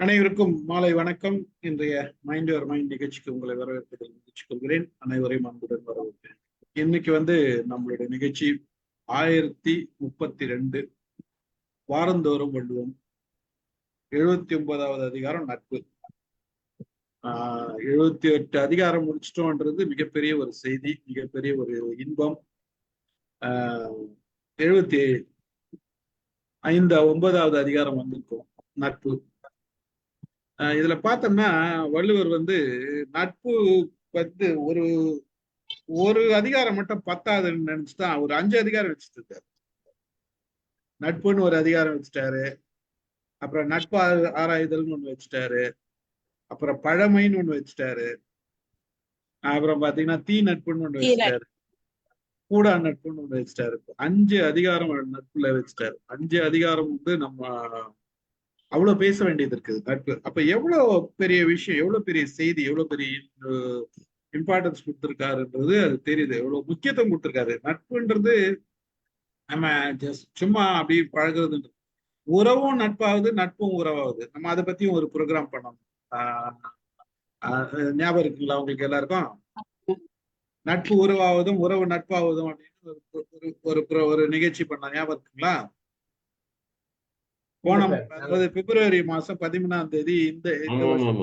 அனைவருக்கும் மாலை வணக்கம். இன்றைய மைண்ட் யுவர் மைண்ட் நிகழ்ச்சிக்கு உங்களை வரவேற்பதில் மகிழ்ச்சி கொள்கிறேன். அனைவரையும் அன்புடன் வரவேற்கிறேன். இன்னைக்கு நம்மளுடைய நிகழ்ச்சி 1032 வாரந்தோறும் வள்ளுவம் 79வது அதிகாரம் நட்பு. 78 அதிகாரம் முடிச்சிட்டோன்றது மிகப்பெரிய ஒரு செய்தி, மிகப்பெரிய ஒரு இன்பம். 79வது அதிகாரம் வந்திருக்கும் நட்பு. இதுல பார்த்தோம்னா வள்ளுவர் நட்பு ஒரு ஒரு அதிகாரம் மட்டும் பத்தாதுன்னு நினைச்சுதான் ஒரு 5 அதிகாரம் வச்சுட்டு இருக்காரு. நட்புன்னு ஒரு அதிகாரம் வச்சுட்டாரு, அப்புறம் நட்பு ஆராய்தல்னு ஒண்ணு வச்சுட்டாரு, அப்புறம் பழமைன்னு ஒண்ணு வச்சுட்டாரு, அப்புறம் பாத்தீங்கன்னா தீ நட்புன்னு ஒண்ணு வச்சுட்டாரு, கூடா நட்புன்னு ஒண்ணு வச்சுட்டாரு. 5 அதிகாரம் நட்புல வச்சுட்டாரு. 5 அதிகாரம் நம்ம அவ்வளவு பேச வேண்டியது இருக்குது நட்பு. அப்ப எவ்வளவு பெரிய விஷயம், எவ்வளவு பெரிய செய்தி, எவ்வளவு பெரிய இம்பார்ட்டன்ஸ் கொடுத்திருக்காருன்றது அது தெரியுது. எவ்வளவு முக்கியத்துவம் கொடுத்திருக்காரு. நட்புன்றது நம்ம சும்மா அப்படி பழகுறது, உறவும் நட்பாகுது, நட்பும் உறவாகுது. நம்ம அதை பத்தியும் ஒரு ப்ரோக்ராம் பண்ணோம். ஞாபகம் இருக்குங்களா உங்களுக்கு எல்லாருக்கும்? நட்பு உறவாவதும் உறவு நட்பாவதும் அப்படின்னு ஒரு நிகழ்ச்சி பண்ண ஞாபகம் இருக்குங்களா? போன பிப்ரவரி மாசம் 13ஆம் தேதி இந்த வருஷம்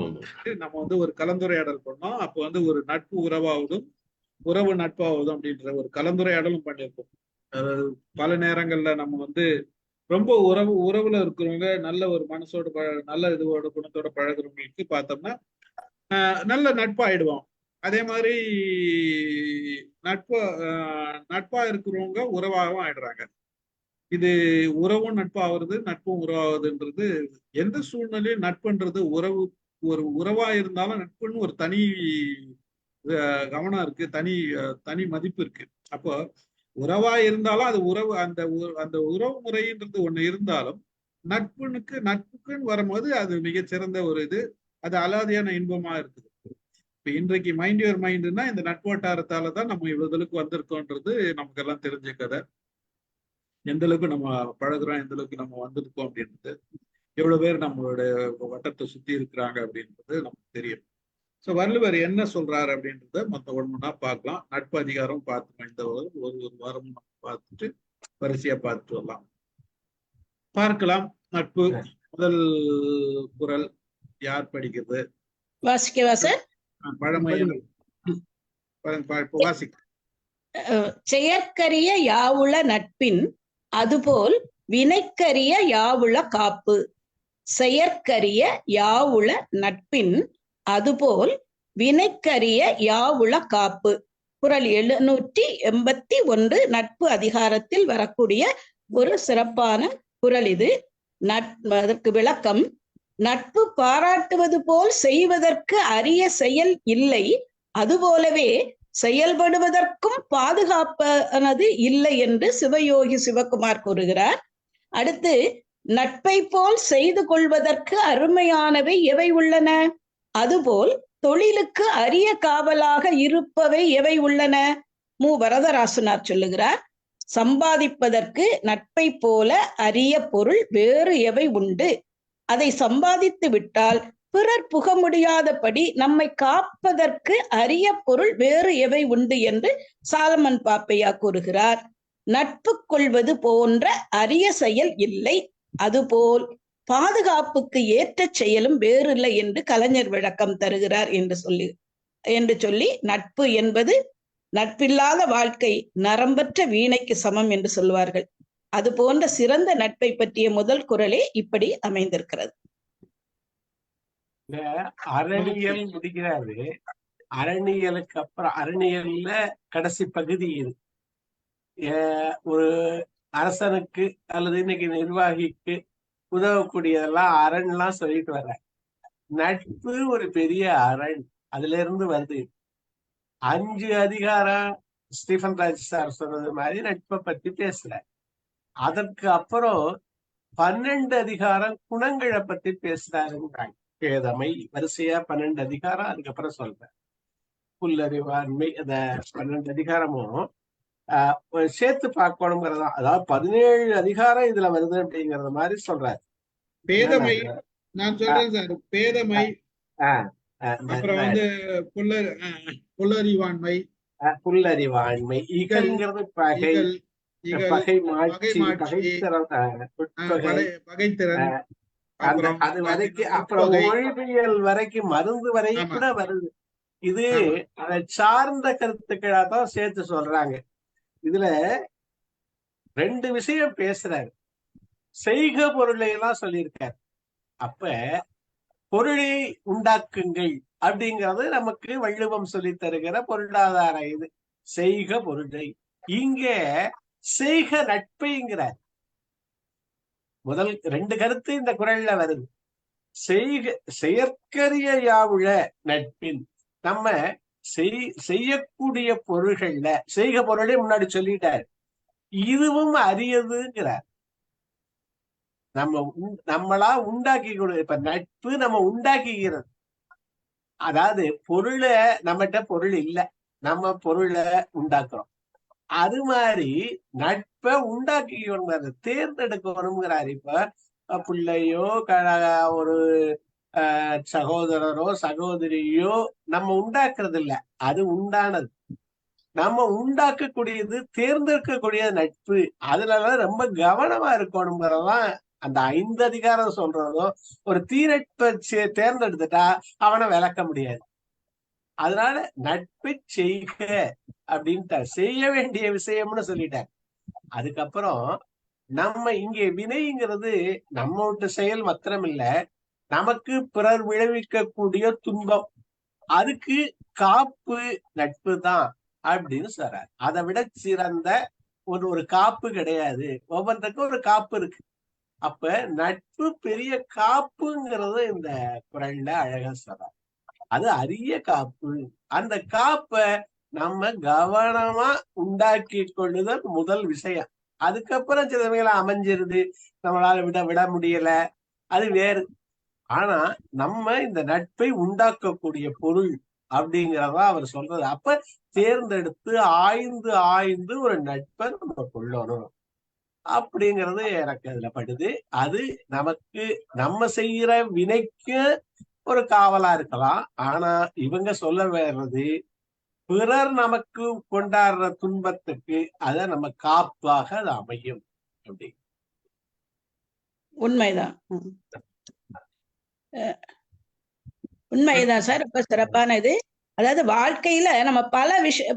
நம்ம ஒரு கலந்துரையாடல் பண்ணோம். அப்போ ஒரு நட்பு உறவாவதும் உறவு நட்பாவதும் அப்படின்ற ஒரு கலந்துரையாடலும் பண்ணியிருக்கோம். பல நேரங்கள்ல நம்ம ரொம்ப உறவுல இருக்கிறவங்க, நல்ல ஒரு மனசோட நல்ல இதுவோட குணத்தோட பழகுறவங்களுக்கு பார்த்தோம்னா நல்ல நட்பாயிடுவோம். அதே மாதிரி நட்பா இருக்கிறவங்க உறவாகவும் ஆயிடுறாங்க. இது உறவும் நட்பாகிறது, நட்பும் உறவாகுதுன்றது எந்த சூழ்நிலையும் நட்புன்றது ஒரு உறவா இருந்தாலும் நட்புன்னு ஒரு தனி கவனம் இருக்கு, தனி மதிப்பு இருக்கு. அப்போ உறவா இருந்தாலும் அது உறவு, அந்த உறவு முறைன்றது ஒண்ணு இருந்தாலும் நட்புக்குன்னு வரும்போது அது மிகச்சிறந்த ஒரு இது, அது அலாதியான இன்பமா இருக்குது. இப்ப இன்றைக்கு மைண்ட் யுவர் மைண்ட்னா இந்த நட்போட்டாரத்தாலதான் நம்ம இவ்வளவுக்கு வந்திருக்கோன்றது நமக்கு எல்லாம் தெரிஞ்ச கதை. எந்த அளவுக்கு நம்ம பழகுறோம், எந்த அளவுக்கு நம்ம வந்திருக்கோம் அப்படின்றது, எவ்வளவு பேர் நம்மளோட வட்டத்தை சுத்தி இருக்கிறாங்க அப்படின்றது நமக்கு தெரியும். ஸோ வள்ளுவர் என்ன சொல்றாரு அப்படின்றத மற்ற ஒண்ணுன்னா பார்க்கலாம். நட்பு அதிகாரம் பார்த்துக்கோம். இந்த ஒரு வாரமும் நம்ம பார்த்துட்டு வரிசையா பார்த்துட்டு வரலாம். பார்க்கலாம். நட்பு முதல் குறள் யார் படிக்கிறது? வாசிக்கவா சார்? பழமையான வாசிக்க. செயற்கரிய யாவுள நட்பின் அதுபோல் வினைக்கரிய யாவுள காப்பு. செயற்கரிய யாவுள நட்பின் அதுபோல் வினைக்கரிய யாவுள காப்பு. குறள் 781 நட்பு அதிகாரத்தில் வரக்கூடிய ஒரு சிறப்பான குறள் இது. அதற்கு விளக்கம்: நட்பு பாராட்டுவது போல் செய்வதற்கு அரிய செயல் இல்லை, அதுபோலவே செயல்படுவதற்கும் பாதுகாப்பானது இல்லை என்று சிவயோகி சிவகுமார் கூறுகிறார். அடுத்து, நட்பை போல் செய்து கொள்வதற்கு அருமையானவை எவை உள்ளன? அதுபோல் தொழிலுக்கு அரிய காவலாக இருப்பவை எவை உள்ளன? மு வரதராசனார் சொல்லுகிறார்: சம்பாதிப்பதற்கு நட்பை போல அரிய பொருள் வேறு எவை உண்டு? அதை சம்பாதித்து விட்டால் பிறர் புக முடியாதபடி நம்மை காப்பதற்கு அரிய பொருள் வேறு எவை உண்டு என்று சாலமன் பாப்பையா கூறுகிறார். நட்பு கொள்வது போன்ற அரிய செயல் இல்லை, அதுபோல் பாதுகாப்புக்கு ஏற்ற செயலும் வேறில்லை என்று கலைஞர் விளக்கம் தருகிறார் என்று சொல்லி நட்பு என்பது நட்பில்லாத வாழ்க்கை நரம்பற்ற வீணைக்கு சமம் என்று சொல்வார்கள். அது போன்ற சிறந்த நட்பை பற்றிய முதல் குறளே இப்படி அமைந்திருக்கிறது. அறநியல் முடிக்கிறாரு. அறநியலுக்கு அப்புறம் அறநியல்ல கடைசி பகுதி இது. ஒரு அரசனுக்கு அல்லது இன்னைக்கு நிர்வாகிக்கு உதவக்கூடியதெல்லாம் அரண்லாம் சொல்லிட்டு வர்ற. நட்பு ஒரு பெரிய அரண், அதுல இருந்து வருது. 5 அதிகாரம் ஸ்டீஃபன் ராஜ் சார் சொன்னது மாதிரி நட்பை பத்தி பேசுற. அதற்கு அப்புறம் 12 அதிகாரம் குணங்களை பத்தி பேசுறாருன்றாங்க. பேதமை வரிசையா 12 அதிகாரம். அதுக்கப்புறம் சொல்றேன் புல்லறிவாண்மை. அந்த 12 அதிகாரமும் சேர்த்து பார்க்கணுங்கிறதா. அதாவது 17 அதிகாரம் இதுல வருது அப்படிங்கறத மாதிரி சொல்றாரு. பேதமை நான் சொல்றேன் சார். பேதமை, அப்புறம் புல்லறிவாண்மை, புல்லறிவாண்மை, இகல், இகல்ங்கிறது பகை, இகல், இகல், பகை மாட்சி, பகைமாட்சி, பகைத்திறன், பகைத்திறன், அந்த அப்புறம் அது வரைக்கும், பாத்தீங்கன்னா அப்புறம் உட்பகை. மொழிபியல் வரைக்கும், மருந்து வரைக்கும் ஆமா, கூட வருது. இது ஆமா. அதை சார்ந்த கருத்துக்களா தான் சேர்த்து சொல்றாங்க. இதுல 2 விஷயம் பேசுறாரு. செய்க பொருளை எல்லாம் சொல்லியிருக்காரு. அப்ப பொருளை உண்டாக்குங்கள் அப்படிங்கிறது நமக்கு வள்ளுவம் சொல்லி தருகிற பொருளாதார இது. செய்க பொருளை. இங்க செய்க நட்பைங்கிறார். முதல் 2 கருத்து இந்த குறள்ல வருது. செயற்கரிய யாவுள நட்பின். நம்ம செய்யக்கூடிய பொருள்கள்ல செய்க பொருளை முன்னாடி சொல்லிட்டார். இதுவும் அரியதுங்கிறார். நம்மளா உண்டாக்கி கொடு. இப்ப நட்பு நம்ம உண்டாக்கிக்கிறது. அதாவது பொருளை, நம்மகிட்ட பொருள் இல்லை, நம்ம பொருளை உண்டாக்குறோம். அது மாதிரி நட்பை உண்டாக்கிக்கணும், தேர்ந்தெடுக்கணுங்கிறாரு. இப்ப பிள்ளையோ ஒரு சகோதரரோ சகோதரியோ நம்ம உண்டாக்குறது இல்ல, அது உண்டானது. நம்ம உண்டாக்கக்கூடியது, தேர்ந்தெடுக்கக்கூடிய நட்பு. அதனால ரொம்ப கவனமா இருக்கணுங்கிறதான் அந்த 5 அதிகாரம் சொல்றதும். ஒரு தீநட்பை தேர்ந்தெடுத்துட்டா அவனை விளக்க முடியாது. அதனால நட்பை செய்க அப்படின்ட்டார். செய்ய வேண்டிய விஷயம்னு சொல்லிட்டார். அதுக்கப்புறம் நம்ம இங்கே வினைங்கிறது நம்ம விட்டு செயல் மாத்திரம் இல்ல, நமக்கு பிறர் விளைவிக்கக்கூடிய துன்பம். அதுக்கு காப்பு நட்பு தான் அப்படின்னு சொல்றார். அதை விட சிறந்த ஒரு காப்பு கிடையாது. ஒவ்வொன்றுக்கும் ஒரு காப்பு இருக்கு. அப்ப நட்பு பெரிய காப்புங்கிறது இந்த குறள்ல அழகா சொல்றார். அது அரிய காப்பு. அந்த காப்பை நம்ம கவனமா உண்டாக்கி கொள்ளுதல் முதல் விஷயம். அதுக்கப்புறம் சிலவைகளை அமைஞ்சிருது, நம்மளால விட முடியல, அது வேறு. ஆனா நம்ம இந்த நட்பை உண்டாக்கக்கூடிய பொருள் அப்படிங்கிறதா அவர் சொல்றது. அப்ப தேர்ந்தெடுத்து ஆய்ந்து ஆய்ந்து ஒரு நட்பை நம்ம கொள்ளணும் அப்படிங்கிறது எனக்கு அதுல படுது. அது நமக்கு நம்ம செய்யற வினைக்கு ஒரு காவலா இருக்கலாம். ஆனா இவங்க சொல்ல வர்றது பிறர் நமக்கு கொண்டாடுற துன்பத்துக்கு அத நம்ம காப்பாக அது அமையும் அப்படி. உண்மைதான். உண்மைதான் சார். ரொம்ப சிறப்பானது. அதாவது வாழ்க்கையில நம்ம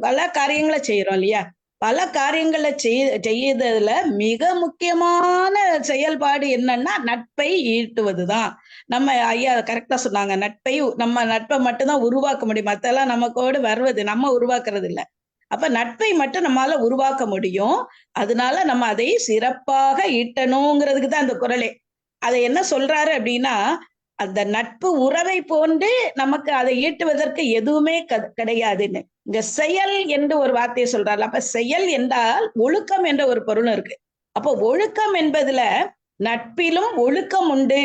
பல காரியங்களை செய்யறோம் இல்லையா? பல காரியங்களை செய்யறதுல மிக முக்கியமான செயல்பாடு என்னன்னா நட்பை ஈட்டுவதுதான். நம்ம ஐயா கரெக்டா சொன்னாங்க. நம்ம நட்பை மட்டும்தான் உருவாக்க முடியும். மத்தெல்லாம் நமக்கோடு வருவது, நம்ம உருவாக்குறது இல்லை. அப்ப நட்பை மட்டும் நம்மளால உருவாக்க முடியும். அதனால நம்ம அதை சிறப்பாக ஈட்டணுங்கிறதுக்கு தான் அந்த குறளே. அதை என்ன சொல்றாரு அப்படின்னா, அந்த நட்பு உறவை போன்று நமக்கு அதை ஈட்டுவதற்கு எதுவுமே கிடையாதுன்னு. இங்க செயல் என்று ஒரு வார்த்தையை சொல்றாரு. அப்ப செயல் என்றால் ஒழுக்கம் என்ற ஒரு பொருளும் இருக்கு. அப்போ ஒழுக்கம் என்பதுல நட்பிலும் ஒழுக்கம் உண்டு.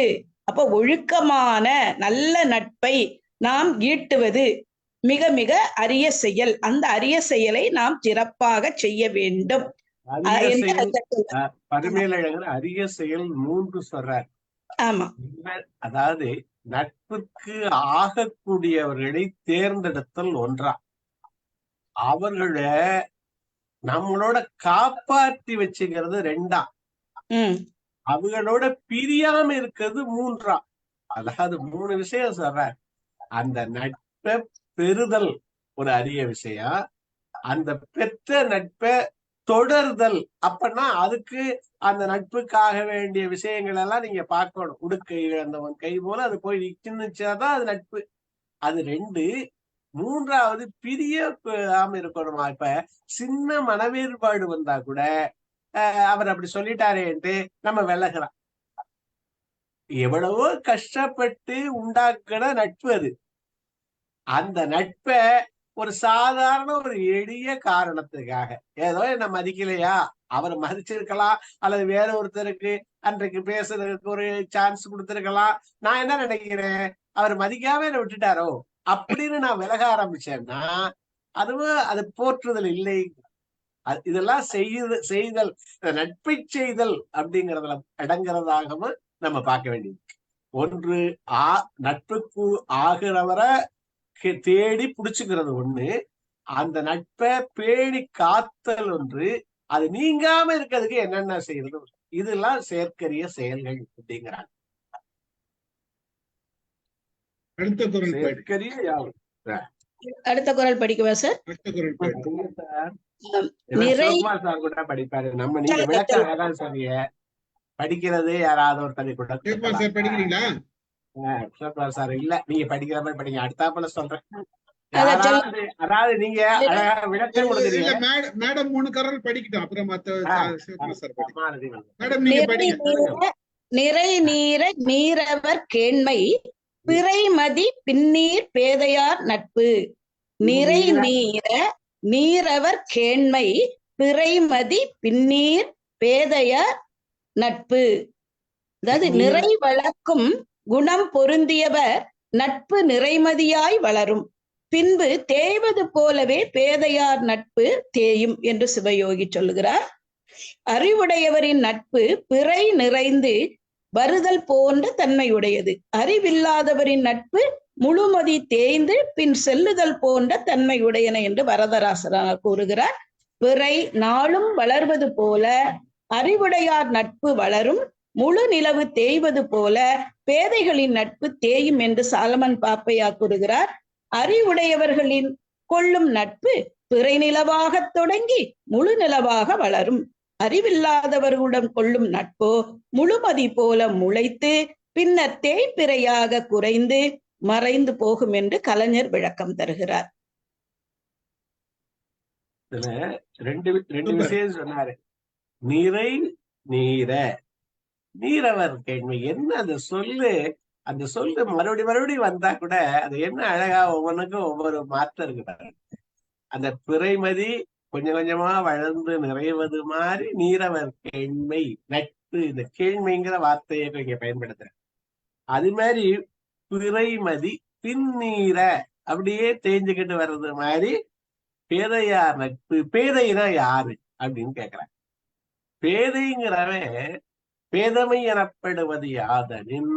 அப்போ ஒழுக்கமான நல்ல நட்பை நாம் ஈட்டுவது மிக மிக அரிய செயல். அந்த அரிய செயலை நாம் சிறப்பாக செய்ய வேண்டும். பரிமேலழகர் அரிய செயல் 3 சொல்றார். ஆமா. அதாவது நட்புக்கு ஆகக்கூடியவர்களை தேர்ந்தெடுத்தல் ஒன்றா, அவர்களை நம்மளோட காப்பாற்றி வச்சுக்கிறது 2ஆம், அவங்களோட பிரியாம இருக்கிறது 3ஆம். அதாவது 3 விஷயம் சொல்றார். அந்த நட்பை பெறுதல் ஒரு அரிய விஷயம். அந்த பெற்ற நட்பை தொடர்தல், அப்பன்னா அதுக்கு அந்த நட்புக்காக வேண்டிய விஷயங்கள் எல்லாம் நீங்க பார்க்கணும். உடுக்கை இழந்தவன் கை போல அது போய் நிச்சுதான் அது நட்பு. அது 2. 3வது பிரியாம இருக்கணுமா. இப்ப சின்ன மனவேறுபாடு வந்தா கூட அவர் அப்படி சொல்லிட்டாரேன்ட்டு நம்ம விலகலாம். எவ்வளவோ கஷ்டப்பட்டு உண்டாக்குற நட்பு அது. அந்த நட்பை ஒரு சாதாரண ஒரு எளிய காரணத்துக்காக, ஏதோ என்ன மதிக்கலையா, அவர் மதிச்சிருக்கலாம், அல்லது வேற ஒருத்தருக்கு அன்றைக்கு பேசுறதுக்கு ஒரு சான்ஸ் கொடுத்திருக்கலாம். நான் என்ன நினைக்கிறேன், அவர் மதிக்காம என்ன விட்டுட்டாரோ அப்படின்னு நான் விலக ஆரம்பிச்சேன்னா அதுவும் அது போற்றுதல் இல்லை. இதெல்லாம் செய்தல் நட்பை செய்தல் அப்படிங்கறதுல அடங்குறதாகவும் நம்ம பார்க்க வேண்டியது. ஒன்று நட்புக்கு ஆகிறவரை தேடி புடிச்சுக்கிறது ஒண்ணு, அந்த நட்பை பேணி காத்தல் ஒன்று, அது நீங்காம இருக்கிறதுக்கு என்னென்ன செய்யறது, இதெல்லாம் செயற்கரிய செயல்கள் அப்படிங்கிறாங்க. அடுத்த குரல் செயற்கரிய யாவும். அடுத்த குரல் படிக்கவா சார்? அடுத்த குரல் சிவகுமார் சார் கூட படிப்பாரு. நம்ம நீங்க விளக்கம் அழகான் சொன்னீங்க, படிக்கிறது யாராவது ஒருத்தரை கூட. சார் படிக்கிறீங்களா? சிவகுமார் சார் இல்ல, நீங்க படிக்கிற மாதிரி படிங்க, அடுத்தாப்புல சொல்றேன். அதாவது நீங்க அழகா விளக்கம் கொடுக்குறீங்க. மேடம் 3 குரல் படிக்கட்டும், அப்புறம் சிவகுமார் சார் படிங்க. மேடம் நீங்க படிங்க. நிறை நீர நீரவர் கேண்மை பிறைமதி பின்னீர் பேதையார் நட்பு. நிறை நீர நீரவர் கேண்மை பிறைமதி பின்னீர் பேதையார் நட்பு. அதாவது நிறை வளர்க்கும் குணம் பொருந்தியவர் நட்பு நிறைமதியாய் வளரும், பின்பு தேய்வது போலவே பேதையார் நட்பு தேயும் என்று சிவயோகி சொல்லுகிறார். அறிவுடையவரின் நட்பு பிறை நிறைந்து வருதல் போன்ற தன்மையுடையது. அறிவில்லாதவரின் நட்பு முழுமதி தேய்ந்து பின் செல்லுதல் போன்ற தன்மையுடையன என்று வரதராசனார் கூறுகிறார். பிறை நாளும் வளர்வது போல அறிவுடையார் நட்பு வளரும், முழு நிலவு தேய்வது போல பேதைகளின் நட்பு தேயும் என்று சாலமன் பாப்பையா கூறுகிறார். அறிவுடையவர்களின் கொள்ளும் நட்பு பிறை நிலவாக தொடங்கி முழு நிலவாக வளரும், அறிவில்லாதவர்களுடன் கொள்ளும் நட்போ முழுமதி போல முளைத்து பின்னர் தேய்பிறையாக குறைந்து மறைந்து போகும் என்று கலைஞர் விளக்கம் தருகிறார். இதுல ரெண்டு விஷயம் சொன்னாரு. நிறை நீர நீரவர் கேள்வி என்ன அந்த சொல்லு மறுபடியும் வந்தா கூட அது என்ன அழகா ஒவ்வொன்றுக்கும் ஒவ்வொரு மாற்றம் இருக்கு. அந்த பிறைமதி கொஞ்சம் கொஞ்சமா வளர்ந்து நிறைவது மாதிரி நீரவர் கேண்மை நட்பு, இந்த கேண்மைங்கிற வார்த்தையை இங்க பயன்படுத்துற. அது மாதிரி பிறைமதி பின்னீர அப்படியே தேஞ்சுக்கிட்டு வர்றது மாதிரி பேதையார் நட்பு. பேதைனா யாரு அப்படின்னு கேக்குறாங்க. பேதைங்கிறவன் பேதமை எனப்படுவது யாதனின்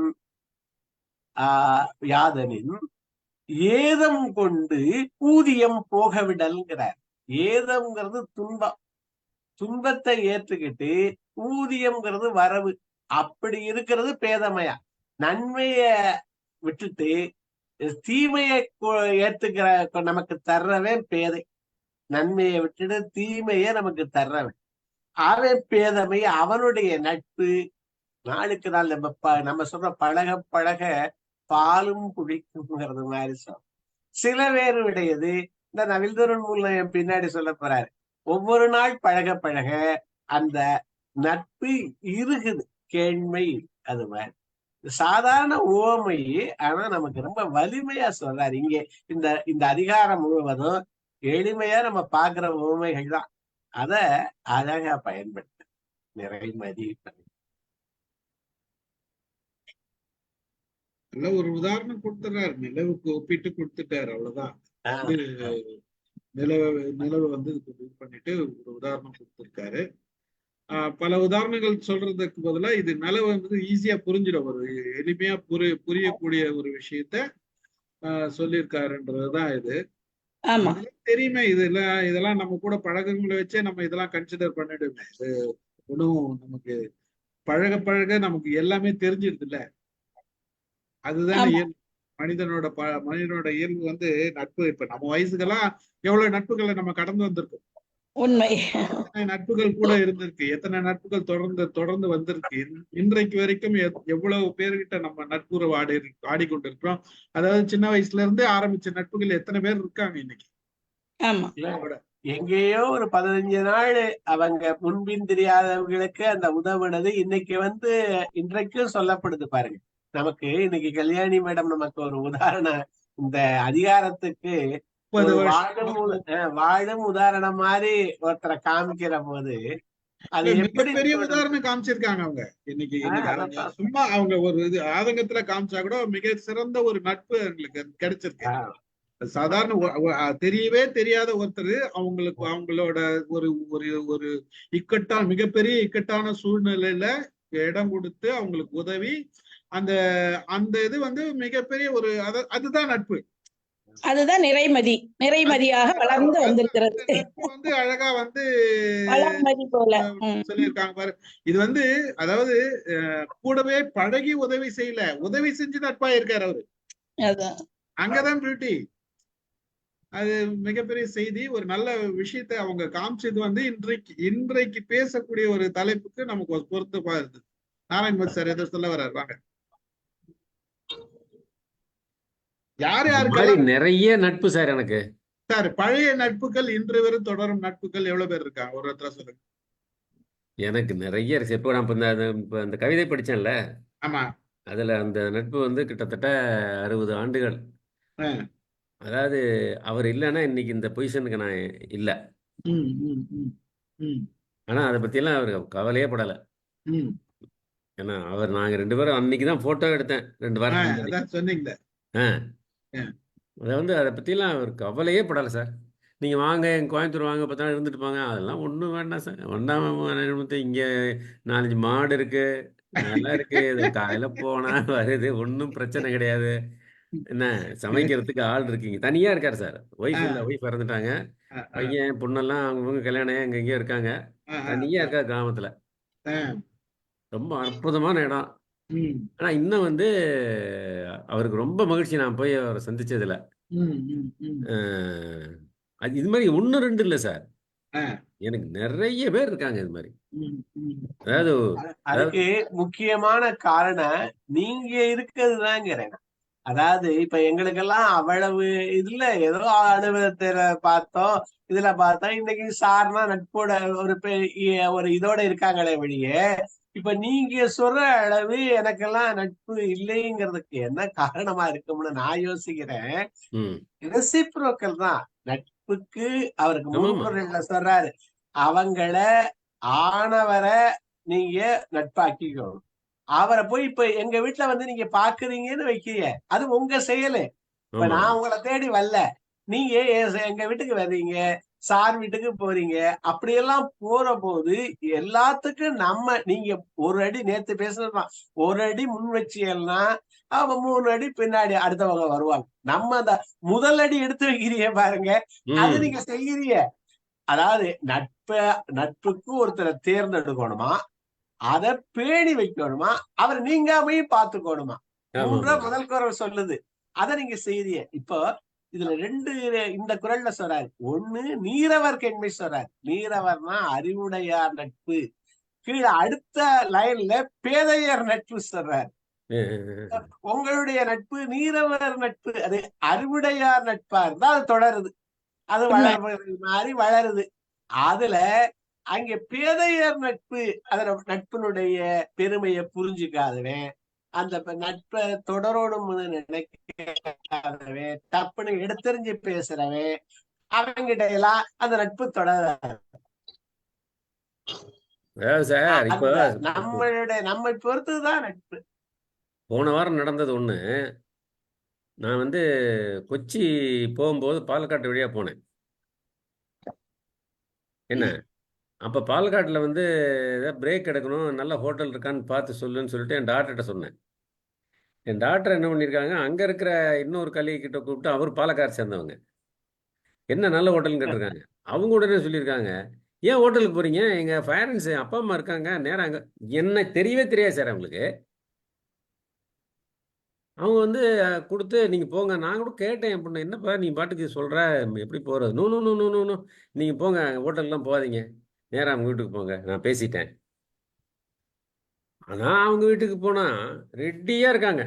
ஏதம் கொண்டு ஊதியம் போக விடல்ங்கிறார். ஏதம்ங்கிறது துன்பம், துன்பத்தை ஏற்றுக்கிட்டு ஊதியம்ங்கிறது வரவு, அப்படி இருக்கிறது பேதமையா. நன்மைய விட்டுட்டு தீமையை ஏத்துக்கிற நமக்கு தர்றவன் பேதை. நன்மையை விட்டுட்டு தீமையை நமக்கு தர்றவன் அவன் பேதமை. அவனுடைய நட்பு நாளுக்கு நாள் நம்ம சொல்ற பழக பழக பாலும் குடிக்குங்கிறது மாதிரி சொல்ல. சில பேர் உடையது இந்த நவில்தரன் மூலம் பின்னாடி சொல்ல போறாரு. ஒவ்வொரு நாள் பழக பழக அந்த நட்பு இருக்குது, கேண்மை. அது மாதிரி சாதாரண ஓமை, ஆனா நமக்கு ரொம்ப வலிமையா சொல்றாரு இங்க. இந்த அதிகாரம் முழுவதும் எளிமையா நம்ம பாக்குற ஓமைகள் தான். அத அழகா பயன்படுத்த நிறைமதி. நல்ல ஒரு உதாரணம் கொடுத்துறாரு, நிலவுக்கு ஒப்பிட்டு கொடுத்துட்டாரு, அவ்வளவுதான். நிலவு வந்து இது பண்ணிட்டு ஒரு உதாரணம் கொடுத்திருக்காரு. பல உதாரணங்கள் சொல்றதுக்கு பதிலா இது நிலவு வந்து ஈஸியா புரிஞ்சிடும், ஒரு எளிமையா புரியக்கூடிய ஒரு விஷயத்த சொல்லியிருக்காருன்றதுதான் இது. தெரியுமே, இதெல்லாம் நம்ம கூட பழக்கங்களை வச்சே நம்ம இதெல்லாம் கன்சிடர் பண்ணிடுமே. இது ஒன்றும் நமக்கு பழக பழக நமக்கு எல்லாமே தெரிஞ்சிருது இல்ல. அதுதான் இயல்பு மனிதனோட இயல்பு வந்து நட்பு. இப்ப நம்ம வயசுக்கெல்லாம் எவ்வளவு நட்புகளை நம்ம கடந்து வந்திருக்கோம். உண்மை. நட்புகள் கூட இருந்திருக்கு, எத்தனை நட்புகள் தொடர்ந்து வந்திருக்கு. இன்றைக்கு வரைக்கும் எவ்வளவு பேர்கிட்ட நம்ம நட்புறவு ஆடிக்கொண்டிருக்கிறோம். அதாவது சின்ன வயசுல இருந்து ஆரம்பிச்ச நட்புகள் எத்தனை பேர் இருக்காங்க இன்னைக்கு. எங்கேயோ ஒரு 15 நாள் அவங்க முன்பின் தெரியாதவங்களுக்கு அந்த உதவுனது இன்னைக்கு வந்து இன்றைக்கும் சொல்லப்படுது பாருங்க. நமக்கு இன்னைக்கு கல்யாணி மேடம் நமக்கு ஒரு உதாரணம், இந்த அதிகாரத்துக்கு வாழும் உதாரணம் மாதிரி ஒருத்தரை காமிக்கிற போது அது எப்படி பெரிய உதாரணம் காமிச்சிருக்காங்க அவங்க. இன்னைக்கு சும்மா அவங்க ஒரு இது ஆதங்கத்துல காமிச்சா கூட மிக சிறந்த ஒரு நட்பு எங்களுக்கு கிடைச்சிருக்கு. சாதாரண தெரியவே தெரியாத ஒருத்தர் அவங்களோட ஒரு ஒரு மிகப்பெரிய இக்கட்டான சூழ்நிலையில இடம் கொடுத்து அவங்களுக்கு உதவி அந்த அந்த இது வந்து மிகப்பெரிய ஒரு அதுதான் நட்பு. அதுதான் நிறைமதியாக வளர்ந்து வந்திருக்கிறது. அந்த நட்பு வந்து அழகா வந்து வளர்மதி போல. சொல்லியிருக்காங்க பாரு. இது வந்து அதாவது கூடவே பழகி உதவி செய்யல, உதவி செஞ்சு நட்பா இருக்காரு அவரு. அதான் அங்கதான் பியூட்டி. அது மிகப்பெரிய செய்தி. ஒரு நல்ல விஷயத்தை அவங்க காமிச்சது வந்து இன்றைக்கு பேசக்கூடிய ஒரு தலைப்புக்கு நமக்கு ஒரு பொருத்தமா இருந்தது. நாராயண் சார் ஏதோ சொல்ல வர்றாரு, வாங்க. யார் யாருக்கெல்லாம் நிறைய நட்பு சார் எனக்கு. சார் பழைய நட்புகள் இன்று வரை தொடரும் நட்புகள் எவ்வளவு பேர் இருக்காங்க, ஒரு இடத்துல சொல்லுங்க. எனக்கு நிறைய இருக்கு. இப்போ நான் இந்த கவிதை படிச்சேன்ல, ஆமா, அதுல அந்த நட்பு வந்து கிட்டத்தட்ட 60 ஆண்டுகள். அதாவது அவர் இல்லைன்னா இன்னைக்கு இந்த பொசிஷனுக்கு நான் இல்லை. ஆனா அதை பத்தியெல்லாம் அவர் கவலையே படலை. ஏன்னா அவர் நாங்க 2 பேரும் அன்னைக்கு தான் போட்டோ எடுத்தேன் 2 வாரத்துக்கு சொன்னீங்க. அதை வந்து அதை பற்றிலாம் அவர் கவலையே படலை சார். நீங்கள் வாங்க எங்கள் கோயம்புத்தூர் வாங்க 10 நாள் இருந்துட்டு போங்க, அதெல்லாம் ஒன்றும் வேண்டாம் சார். இங்கே 4-5 மாடு இருக்கு, நல்லா இருக்கு, இது காலையில் போனால் வருது, ஒன்றும் பிரச்சனை கிடையாது. என்ன சமைக்கிறதுக்கு ஆள் இருக்கீங்க, தனியாக இருக்கார் சார். ஒய்ஃப் இல்லை, ஒய்ஃப் இறந்துட்டாங்க. பையன் பொண்ணெல்லாம் அவங்கவுங்க கல்யாணம் அங்கே இங்கேயே இருக்காங்க, தனியாக இருக்கார் கிராமத்தில். ரொம்ப அற்புதமான இடம். ஆனா இன்னும் வந்து அவருக்கு ரொம்ப மகிழ்ச்சி நான் போய் அவரை சந்திச்சதுல. அது இது மாதிரி 1-2 இல்லை சார், எனக்கு நிறைய பேர் இருக்காங்க இது மாதிரி. அதாவது அதுக்கு முக்கியமான காரணம் நீங்க இருக்கிறதுதாங்கிறேன். அதாவது இப்ப எங்களுக்கெல்லாம் அவ்வளவு இதுல ஏதோ அனுபவத்துல பார்த்தோம், இதுல பார்த்தோம். இன்னைக்கு சார்னா நட்போட ஒரு இதோட இருக்காங்களே வழியே, இப்ப நீங்க சொல்ற அளவு எனக்கெல்லாம் நட்பு இல்லைங்கிறதுக்கு என்ன காரணமா இருக்கும்னு நான் யோசிக்கிறேன். ரெசிப்ரோக்கல் தான் நட்புக்கு. அவருக்கு முன்னுரையில சொல்றாரு, அவங்கள ஆனவரை நீங்க நட்பாக்கிக்கணும். அவரை போய் இப்ப எங்க வீட்டுல வந்து நீங்க பாக்குறீங்கன்னு வைக்கிறீங்க, அது உங்க செயலு. இப்ப நான் உங்களை தேடி வரல, நீங்க எங்க வீட்டுக்கு வர்றீங்க, சார் வீட்டுக்கு போறீங்க. அப்படியெல்லாம் போற போது எல்லாத்துக்கும் நீங்க ஒரு அடி, நேத்து பேசுறதுதான், ஒரு அடி முன் வச்சீங்கன்னா அவ 3 அடி பின்னாடி அடுத்தவங்க வருவாங்க. நம்ம அந்த முதல் அடி எடுத்து வைக்கிறீங்க பாருங்க, அது நீங்க செய்யறீங்க. அதாவது நட்புக்கு ஒருத்தரை தேர்ந்தெடுக்கணுமா, அதை பேணி வைக்கணுமா, அவர் நீங்காமையும் பார்த்துக்கணுமா, 3 முதல் குரல் சொல்லுது. அதை நீங்க செய்றீங்க. இப்போ இதுல 2 இந்த குரல்ல சொல்றாரு. ஒண்ணு நீரவர் கேண்மை சொல்றாரு. நீரவர்னா அறிவுடையார் நட்பு. கீழே அடுத்த லைன்ல பேதையர் நட்பு சொல்றாரு. உங்களுடைய நட்பு நீரவர் நட்பு, அது அறிவுடையார் நட்பா இருந்தா அது தொடருது, அது வளர்வது மாதிரி வளருது. அதுல அங்க பேதையர் நட்பு, அதுல நட்பினுடைய பெருமையை புரிஞ்சுக்காதவன், அந்த நட்பை தொடரோடும்னு நினைக்காதவன், தப்புன்னு எடுத்தறிஞ்சு பேசுறவன், அவங்கிட்ட எல்லாம் அந்த நட்பு தொடராது. நம்மை பொறுத்துதான் நட்பு. போன வாரம் நடந்தது ஒண்ணு. நான் வந்து கொச்சி போகும்போது பாலக்காட்டு வழியா போனேன். என்ன அப்போ பாலக்காட்டில் வந்து ஏதாவது பிரேக் எடுக்கணும், நல்ல ஹோட்டல் இருக்கான்னு பார்த்து சொல்லுன்னு சொல்லிட்டு என் டாக்டர்கிட்ட சொன்னேன். என் டாக்டர் என்ன பண்ணியிருக்காங்க, அங்கே இருக்கிற இன்னொரு கிட்ட கூப்பிட்டு, அவர் பாலக்காடு சேர்ந்தவங்க, என்ன நல்ல ஹோட்டல்னு கேட்டிருக்காங்க. அவங்க உடனே சொல்லியிருக்காங்க, ஏன் ஹோட்டலுக்கு போகிறீங்க, எங்கள் பேரண்ட்ஸ் அப்பா அம்மா இருக்காங்க, நேரம் அங்கே. என்ன தெரியவே தெரியாது சார் அவங்களுக்கு. அவங்க வந்து கொடுத்து நீங்கள் போங்க. நான் கூட கேட்டேன், என் பொண்ணு, என்னப்பா நீ பாட்டுக்கு சொல்கிற, எப்படி போகிறது? No no no no no no, நீங்கள் போங்க, ஹோட்டல்லாம் போகாதீங்க, நேராக அவங்க வீட்டுக்கு போங்க, நான் பேசிட்டேன். ஆனால் அவங்க வீட்டுக்கு போனால் ரெடியாக இருக்காங்க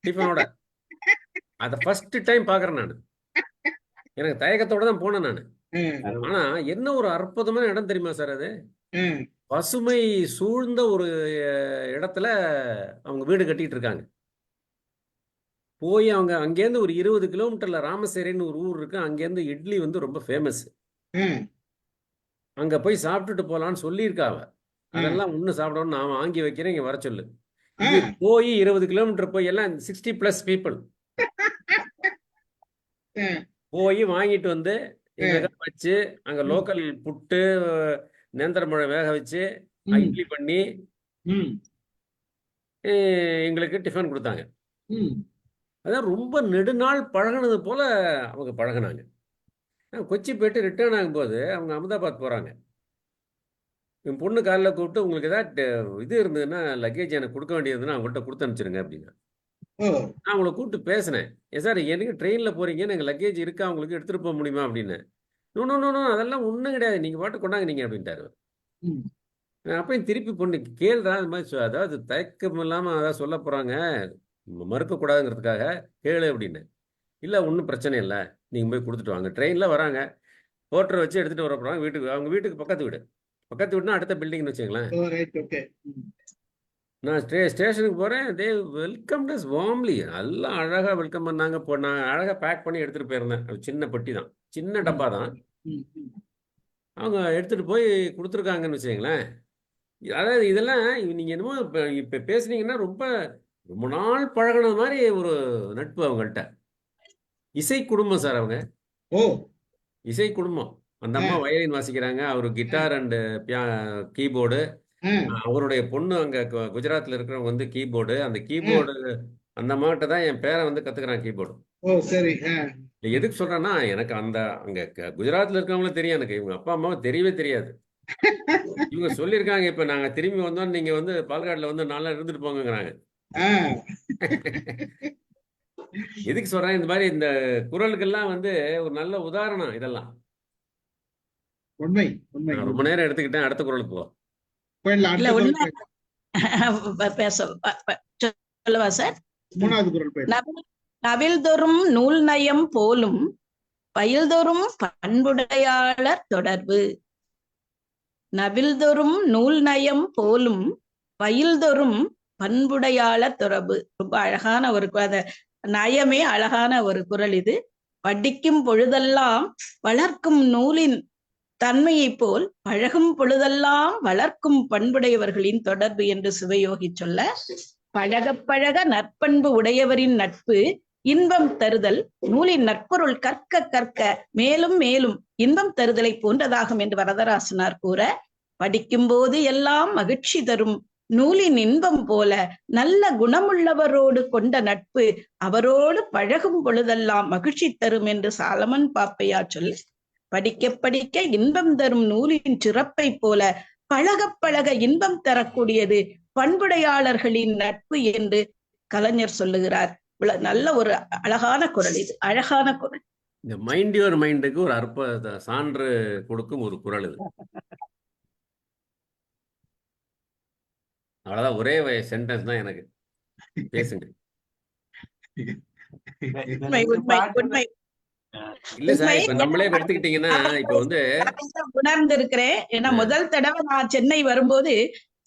டிஃபனோட. அதை ஃபர்ஸ்ட் டைம் பார்க்குறேன் நான். எனக்கு தயக்கத்தோட தான் போனேன் நான். ஆனால் என்ன ஒரு அற்புதமான இடம் தெரியுமா சார் அது? பசுமை சூழ்ந்த ஒரு இடத்துல அவங்க வீடு கட்டிட்டு இருக்காங்க. போய் அவங்க அங்கேருந்து ஒரு 20 கிலோமீட்டர்ல ராமசேரின்னு ஒரு ஊர் இருக்கு, அங்கேருந்து இட்லி வந்து ரொம்ப ஃபேமஸ். அங்க போய் சாப்பிட்டுட்டு போலான்னு சொல்லியிருக்காவ. அதெல்லாம் ஒன்றும் சாப்பிடணும், நான் வாங்கி வைக்கிறேன், இங்க வர சொல்லு. போய் 20 கிலோமீட்டர் போய் எல்லாம் 60+ பீப்புள் போய் வாங்கிட்டு வந்து வச்சு, அங்க லோக்கல் புட்டு, நேந்திரம்பழம் வேக வச்சு இட்லி பண்ணி, எங்களுக்கு டிஃபன் கொடுத்தாங்க. ம். அதான் ரொம்ப நெடுநாள் பழகுனது போல அவங்க பழகுனாங்க. கொச்சி போயிட்டு ரிட்டர்ன் ஆகும்போது அவங்க அகமதாபாத் போகிறாங்க. என் பொண்ணு காலைல கூப்பிட்டு உங்களுக்கு ஏதாவது இது இருந்ததுன்னா லக்கேஜ் எனக்கு கொடுக்க வேண்டியதுன்னா அவங்கள்ட்ட கொடுத்து அனுப்பிச்சிருங்க அப்படின்னா. ஓ நான் அவங்கள கூப்பிட்டு பேசினேன். சார் எனக்கு ட்ரெயினில் போகிறீங்கன்னு எங்கள் லக்கேஜ் இருக்கா உங்களுக்கு எடுத்துகிட்டு போக முடியுமா அப்படின்னு. நோ அதெல்லாம் ஒன்றும் கிடையாது, நீங்கள் பாட்டு கொண்டாங்க நீங்கள் அப்படின்ட்டாரு. ம். அப்பயும் திருப்பி பொண்ணு கேள்றா அது மாதிரி அதாவது தயக்கம் இல்லாமல் அதாவது சொல்ல போகிறாங்க மறுக்கக்கூடாதுங்கிறதுக்காக கேளு அப்படின்னு. இல்லை ஒன்றும் பிரச்சனை இல்லை, நீங்கள் போய் கொடுத்துட்டு வாங்க. ட்ரெயினில் வராங்க, போர்ட்டரை வச்சு எடுத்துகிட்டு வர போகிறாங்க வீட்டுக்கு. அவங்க வீட்டுக்கு பக்கத்து வீடுனா அடுத்த பில்டிங்னு வச்சுங்களேன். ஓ ரைட் ஓகே. நான் ஸ்டேஷனுக்கு போகிறேன். தே வெல்கம் டஸ் வார்ம்லி, எல்லாம் அழகாக வெல்கம் பண்ணாங்க. நான் அழகாக பேக் பண்ணி எடுத்துகிட்டு போயிருந்தேன். அது சின்ன பெட்டி தான், சின்ன டப்பா தான். ம். ம். அவங்க எடுத்துகிட்டு போய் கொடுத்துருக்காங்கன்னு வச்சுங்களேன். அதாவது இதெல்லாம் நீங்கள் என்னமோ இப்போ பேசுனீங்கன்னா ரொம்ப ரொம்ப நாள் பழகுன மாதிரி ஒரு நட்பு அவங்கள்ட்ட. இசை குடும்பம் சார் அவங்க, ஓ இசை குடும்பம். அந்த அம்மா ஆ. வயலின் வாசிக்கிறாங்க, அவரு கிட்டார் அண்டு கீபோர்டு. ஆ. அவருடைய பொண்ணு அங்கே குஜராத்தில் இருக்கிறவங்க வந்து கீபோர்டு. அந்த கீபோர்டு அந்த அம்மாட்ட தான் என் பேரை வந்து கற்றுக்கிறான் கீபோர்டு. ஓ சரி. எதுக்கு சொல்கிறேன்னா, எனக்கு அந்த அங்கே குஜராத்தில் இருக்கிறவங்களும் தெரியும், எனக்கு இவங்க அப்பா அம்மாவும் தெரியவே தெரியாது. இவங்க சொல்லியிருக்காங்க இப்போ நாங்கள் திரும்பி வந்தோம், நீங்கள் வந்து பால்காட்டில் வந்து 4 நாள் இருந்துட்டு போங்கங்கிறாங்க. ஆ. எதுக்கு சொல்கிறேன், இந்த மாதிரி இந்த குரலுக்கெல்லாம் வந்து ஒரு நல்ல உதாரணம் இதெல்லாம். உண்மை உண்மை. நான் ரொம்ப நேரம் எடுத்துக்கிட்டேன், அடுத்த குரலுக்கு போ. போயிடலாம். இல்ல அடுத்த குரல் உண்மை போயிடலாம். பேச சொல்லவா சார்? 3வது குரல் போயிடலாம். நவில்தொறும் நூல் நயம் போலும் பயில்தொறும் பண்புடையாளர் தொடர்பு. நவில்தொறும் நூல் நயம் போலும் பயில்தொறும் பண்புடையாளர் தொடர்பு. ரொம்ப அழகான ஒரு அந்த நயமே அழகான ஒரு குறள் இது. படிக்கும் பொழுதெல்லாம் வளர்க்கும் நூலின் தன்மையை போல் பழகும் பொழுதெல்லாம் வளர்க்கும் பண்புடையவர்களின் தொடர்பு என்று சிவயோகி சொல்ல, பழக பழக நற்பண்பு உடையவரின் நட்பு இன்பம் தருதல், நூலின் நற்பொருள் கற்க கற்க மேலும் மேலும் இன்பம் தருதலை போன்றதாகும் என்று வரதராசனார் கூற, படிக்கும் போது எல்லாம் மகிழ்ச்சி தரும் நூலின் இன்பம் போல நல்ல குணமுள்ளவரோடு கொண்ட நட்பு அவரோடு பழகும் பொழுதெல்லாம் மகிழ்ச்சி தரும் என்று சாலமன் பாப்பையார் சொல்ல, படிக்க படிக்க இன்பம் தரும் நூலின் சிறப்பை போல பழக பழக இன்பம் தரக்கூடியது பண்புடையாளர்களின் நட்பு என்று கலைஞர் சொல்லுகிறார். நல்ல ஒரு அழகான குறள் இது, அழகான குறள். இந்த மைண்ட் யுவர் மைண்டுக்கு ஒரு அற்புத சான்று கொடுக்கும் ஒரு குறள் இது. அவ்வளவுதான், ஒரே சென்டென்ஸ் தான் எனக்கு. பேசுங்க. உண்மை உண்மை உண்மை. இல்ல சார், இப்ப நம்மளே எடுத்துக்கிட்டீங்கன்னா இப்ப வந்து உணர்ந்திருக்கிறேன். ஏன்னா முதல் தடவை நான் சென்னை வரும்போது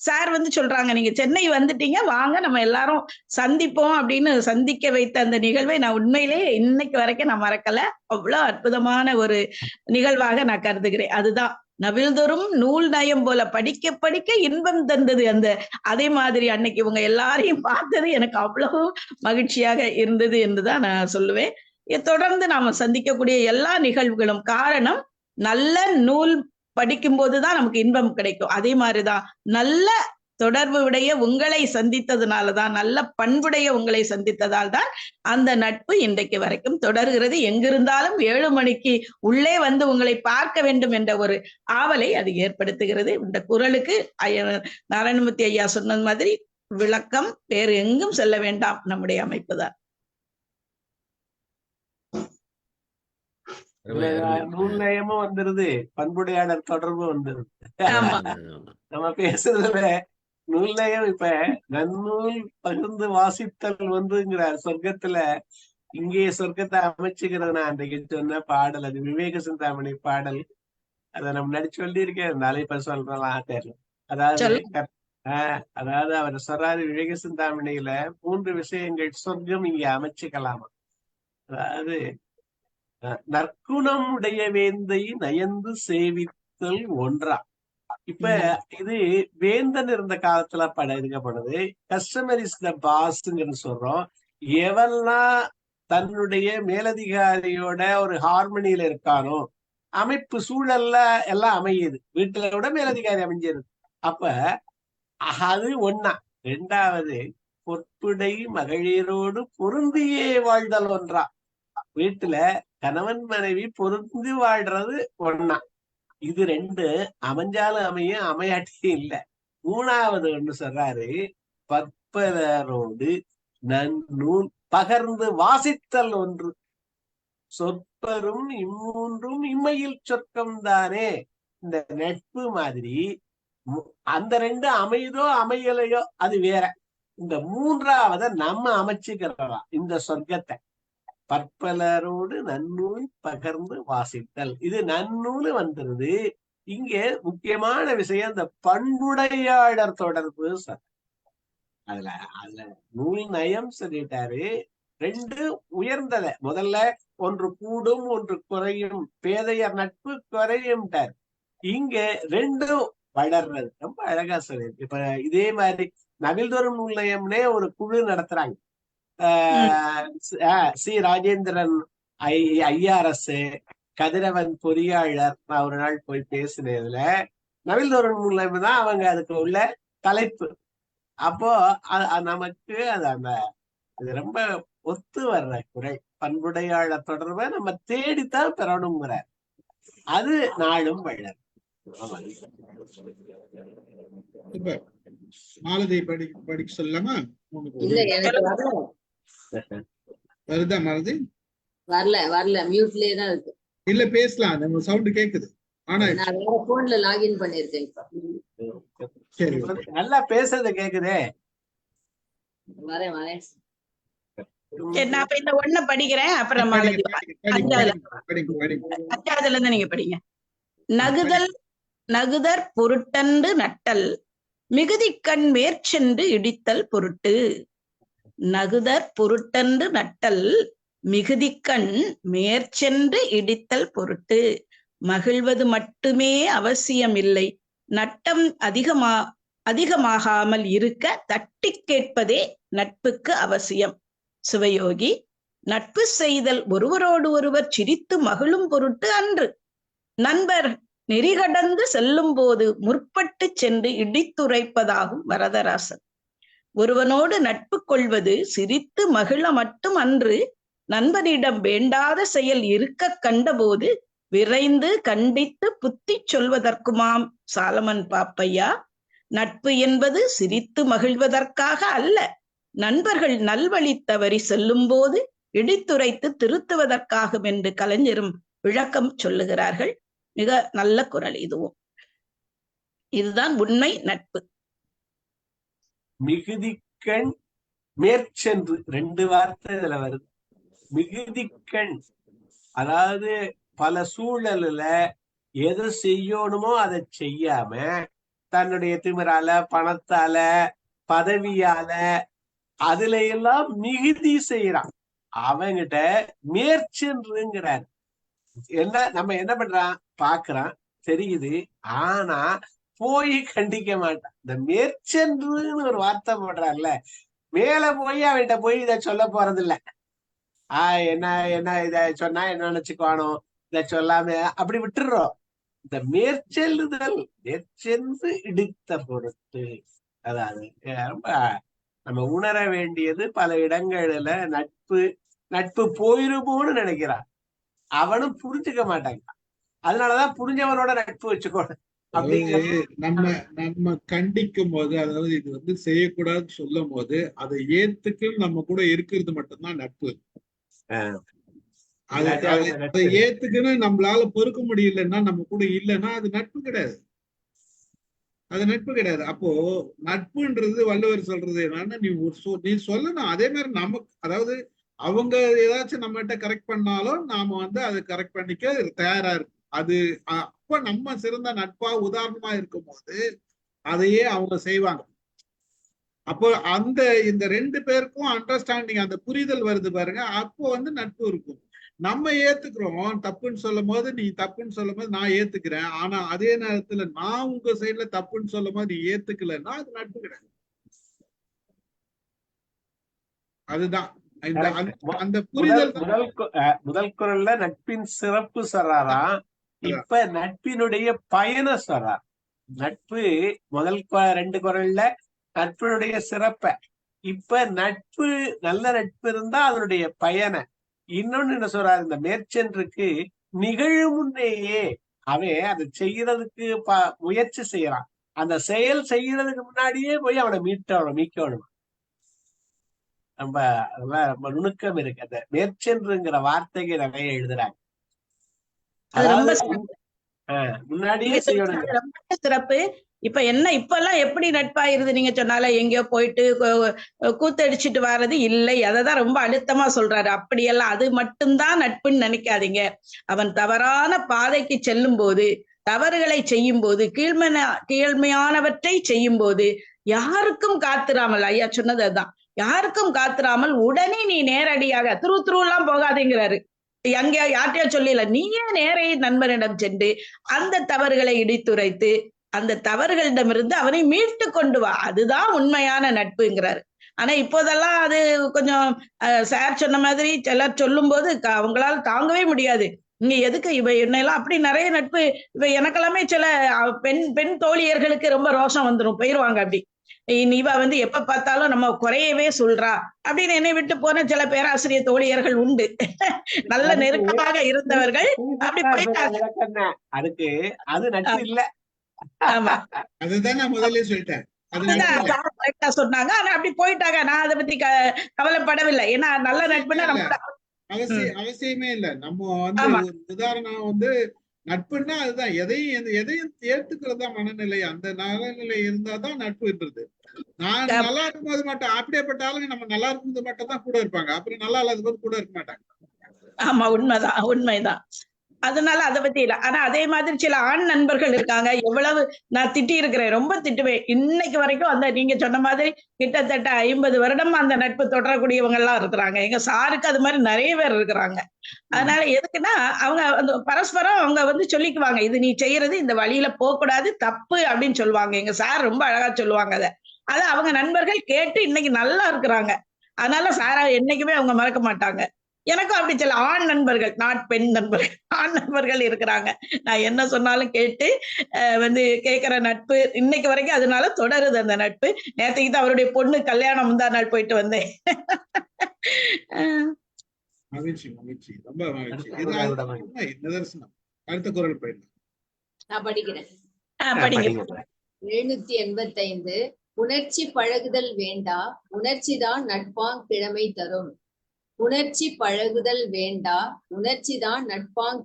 சார் வந்து சொல்றாங்க, நீங்க சென்னை வந்துட்டீங்க, வாங்க நம்ம எல்லாரும் சந்திப்போம் அப்படின்னு சந்திக்க வைத்த அந்த நிகழ்வை நான் உண்மையிலே இன்னைக்கு வரைக்கும் நான் மறக்கல. அவ்வளவு அற்புதமான ஒரு நிகழ்வாக நான் கருதுகிறேன். அதுதான் நவில்தொறும் நூல் நயம் போல படிக்க படிக்க இன்பம் தந்தது. அதே மாதிரி அன்னைக்கு இவங்க எல்லாரையும் பார்த்தது எனக்கு அவ்வளவு மகிழ்ச்சியாக இருந்தது என்றுதான் நான் சொல்லுவேன். தொடர்ந்து நாம சந்திக்கக்கூடிய எல்லா நிகழ்வுகளும் காரணம் நல்ல நூல் படிக்கும் போதுதான் நமக்கு இன்பம் கிடைக்கும். அதே மாதிரிதான் நல்ல தொடர்பு உடைய உங்களை சந்தித்ததுனாலதான், நல்ல பண்புடைய உங்களை சந்தித்ததால் தான் அந்த நட்பு இன்றைக்கு வரைக்கும் தொடர்கிறது. எங்கிருந்தாலும் 7 மணிக்கு உள்ளே வந்து உங்களை பார்க்க வேண்டும் என்ற ஒரு ஆவலை அது ஏற்படுத்துகிறது. இந்த குறளுக்கு நாராயணமூர்த்தி ஐயா சொன்னது மாதிரி விளக்கம் வேறு எங்கும் செல்ல வேண்டாம், நம்முடைய அமைப்பு தான். நூல் நயமும் வந்துருது, பண்புடையாளர் தொடர்பு வந்துருது. நம்ம பேசுறதுல நூல் நயம் இப்ப நன்னூல் பகிர்ந்து வாசித்தல் வந்துங்கிறார் சொர்க்கத்துல. இங்கே சொர்க்கத்தை அமைச்சுக்கிறது நான் அன்றைக்கு சொன்ன பாடல், அது விவேக சிந்தாமணி பாடல். அதை நம்ம முன்னாடி சொல்லி இருக்கேன், இருந்தாலும் இப்ப சொல்றலாம் தெரியல. அதாவது அவர் சொல்றாரு, விவேக சிந்தாமணியில 3 விஷயங்கள் சொர்க்கம் இங்க அமைச்சுக்கலாமா. அதாவது நற்குணம் உடைய வேந்தை நயந்து சேவித்தல் ஒன்றா. இப்ப இது வேந்தன் இருந்த காலத்துல எடுக்கப்படுது. கஸ்டமர் இஸ் த பாஸ்ன்னு சொல்றோம். எவெல்லாம் தன்னுடைய மேலதிகாரியோட ஒரு ஹார்மனியில இருக்கானோ, அமைப்பு சூழல்ல எல்லாம் அமையுது, வீட்டுல விட மேலதிகாரி அமைஞ்சிருது. அப்ப அது ஒண்ணா. 2வது பொற்புடை மகளிரோடு பொருந்தியே வாழ்தல் ஒன்றா. வீட்டுல கணவன் மனைவி பொருந்தி வாழ்றது ஒன்னா. இது ரெண்டு அமைஞ்சாலும் அமையும், அமையாட்டியும் இல்ல. மூணாவது ஒண்ணு சொல்றாரு, பற்பலரோடு நன்னூல் பகர்ந்து வாசித்தல் ஒன்று. சொற்பரும் இம்மூன்றும் இம்மையில் சொர்க்கம் தானே. இந்த நட்பு மாதிரி அந்த ரெண்டு அமையுதோ அமையலையோ அது வேற. இந்த மூன்றாவத நம்ம அமைச்சுக்கிறோம் இந்த சொர்க்கத்தை. பற்பலரோடு நன்னூல் பகர்ந்து வாசித்தல், இது நன்னூல் வந்துருது. இங்க முக்கியமான விஷயம் இந்த பண்புடையாளர் தொடர்பு. அதுல நூல் நயம் சொல்லிட்டாரு. ரெண்டு உயர்ந்தத. முதல்ல ஒன்று கூடும் ஒன்று குறையும், பேதையர் நட்பு குறையும்ட்டார். இங்க ரெண்டும் வளர்றது ரொம்ப அழகா சொல்லியிருக்கு. இப்ப இதே மாதிரி நவில்தோறும் நூல் நயம்னே ஒரு குழு நடத்துறாங்க. சி ராஜேந்திரன் ஐஆர்எஸ், கதிரவன் பொறியாளர். நான் ஒரு நாள் போய் பேசினதுல நவில்தோறும் நூல் நயம் தான் அவங்க அதுக்கு உள்ள தலைப்பு. அப்போ நமக்கு அது அந்த இது ரொம்ப ஒத்து வர்ற குறை. பண்புடையாளர் தொடர்பை நம்ம தேடித்தான் பெறணுங்கிறார். அது நாளும் வளரும். மாலதி படிக்க சொல்லலாமா? இல்ல எனக்கு வருதா மாலதி? வரல மியூட்லயே தான் இருக்கு. இல்ல பேசலாம், நம்ம சவுண்ட் கேக்குது. ஆனா நான் வேற போன்ல லாகின் பண்ணிருக்கேன் இப்ப. சரி, நல்லா பேசுறது கேக்குதே. வரேன் நான் இப்ப இந்த ஒண்ண படிக்கிறேன். அப்புறம் மாலதி அஞ்சாவதுல இருந்து நீங்க படிங்க. நகுதர் பொருட்டன்று நட்டல், மிகுதிக்கண் மேற்சென்று இடித்தல் பொருட்டு. நகுதர் பொருட்டன்று நட்டல், மிகுதிக்கண் மேற்சென்று இடித்தல் பொருட்டு. மகிழ்வது மட்டுமே அவசியம் இல்லை, நட்டம் அதிகமாகாமல் இருக்க தட்டி கேட்பதே நட்புக்கு அவசியம். சிவயோகி, நட்பு செய்தல் ஒருவரோடு ஒருவர் சிரித்து மகிழும் பொருட்டு அன்று. நண்பர் நெறிகடந்து செல்லும் போது முற்பட்டு சென்று இடித்துரைப்பதாகும் வரதராசன். ஒருவனோடு நட்பு கொள்வது சிரித்து மகிழ மட்டும் அன்று, நண்பனிடம் வேண்டாத செயல் இருக்க கண்டபோது விரைந்து கண்டித்து புத்தி சொல்வதற்குமாம். சாலமன் பாப்பையா, நட்பு என்பது சிரித்து மகிழ்வதற்காக அல்ல, நண்பர்கள் நல்வழி தவறி செல்லும் போது இடித்துரைத்து திருத்துவதற்காகும் என்று கலைஞரும் விளக்கம் சொல்லுகிறார்கள். மிக நல்ல குரல் இதுவும். இதுதான் உண்மை நட்பு. மிகுதிக்கண் மேற்சென்று ரெண்டு வார்த்தை இதுல வருது. மிகுதிக்கண் அதாவது பல சூழல்ல எது செய்யணுமோ அதை செய்யாம தன்னுடைய திமிரால, பணத்தால, பதவியால அதுல எல்லாம் மிகுதி செய்யறான். அவங்கிட்ட மேற்சென்றுங்கிறார். நம்ம என்ன பண்றான், பாக்குறான், தெரியுது, ஆனா போய் கண்டிக்க மாட்டான். இந்த மேற்சென்றுன்னு ஒரு வார்த்தை போடுறான்ல, மேல போய் அவன்கிட்ட போய் இத சொல்ல போறது இல்ல. என்ன இத சொன்னா என்ன நினைச்சுக்குவானோ, இத சொல்லாம அப்படி விட்டுடுறோம். இந்த மேற்செல்லுதல், மேற்சென்று இடித்த பொருட்டு. அதாவது ரொம்ப நம்ம உணர வேண்டியது. பல இடங்கள்ல நட்பு போயிருமோன்னு நினைக்கிறான், அவனும் புரிஞ்சுக்க மாட்டாங்க. அதனாலதான் புரிஞ்சவனோட நட்பு வச்சுக்கோணும். நம்ம கண்டிக்கும் போது, அதாவது இது செய்யக்கூடாதுன்னு சொல்லும் போது அதை ஏத்துக்கு நம்ம கூட இருக்கிறது மட்டும்தான் நட்பு. அதை ஏத்துக்குன்னு நம்மளால பொறுக்க முடியலன்னா, நம்ம கூட இல்லைன்னா அது நட்பு கிடையாது. அது நட்பு கிடையாது. அப்போ நட்புன்றது வள்ளுவர் சொல்றது என்னன்னா, நீ சொல்லணும். அதே மாதிரி நமக்கு, அதாவது அவங்க ஏதாச்சும் நம்மகிட்ட கரெக்ட் பண்ணாலும் நாம அதை கரெக்ட் பண்ணிக்க தயாரா இருக்கு. அது அப்ப நம்ம சிறந்த நட்பா உதாரணமா இருக்கும் போது அதையே அவங்க செய்வாங்க. அப்போ இந்த ரெண்டு பேருக்கும் அண்டர்ஸ்டாண்டிங், அந்த புரிதல் வருது பாருங்க. அப்போ நட்பு இருக்கும். நம்ம ஏத்துக்கிறோம் தப்புன்னு சொல்லும் போது, நீ தப்புன்னு சொல்லும் போது நான் ஏத்துக்கிறேன். ஆனா அதே நேரத்துல நான் உங்க சைட்ல தப்புன்னு சொல்லும் போது நீ ஏத்துக்கலன்னா அது நட்பு கிடையாது. அதுதான் அந்த புரிதல். முதல் குரல்ல நட்பின் சிறப்பு சொல்றாராம். இப்ப நட்பினுடைய பயணம் சொல்றார். நட்பு முதல் ரெண்டு குரல்ல நட்பினுடைய சிறப்ப, இப்ப நட்பு, நல்ல நட்பு இருந்தா அதனுடைய பயனை இன்னொன்னு என்ன சொல்றாரு, இந்த மேற்சென்றுக்கு நிகழும் முன்னேயே அவன் அதை செய்யறதுக்கு முயற்சி செய்யறான். அந்த செயல் செய்யறதுக்கு முன்னாடியே போய் அவனை மீட்கணும். ரொம்ப அதெல்லாம் ரொம்ப நுணுக்கம் இருக்கு. அந்த மேற்சென்றுங்கிற வார்த்தைக்கு நிறைய எழுதுறாங்க. அது ரொம்ப அதாவது முன்னாடியே நீங்க செய்யணும். சொல்றது ரொம்ப சிறப்பு. இப்ப இப்பெல்லாம் எப்படி நட்பாயிருது நீங்க சொன்னால, எங்கேயோ போயிட்டு கூத்தடிச்சிட்டு வர்றது இல்லை. அததான் ரொம்ப அழுத்தமா சொல்றாரு. அப்படியெல்லாம் அது மட்டும்தான் நட்புன்னு நினைக்காதீங்க. அவன் தவறான பாதைக்கு செல்லும் போது, தவறுகளை செய்யும் போது, கீழ்மையானவற்றை செய்யும் போது யாருக்கும் காத்திராமல், ஐயா சொன்னது அதுதான், யாருக்கும் காத்திராமல் உடனே நீ நேரடியாக எல்லாம் போகாதேங்கிறாரு. எங்க யார்ட்டையோ சொல்லல, நீயே நேரே நண்பனிடம் சென்று அந்த தவறுகளை இடித்துரைத்து அந்த தவறுகளிடமிருந்து அவனை மீட்டு கொண்டு வா. அதுதான் உண்மையான நட்புங்கிறாரு. ஆனா இப்போதெல்லாம் அது கொஞ்சம் சார் சொன்ன மாதிரி சிலர் சொல்லும் போது அவங்களால தாங்கவே முடியாது. இங்க எதுக்கு இவ என்னெல்லாம் அப்படி நிறைய நட்பு. இவ எனக்கெல்லாமே சில பெண் தோழியர்களுக்கு ரொம்ப ரோஷம் வந்துடும், போயிருவாங்க. அப்படி இவ எப்ப பார்த்தாலும் நம்ம குறையவே சொல்றா அப்படின்னு என்னை விட்டு போன சில பேராசிரியர் தோழியர்கள் உண்டு. நல்ல நெருக்கமாக இருந்தவர்கள் அப்படி போயிட்டாங்க. அதுக்கு அது நட்பு இல்ல. ஆமா, அதுதான் நான் முதல்ல சொல்லிட்டேன். சொன்னாங்க. ஆனா அப்படி போயிட்டாங்க. நான் அதை பத்தி கவலைப்படவில்லை. ஏன்னா நல்ல நட்புன்னா அவசியமே இல்ல. நம்ம ஒரு உதாரணம் நட்புன்னா அதுதான், எதையும் ஏத்துக்கிறதா மனநிலை. அந்த மனநிலை இருந்தாதான் நட்புன்றது. நான் நல்லா இருக்கும்போது மட்டும், அப்படியேப்பட்ட ஆளுங்க நம்ம நல்லா இருக்கும்போது மட்டும் தான் கூட இருப்பாங்க. அப்புறம் நல்லா இல்லாத போது கூட இருக்க மாட்டாங்க. ஆமா, உண்மைதான். அதனால அதை பத்தி இல்ல. ஆனா அதே மாதிரி சில ஆண் நண்பர்கள் இருக்காங்க. எவ்வளவு நான் திட்டி இருக்கிறேன், ரொம்ப திட்டுவேன். இன்னைக்கு வரைக்கும் நீங்க சொன்ன மாதிரி கிட்டத்தட்ட 50 வருடம் அந்த நட்பு தொடரக்கூடியவங்க எல்லாம் இருக்கிறாங்க. எங்க சாருக்கு அது மாதிரி நிறைய பேர் இருக்கிறாங்க. அதனால எதுக்குன்னா அவங்க பரஸ்பரம் அவங்க சொல்லிக்குவாங்க, இது நீ செய்யறது இந்த வழியில போகக்கூடாது, தப்பு அப்படின்னு சொல்லுவாங்க. எங்க சார் ரொம்ப அழகா சொல்லுவாங்க. அதை அவங்க நண்பர்கள் கேட்டு இன்னைக்கு நல்லா இருக்கிறாங்க. அதனால சாரா என்னைக்குமே அவங்க மறக்க மாட்டாங்க. எனக்கும் அப்படி சில ஆண் நண்பர்கள், பெண் நண்பர்கள், ஆண் நண்பர்கள் இருக்கிறாங்க. நான் என்ன சொன்னாலும் கேட்டு கேட்கிற நட்பு இன்னைக்கு வரைக்கும் அதனால தொடருது அந்த நட்பு. நேற்றுக்கு தான் அவருடைய பொண்ணு கல்யாணம் முந்தா நாள் போயிட்டு வந்தேன். மகிழ்ச்சி, ரொம்ப மகிழ்ச்சி. நிதர்சனம். அடுத்த குரல் போயிடலாம். நான் படிக்கிறேன். 785. உணர்ச்சி பழகுதல் வேண்டா, உணர்ச்சிதான் நட்பாங் கிழமை தரும். உணர்ச்சி பழகுதல் வேண்டா, உணர்ச்சிதான் நட்பாங்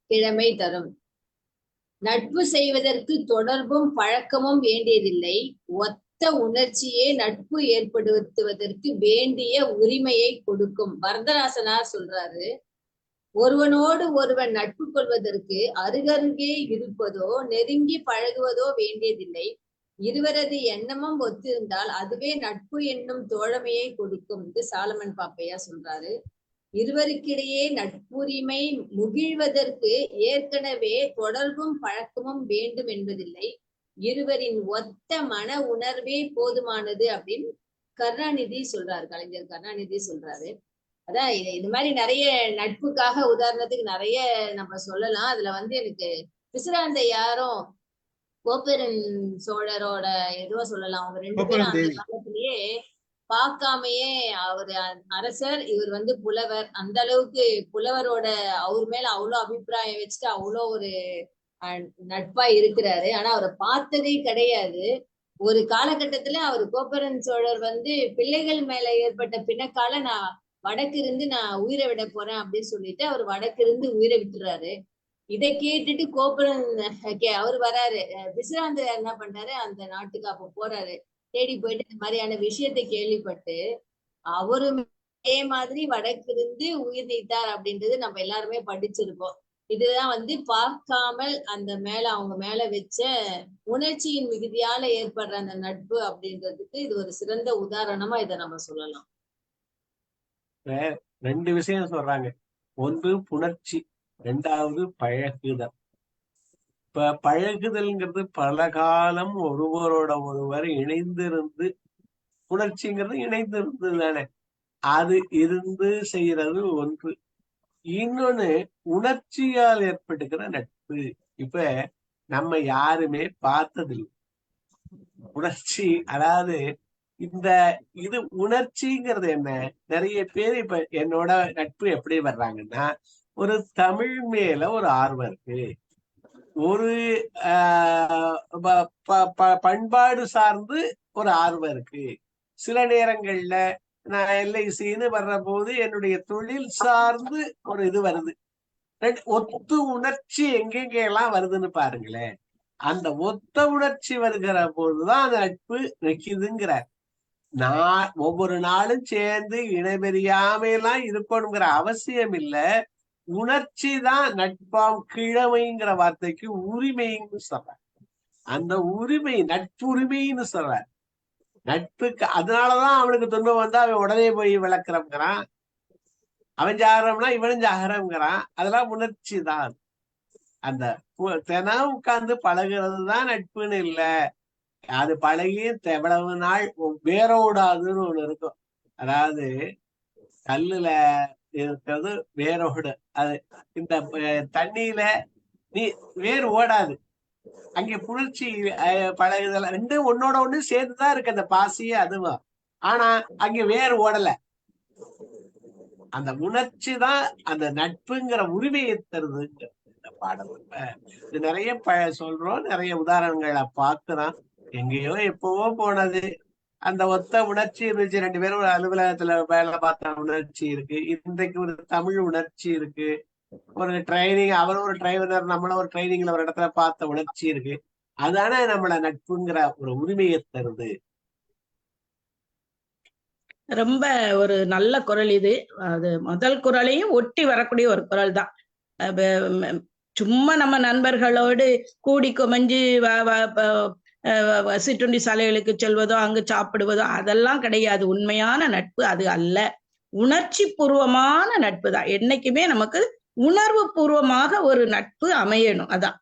கிழமை தரும். நட்பு செய்வதற்கு தொடர்பும் பழக்கமும் வேண்டியதில்லை. ஒத்த உணர்ச்சியே நட்பு ஏற்படுத்துவதற்கு வேண்டிய உரிமையை கொடுக்கும். வரதராசனார் சொல்றாரு, ஒருவனோடு ஒருவன் நட்பு கொள்வதற்கு அருகருகே இருப்பதோ நெருங்கி பழகுவதோ வேண்டியதில்லை. இருவரது எண்ணமும் ஒத்திருந்தால் அதுவே நட்பு என்னும் தோழமையை கொடுக்கும். இது சாலமன் பாப்பையா சொல்றாரு. இருவருக்கிடையே நட்புரிமை முகிழ்வதற்கு ஏற்கனவே தொடர்பும் பழக்கமும் வேண்டும் என்பதில்லை. இருவரின் ஒத்த மன உணர்வே போதுமானது அப்படின்னு கருணாநிதி சொல்றாரு, கலைஞர் கருணாநிதி சொல்றாரு. அதான் இது மாதிரி நிறைய நட்புக்காக உதாரணத்துக்கு நிறைய நம்ம சொல்லலாம். அதுல எனக்கு பிசிராந்தை யாரும் கோப்பெருன் சோழரோட எதுவும் சொல்லலாம். அவங்க 2 பேரும் அந்த காலத்திலேயே பார்க்காமையே, அவரு அரசர், இவர் புலவர். அந்த அளவுக்கு புலவரோட அவர் மேல அவ்வளவு அபிப்பிராயம் வச்சுட்டு அவ்வளோ ஒரு நட்பா இருக்கிறாரு. ஆனா அவரை பார்த்ததே கிடையாது. ஒரு காலகட்டத்துல அவர் கோப்பெருன் சோழர் பிள்ளைகள் மேல ஏற்பட்ட பிணக்கால நான் வடக்கு இருந்து நான் உயிரை விட போறேன் அப்படின்னு சொல்லிட்டு அவர் வடக்கு இருந்து உயிரை விட்டுறாரு. இதை கேட்டுட்டு கோபுரம் அவர் வராரு. விசிராந்தர் என்ன பண்றாரு, அந்த நாட்டுக்கு அப்ப போறாரு. தேடி போயிட்டு இந்த மாதிரியான விஷயத்தை கேள்விப்பட்டு அவரும் அதே மாதிரி வடக்கு இருந்து உயிர் நீத்தார் அப்படின்றது நம்ம எல்லாருமே படிச்சிருப்போம். இதுதான் பார்க்காமல் அந்த மேல அவங்க மேல வச்ச உணர்ச்சியின் மிகுதியால ஏற்படுற அந்த நட்பு அப்படின்றதுக்கு இது ஒரு சிறந்த உதாரணமா இதை நம்ம சொல்லலாம். 2 விஷயம் சொல்றாங்க. ஒன்று புணர்ச்சி, 2வது பழகுதல். இப்ப பழகுதல்ங்கிறது பல காலம் ஒருவரோட ஒருவர் இணைந்திருந்து, புணர்ச்சிங்கிறது இணைந்திருந்து தானே, அது இருந்து செய்யறது ஒன்று. இன்னொன்னு உணர்ச்சியால் ஏற்பட்டுக்கிற நட்பு. இப்ப நம்ம யாருமே பார்த்ததில்லை உணர்ச்சி. அதாவது இந்த இது உணர்ச்சிங்கிறது என்ன? நிறைய பேர் இப்ப என்னோட நட்பு எப்படி வர்றாங்கன்னா, ஒரு தமிழ் மேல ஒரு ஆர்வம் இருக்கு, ஒரு பண்பாடு சார்ந்து ஒரு ஆர்வம் இருக்கு. சில நேரங்கள்ல நான் எல்ஐசின்னு வர்ற போது என்னுடைய தொழில் சார்ந்து ஒரு இது வருது. ஒத்து உணர்ச்சி எங்கெங்க எல்லாம் வருதுன்னு பாருங்களேன். அந்த ஒத்த உணர்ச்சி வருகிற போதுதான் அந்த நட்பு நிக்குதுங்கிறார். நான் ஒவ்வொரு நாளும் சேர்ந்து இணைபெரியாமையெல்லாம் இருக்கணுங்கிற அவசியம் இல்ல. உணர்ச்சி தான் நட்பாம் கிழமைங்கிற வார்த்தைக்கு உரிமைன்னு சொல்றார். அந்த உரிமை நட்புரிமைன்னு சொல்றார். நட்புக்கு அதனாலதான் அவனுக்கு துன்பம் வந்தா அவன் உடனே போய் விளக்குறங்கிறான், அவன் ஜாகரம்னா இவனும் ஜாகரம்ங்கிறான். அதெல்லாம் உணர்ச்சி தான். அந்த தினம் உட்கார்ந்து பழகிறது தான் நட்புன்னு இல்ல. அது பழகி எவ்வளவு நாள் வேரோடாதுன்னு ஒண்ணு இருக்கும். அதாவது கல்லுல இருக்கிறது வேரோடு. அது இந்த தண்ணியில நீ வேர் ஓடாது. அங்கே புணர்ச்சி பழகுதல் ரெண்டும் ஒன்னோட ஒண்ணு சேர்ந்துதான் இருக்கு, அந்த பாசியே அதுவும். ஆனா அங்க வேர் ஓடல. அந்த உணர்ச்சி தான் அந்த நட்புங்கிற உரிமையை தருதுங்க இந்த பாடம். இது நிறைய சொல்றோம், நிறைய உதாரணங்களை பார்க்கிறோம். எங்கேயோ எப்பவோ போனது. அந்த ஒத்த உணர்ச்சி இருந்துச்சு. 2 பேரும் ஒரு அலுவலகத்துல வேலை பார்த்த உணர்ச்சி இருக்கு. இன்றைக்கு ஒரு தமிழ் உணர்ச்சி இருக்கு. ஒரு ட்ரைனிங், அவரும் ஒரு டிரைவர், நம்மளும் ஒரு ட்ரைனிங்ல ஒரு இடத்துல பார்த்த உணர்ச்சி இருக்கு. அதானே நம்மள நட்புங்கிற ஒரு உரிமையை தருது. ரொம்ப ஒரு நல்ல குரல் இது. அது முதல் குரலையும் ஒட்டி வரக்கூடிய ஒரு குரல் தான். சும்மா நம்ம நண்பர்களோடு கூடி குமைஞ்சு சிற்றுண்டி சாலைகளுக்கு செல்வதோ அங்கு சாப்பிடுவதோ அதெல்லாம் கிடையாது. உண்மையான நட்பு அது அல்ல. உணர்ச்சி பூர்வமான நட்பு தான். என்னைக்குமே நமக்கு உணர்வு பூர்வமாக ஒரு நட்பு அமையணும். அதான்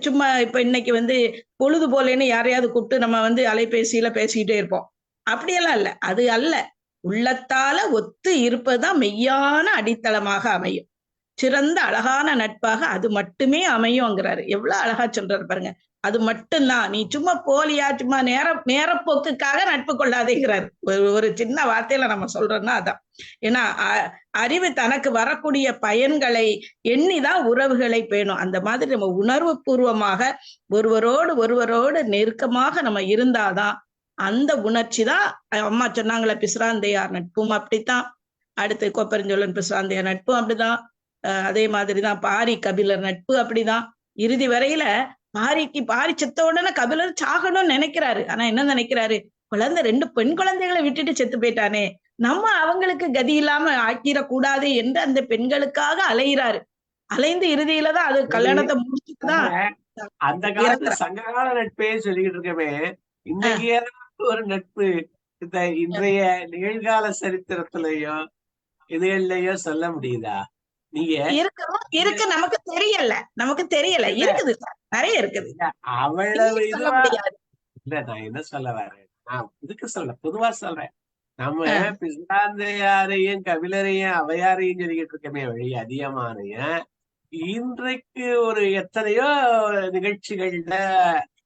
சும்மா இப்ப இன்னைக்கு பொழுது போலேன்னு யாரையாவது கூப்பிட்டு நம்ம அலைபேசியில பேசிக்கிட்டே இருப்போம். அப்படியெல்லாம் இல்ல. அது அல்ல. உள்ளத்தால ஒத்து இருப்பதுதான் மெய்யான அடித்தளமாக அமையும். சிறந்த அழகான நட்பாக அது மட்டுமே அமையும்ங்கிறாரு. எவ்வளவு அழகா சொல்றாரு பாருங்க. அது மட்டும்தான். நீ சும்மா போலியா சும்மா நேரப்போக்குக்காக நட்பு கொள்ளாதேங்கிறாரு. ஒரு சின்ன வார்த்தையில நம்ம சொல்றோம்னா அதான். ஏன்னா அறிவு தனக்கு வரக்கூடிய பயன்களை எண்ணிதான் உறவுகளை பேணும். அந்த மாதிரி நம்ம உணர்வு பூர்வமாக ஒருவரோடு நெருக்கமாக நம்ம இருந்தாதான் அந்த உணர்ச்சி தான். அம்மா சொன்னாங்களே பிசிராந்தையார் நட்பும் அப்படித்தான். அடுத்து கோப்பெருஞ்சோழன் பிசிராந்தையார் நட்பும் அப்படிதான். அதே மாதிரிதான் பாரி கபிலர் நட்பு அப்படிதான். இறுதி வரையில பாரி செத்த உடனே கபிலர் சாகணும்னு நினைக்கிறாரு. ஆனா என்ன நினைக்கிறாரு? 2 பெண் குழந்தைகளை விட்டுட்டு செத்து போயிட்டானே, நம்ம அவங்களுக்கு கதி இல்லாம ஆக்கிடக்கூடாது என்று அந்த பெண்களுக்காக அலைகிறாரு. அலைந்து இறுதியில தான் அது கல்யாணத்தை முடிச்சுட்டுதான் அந்த காலத்துல சங்ககால நட்பே சொல்லிக்கிட்டு இருக்கவே, இன்னைக்கு ஒரு நட்பு இந்த இன்றைய நிகழ்கால சரித்திரத்திலயோ இதுகள்லயோ சொல்ல முடியுதா? நீங்க இருக்கு நமக்கு தெரியல இருக்குது, நிறைய இருக்குது. அவ்வளவு இதுவா இல்ல. நான் என்ன சொல்ல வரேன், நான் இதுக்கு சொல்ல பொதுவா சொல்றேன். நம்ம பிசிராந்தையாரையும் கபிலரையும் அவையாரையும் சொல்லிக்கிட்டு இருக்கமே வழி அதிகமானைய இன்றைக்கு ஒரு எத்தனையோ நிகழ்ச்சிகள்ல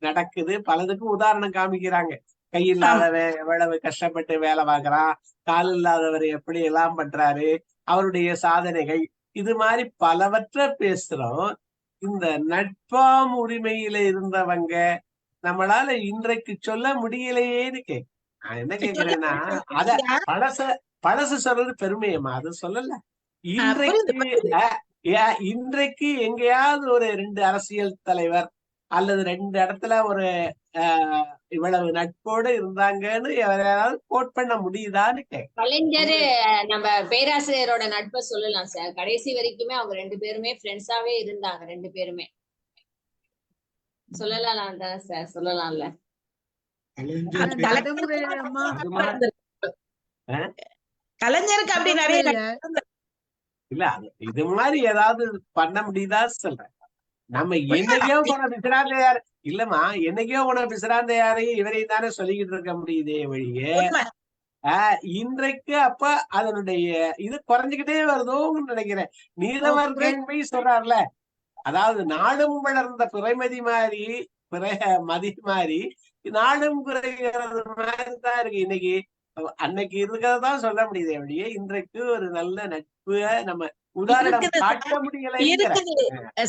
நடக்குது. பலதுக்கு உதாரணம் காமிக்கிறாங்க. கை இல்லாதவன் எவ்வளவு கஷ்டப்பட்டு வேலை பார்க்கறான், கால் இல்லாதவர் எப்படி எல்லாம் பண்றாரு, அவருடைய சாதனைகள், இது மாதிரி பலவற்றை பேசுறோம். இந்த நட்பாம் உரிமையில இருந்தவங்க நம்மளால இன்றைக்கு சொல்ல முடியலையேன்னு நான் என்ன கேக்குறேன்னா, அத பழசு சொல்றது பெருமையம்மா, அது சொல்லல. இன்றைக்கு எங்கேயாவது ஒரு 2 அரசியல் தலைவர் அல்லது 2 இடத்துல ஒரு இவ்வளவு நட்போடு இருந்தாங்கன்னு யாராவது கோட் பண்ண முடியுதான்னு கலைஞர் நம்ம பேராசிரியரோட நட்பை சொல்லலாம் சார். கடைசி வரைக்குமே அவங்க 2 பேருமே ஃப்ரெண்ட்ஸாவே இருந்தாங்க. 2 பேருமே சொல்லலாம் தானே சார்? சொல்லலாம்ல. கலைஞருக்கு அப்படி நிறைய இல்ல, இது மாதிரி ஏதாவது பண்ண முடியுதா சொல்றேன். நம்ம என்னைக்கோ போன பிசிராந்தையார் இல்லம்மா, என்னைக்கோ போன பிசிராந்தையாரையும் இவரையும் தானே சொல்லிக்கிட்டு இருக்க முடியுதே வழியே. இன்றைக்கு அப்ப அதனுடைய இது குறைஞ்சுக்கிட்டே வருதோன்னு நினைக்கிறேன். நீலவர் கேள்வி சொல்றாருல, அதாவது நாடும் வளர்ந்த பிறைமதி மாதிரி நாளும் குறைகிறது மாதிரிதான் இருக்கு இன்னைக்கு. அன்னைக்கு இருக்கிறதா சொல்ல முடியுது அப்படியே, இன்றைக்கு ஒரு நல்ல நட்பு நம்ம உதாரணம் இருக்குது காட்ட முடியல. இருக்குது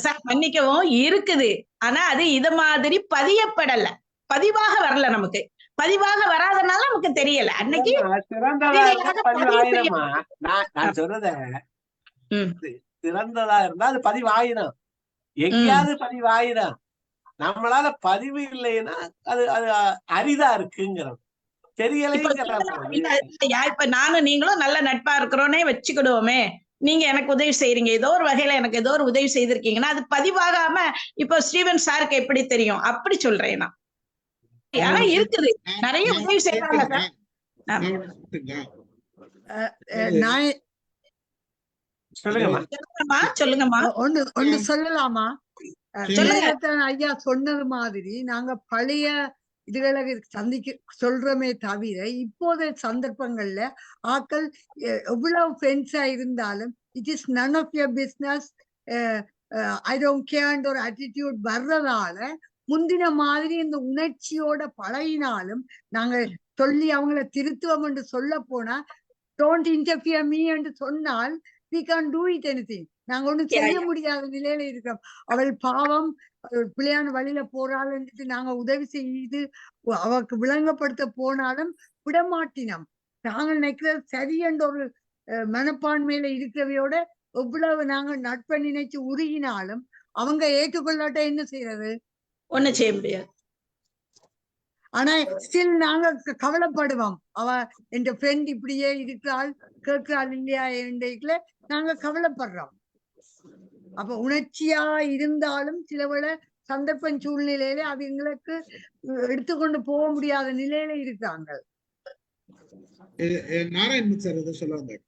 சார், மன்னிக்கவும், இருக்குது. ஆனா அது இது மாதிரி பதியப்படல, பதிவாக வரல. நமக்கு பதிவாக வராதனால நமக்கு தெரியல. அன்னைக்கு சிறந்ததா இருந்தா பதிவாயிரமா? நான் சொல்றத சிறந்ததா இருந்தா அது பதிவாயிரம், எங்கேயாவது பதிவாயிரம். நம்மளால பதிவு இல்லைன்னா அது அது அரிதா இருக்குங்கிறது தெரியலைங்கிறது. இப்ப நானும் நீங்களும் நல்ல நட்பா இருக்கிறோன்னே வச்சுக்கிடுவோமே, நீங்க எனக்கு உதவி செய்யறீங்க, ஏதோ ஒரு வகையில எனக்கு ஏதோ ஒரு உதவி செய்திருக்கீங்கன்னா அது பதிவாகாம இப்ப ஸ்டீவன் சாருக்கு எப்படி தெரியும்? அப்படி சொல்றேன் நான். ஆனா இருக்குது, நிறைய உதவி செய்யறாங்க சார். சொல்லுங்கம்மா, சொல்லுங்கம்மா. ஒண்ணு சொல்லலாமா? சொல்லுங்க. ஐயா சொன்னது மாதிரி நாங்க பழைய இதுகளை சொல்றோமே தவிர, இப்போதைய சந்தர்ப்பங்கள்ல ஆக்கள் எவ்வளவு ஃப்ரெண்ட்ஸா இருந்தாலும் it is none of your business, I don't கேர்ன்ற ஒரு அட்டிடியூட் வர்றதால முந்தின மாதிரி இந்த உணர்ச்சியோட பழகினாலும் நாங்க சொல்லி அவங்கள திருத்துவோம் என்று சொல்ல போனா, டோன்ட் இன்டர்ஃபியர் மீ என்று சொன்னால் we can't do it anything. நாங்க ஒண்ணும் செய்ய முடியாத நிலையில இருக்கிறோம். அவள் பாவம் பிள்ளையான வழியில போறாள்ன்ட்டு நாங்க உதவி செய்து அவருக்கு விளங்கப்படுத்த போனாலும் விடமாட்டினோம். நாங்க நினைக்கிறது சரி என்ற ஒரு மனப்பான்மையில இருக்கிறவையோட எவ்வளவு நாங்க நட்பை நினைச்சு உருகினாலும் அவங்க ஏற்றுக்கொள்ளாட்ட என்ன செய்யறது? ஒண்ணு செய்ய முடியாது. ஆனா ஸ்டில் நாங்க கவலைப்படுவோம். அவ என் ஃப்ரெண்ட் இப்படியே இருக்கிறாள், கேட்கிறாள் இல்லையா என்றைக்குல நாங்க கவலைப்படுறோம். அப்ப உணர்ச்சியா இருந்தாலும் சிலவேளை சந்தர்ப்பம் சூழ்நிலையில அவங்களுக்கு எடுத்துக்கொண்டு போக முடியாத நிலையில இருக்காங்க. நாராயணன் சார் ஏதோ சொல்ல வந்தாங்க.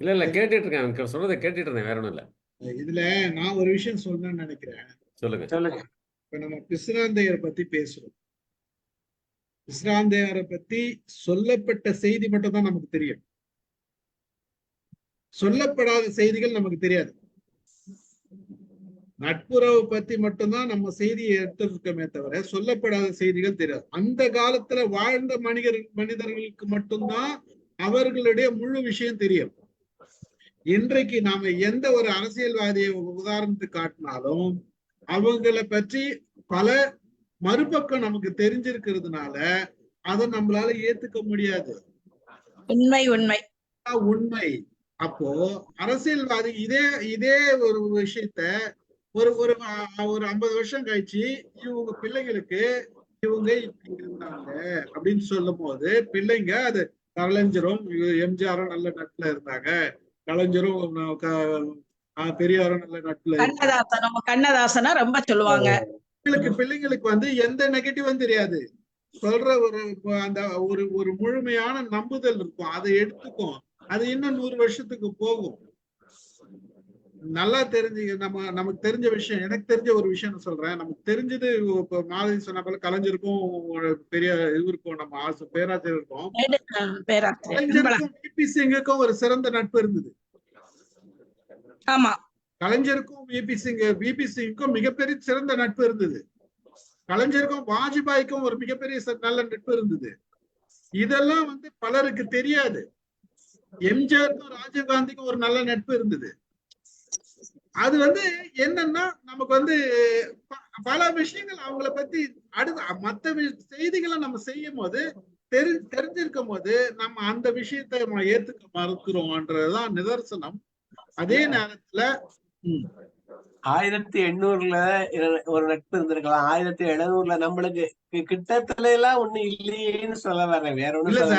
இல்ல கேட்டுட்டு இருக்கேன், சொல்றதை கேட்டுட்டு இருந்தேன், வேற ஒண்ணும் இல்ல. இதுல நான் ஒரு விஷயம் சொல்லணும்னு நினைக்கிறேன். சொல்லுங்க. இப்ப நம்ம பிசிராந்தையரை பத்தி பேசுறோம். பிசிராந்தையரை பத்தி சொல்லப்பட்ட செய்தி மட்டும் தான் நமக்கு தெரியும், சொல்லப்படாத செய்திகள் நமக்கு தெரியாது. நட்புறவு பத்தி மட்டும்தான் நம்ம செய்தியை எடுத்திருக்கோமே தவிர சொல்லப்படாத செய்திகள் தெரியாது. அந்த காலத்துல வாழ்ந்த மனிதர்களுக்கு மட்டும்தான் அவர்களுடைய முழு விஷயம் தெரியும். இன்றைக்கு நாம எந்த ஒரு அரசியல்வாதியை உதாரணத்துக்கு காட்டினாலும் அவங்களை பற்றி பல மறுபக்கம் நமக்கு தெரிஞ்சிருக்கிறதுனால அதை நம்மளால ஏத்துக்க முடியாது. உண்மை. அப்போ அரசியல்வாதி இதே ஒரு விஷயத்த ஒரு 50 வருஷம் கழிச்சு இவங்க பிள்ளைங்களுக்கு இவங்க இப்படி இருந்தாங்க அப்படின்னு சொல்லும் போது பிள்ளைங்க அது கலைஞரும் எம்ஜிஆரும் நல்ல நட்புல இருந்தாங்க, கலைஞரும் பெரியாரும் நல்ல நட்புல, கண்ணதாசனா ரொம்ப சொல்லுவாங்க. பிள்ளைங்களுக்கு வந்து எந்த நெகட்டிவும் தெரியாது. சொல்ற அந்த ஒரு முழுமையான நம்புதல் இருக்கும், அதை எடுத்துக்கும். அது இன்னும் 100 வருஷத்துக்கு போகும். நல்லா தெரிஞ்சு நமக்கு தெரிஞ்ச விஷயம், எனக்கு தெரிஞ்ச ஒரு விஷயம் சொல்றேன். நமக்கு தெரிஞ்சது இப்ப மாதிரி சொன்ன போல கலைஞருக்கும் பெரிய இவருக்கும் நம்ம பேராசிரியருக்கும் கலைஞருக்கும் விபி சிங்குக்கும் ஒரு சிறந்த நட்பு இருந்தது. ஆமா, கலைஞருக்கும் விபி சிங்குக்கும் மிகப்பெரிய சிறந்த நட்பு இருந்தது. கலைஞருக்கும் வாஜ்பாய்க்கும் ஒரு மிகப்பெரிய நல்ல நட்பு இருந்தது. இதெல்லாம் வந்து பலருக்கு தெரியாது. எம்ஜிஆருக்கும் ராஜீவ்காந்திக்கும் ஒரு நல்ல நட்பு இருந்தது. அது வந்து என்னன்னா நமக்கு வந்து பல விஷயங்கள் அவங்கள பத்தி மற்ற செய்திகளை நம்ம செய்யும் போது தெரிஞ்சிருக்கும் போது நம்ம அந்த விஷயத்தை நம்ம ஏத்துக்க மறுக்கிறோம்ன்றதுதான் நிதர்சனம். அதே நேரத்துல 1800 ஒரு நட்பு இருந்திருக்கலாம், 1700 நம்மளுக்கு கிட்டத்துல எல்லாம் ஒண்ணு இல்லையேன்னு சொல்ல வரேன், வேற ஒண்ணும்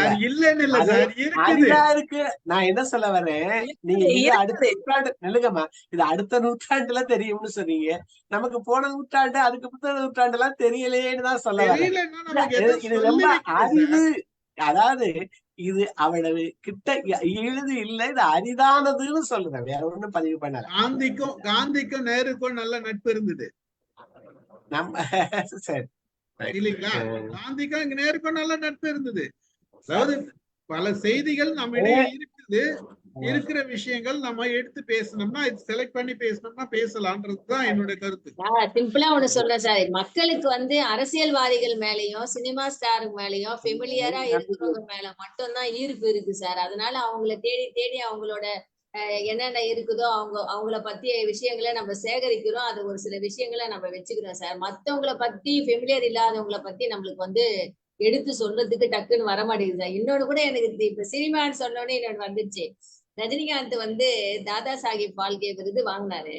அதுதான் இருக்கு. நான் என்ன சொல்ல வரேன், நீங்க இது அடுத்த நூற்றாண்டு நெல்லுங்கம்மா, இது அடுத்த நூற்றாண்டுல தெரியும்னு சொன்னீங்க. நமக்கு போன நூற்றாண்டு அதுக்கு முந்தின நூற்றாண்டு எல்லாம் தெரியலையேன்னு தான் சொல்ல வரேன். இது ரொம்ப அறிவு, அதாவது இது அவ்வளவு கிட்ட எழுது இல்லை, இது அரிதானதுன்னு சொல்லுறேன், வேற ஒண்ணும் பதிவு பண்ணல. காந்திக்கும் நேருக்கும் நல்ல நட்பு இருந்தது நம்ம சரி இல்லைங்களா? காந்திக்கும் இங்க நேருக்கும் நல்ல நட்பு இருந்தது. அதாவது பல செய்திகள் நம்ம இடையே இருக்குது. இருக்கிற விஷயங்கள் நம்ம எடுத்து பேசணும்னா செலக்ட் பண்ணி பேசணும்னா பேசலாம்ன்றதுதான் என்னுடைய கருத்து. சிம்பிளா ஒண்ணு சொல்றேன் சார். மக்களுக்கு வந்து அரசியல்வாதிகள் மேலயும் சினிமா ஸ்டார் மேலயும் ஃபெமிலியரா இருக்கிறவங்க மேல மட்டும்தான் ஈர்ப்பு இருக்கு சார். அதனால அவங்கள தேடி தேடி அவங்களோட என்னென்ன இருக்குதோ அவங்கள பத்திய விஷயங்களை நம்ம சேகரிக்கிறோம். அது ஒரு சில விஷயங்களை நம்ம வச்சுக்கிறோம் சார். மத்தவங்கள பத்தி ஃபெமிலியர் இல்லாதவங்கள பத்தி நம்மளுக்கு வந்து எடுத்து சொல்றதுக்கு டக்குன்னு வர மாட்டேங்குது சார். இன்னொன்னு கூட எனக்கு இப்ப சினிமான்னு சொன்னோடனே இன்னொன்னு வந்துச்சு. ரஜினிகாந்த் வந்து தாதா சாஹிப் பால்கே விருது வாங்கினாரு.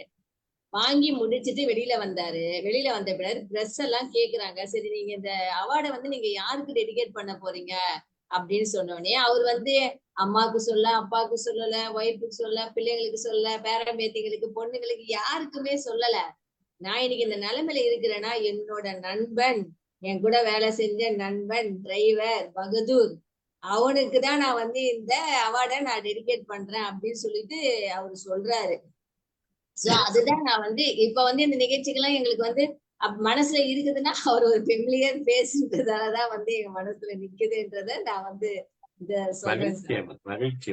வாங்கி முடிச்சிட்டு வெளியில வந்தாரு. வெளியில வந்த பிறகு ட்ரெஸ் எல்லாம் கேக்குறாங்க. சரி, நீங்க இந்த அவார்டை வந்து நீங்க யாருக்கு டெடிகேட் பண்ண போறீங்க அப்படின்னு சொன்னோடனே அவர் வந்து அம்மாவுக்கு சொல்ல, அப்பாவுக்கு சொல்லல, ஒய்ஃபுக்கு சொல்ல, பிள்ளைங்களுக்கு சொல்ல, பேரம்பேத்திகளுக்கு, பொண்ணுங்களுக்கு யாருக்குமே சொல்லல. நான் இன்னைக்கு இந்த நிலைமையில இருக்கிறேன்னா என்னோட நண்பன், என் கூட வேலை செஞ்ச நண்பன், டிரைவர் பகதூர், அவனுக்கு தான் நான் வந்து இந்த அவார்டை நான் டெடிகேட் பண்றேன் அப்படின்னு சொல்லிட்டு அவரு சொல்றாரு. சோ அதுதான் நான் வந்து இப்ப வந்து இந்த நிகழ்ச்சிகள்லாம் எங்களுக்கு வந்து மனசுல இருக்குதுன்னா அவர் ஒரு ஃபெமிலியர் பேசுறதாலதான் வந்து எங்க மனசுல நிக்குதுன்றத நான் வந்து இந்த சொல்றேன் சார். மகிழ்ச்சி.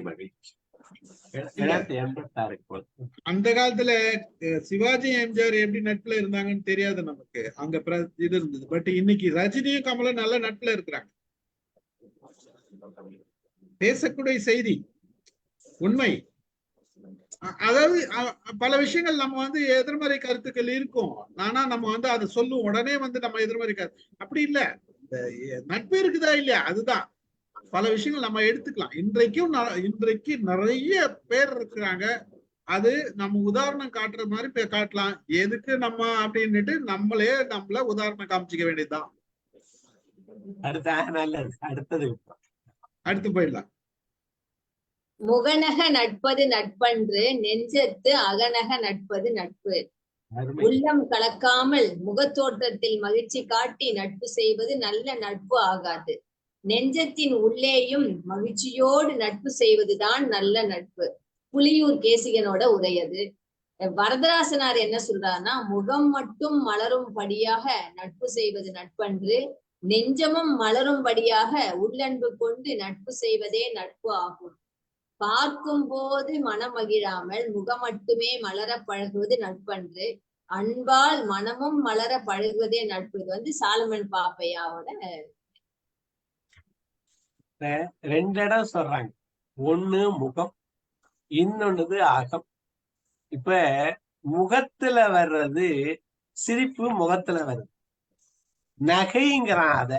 அந்த காலத்துல சிவாஜி எம்ஜிஆர் எப்படி நட்புல இருந்தாங்கன்னு தெரியாது நமக்கு. அங்க இது இருந்தது. பட் இன்னைக்கு ரஜினியும் கமலும் நல்ல நட்புல இருக்கிறாங்க. பேசக்கூடிய செய்தி உண்மை. அதாவது பல விஷயங்கள் நம்ம வந்து எதிர்மறை கருத்துக்கள் இருக்கும். ஆனா நம்ம வந்து அதை சொல்லும் உடனே வந்து நம்ம எதிர்மறை கருத்து அப்படி இல்ல. இந்த நட்பு இருக்குதா இல்லையா, அதுதான். பல விஷயங்கள் நம்ம எடுத்துக்கலாம். இன்றைக்கு நிறைய பேர் இருக்கிறாங்க. அது நம்ம உதாரணம் காட்டுற மாதிரி காட்டலாம். எதுக்கு நம்ம அப்படின்னுட்டு நம்மள உதாரணம் காமிச்சிக்க வேண்டியதுதான். அடுத்து போயிடலாம். முகநக நட்பது நட்பன்று, நெஞ்சத்து அகநக நட்பது நட்பு. உள்ளம் கலக்காமல் முகத்தோற்றத்தில் மகிழ்ச்சி காட்டி நட்பு செய்வது நல்ல நட்பு ஆகாது. நெஞ்சத்தின் உள்ளேயும் மகிழ்ச்சியோடு நட்பு செய்வதுதான் நல்ல நட்பு. புலியூர் கேசிகனோட உரையது. வரதராசனார் என்ன சொல்றாருன்னா, முகம் மட்டும் மலரும்படியாக நட்பு செய்வது நட்பன்று, நெஞ்சமும் மலரும்படியாக உள்ளன்பு கொண்டு நட்பு செய்வதே நட்பு ஆகும். பார்க்கும் போது மனமகிழாமல் முகம் மட்டுமே மலர பழகுவது நட்பன்று, அன்பால் மனமும் மலர பழகுவதே நட்பு. இது வந்து சாலமன் பாப்பையாவோட 2 இடம் சொல்றாங்க. ஒண்ணு முகம், இன்னொன்னு அகம். இப்ப முகத்துல வர்றது சிரிப்பு, முகத்துல வருது நகைங்கிறான். அத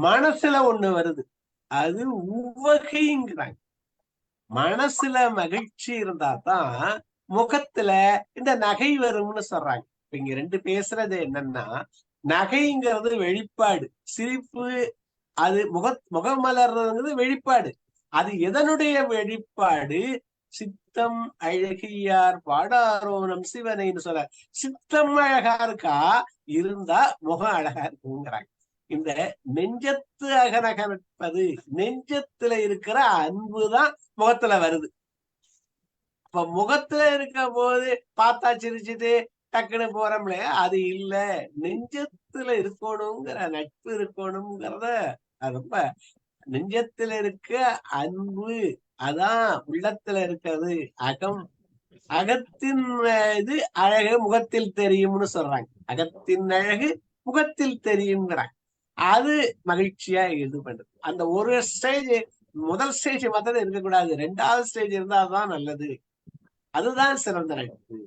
மனசுல ஒண்ணு வருது, அது உவகைங்கிறாங்க. மனசுல மகிழ்ச்சி இருந்தா தான் முகத்துல இந்த நகை வரும்னு சொல்றாங்க. இப்ப இங்க 2 பேசுறது என்னன்னா, நகைங்கிறது வெளிப்பாடு, சிரிப்பு அது முகமலர்றது வெளிப்பாடு. அது எதனுடைய வெளிப்பாடு? சித்தம் அழகியார் பாடாரோ நம் சிவனைன்னு சொல்ற. சித்தம் அழகா இருக்கா இருந்தா முகம் அழகா இருக்குங்கிறாங்க. இந்த நெஞ்சத்து அகநக நட்பது, நெஞ்சத்துல இருக்கிற அன்புதான் முகத்துல வருது. அப்ப முகத்துல இருக்க போது பார்த்தா சிரிச்சுட்டு டக்குன்னு போறோம்ல, அது இல்ல. நெஞ்சத்துல இருக்கணுங்கிற நட்பு இருக்கணுங்கிறத ரொம்ப நெஞ்சத்துல இருக்க அன்பு, அதான் உள்ளத்துல இருக்கிறது அகம். அகத்தின் இது அழகு முகத்தில் தெரியும்னு சொல்றாங்க. அகத்தின் அழகு முகத்தில் தெரியுங்கிறாங்க. அது மகிழ்ச்சியா இது பண்றது. அந்த ஒரு ஸ்டேஜ், முதல் ஸ்டேஜ் மத்தது இருக்கக்கூடாது, 2வது ஸ்டேஜ் இருந்தாதான் நல்லது. அதுதான் சிறந்த நட்பு.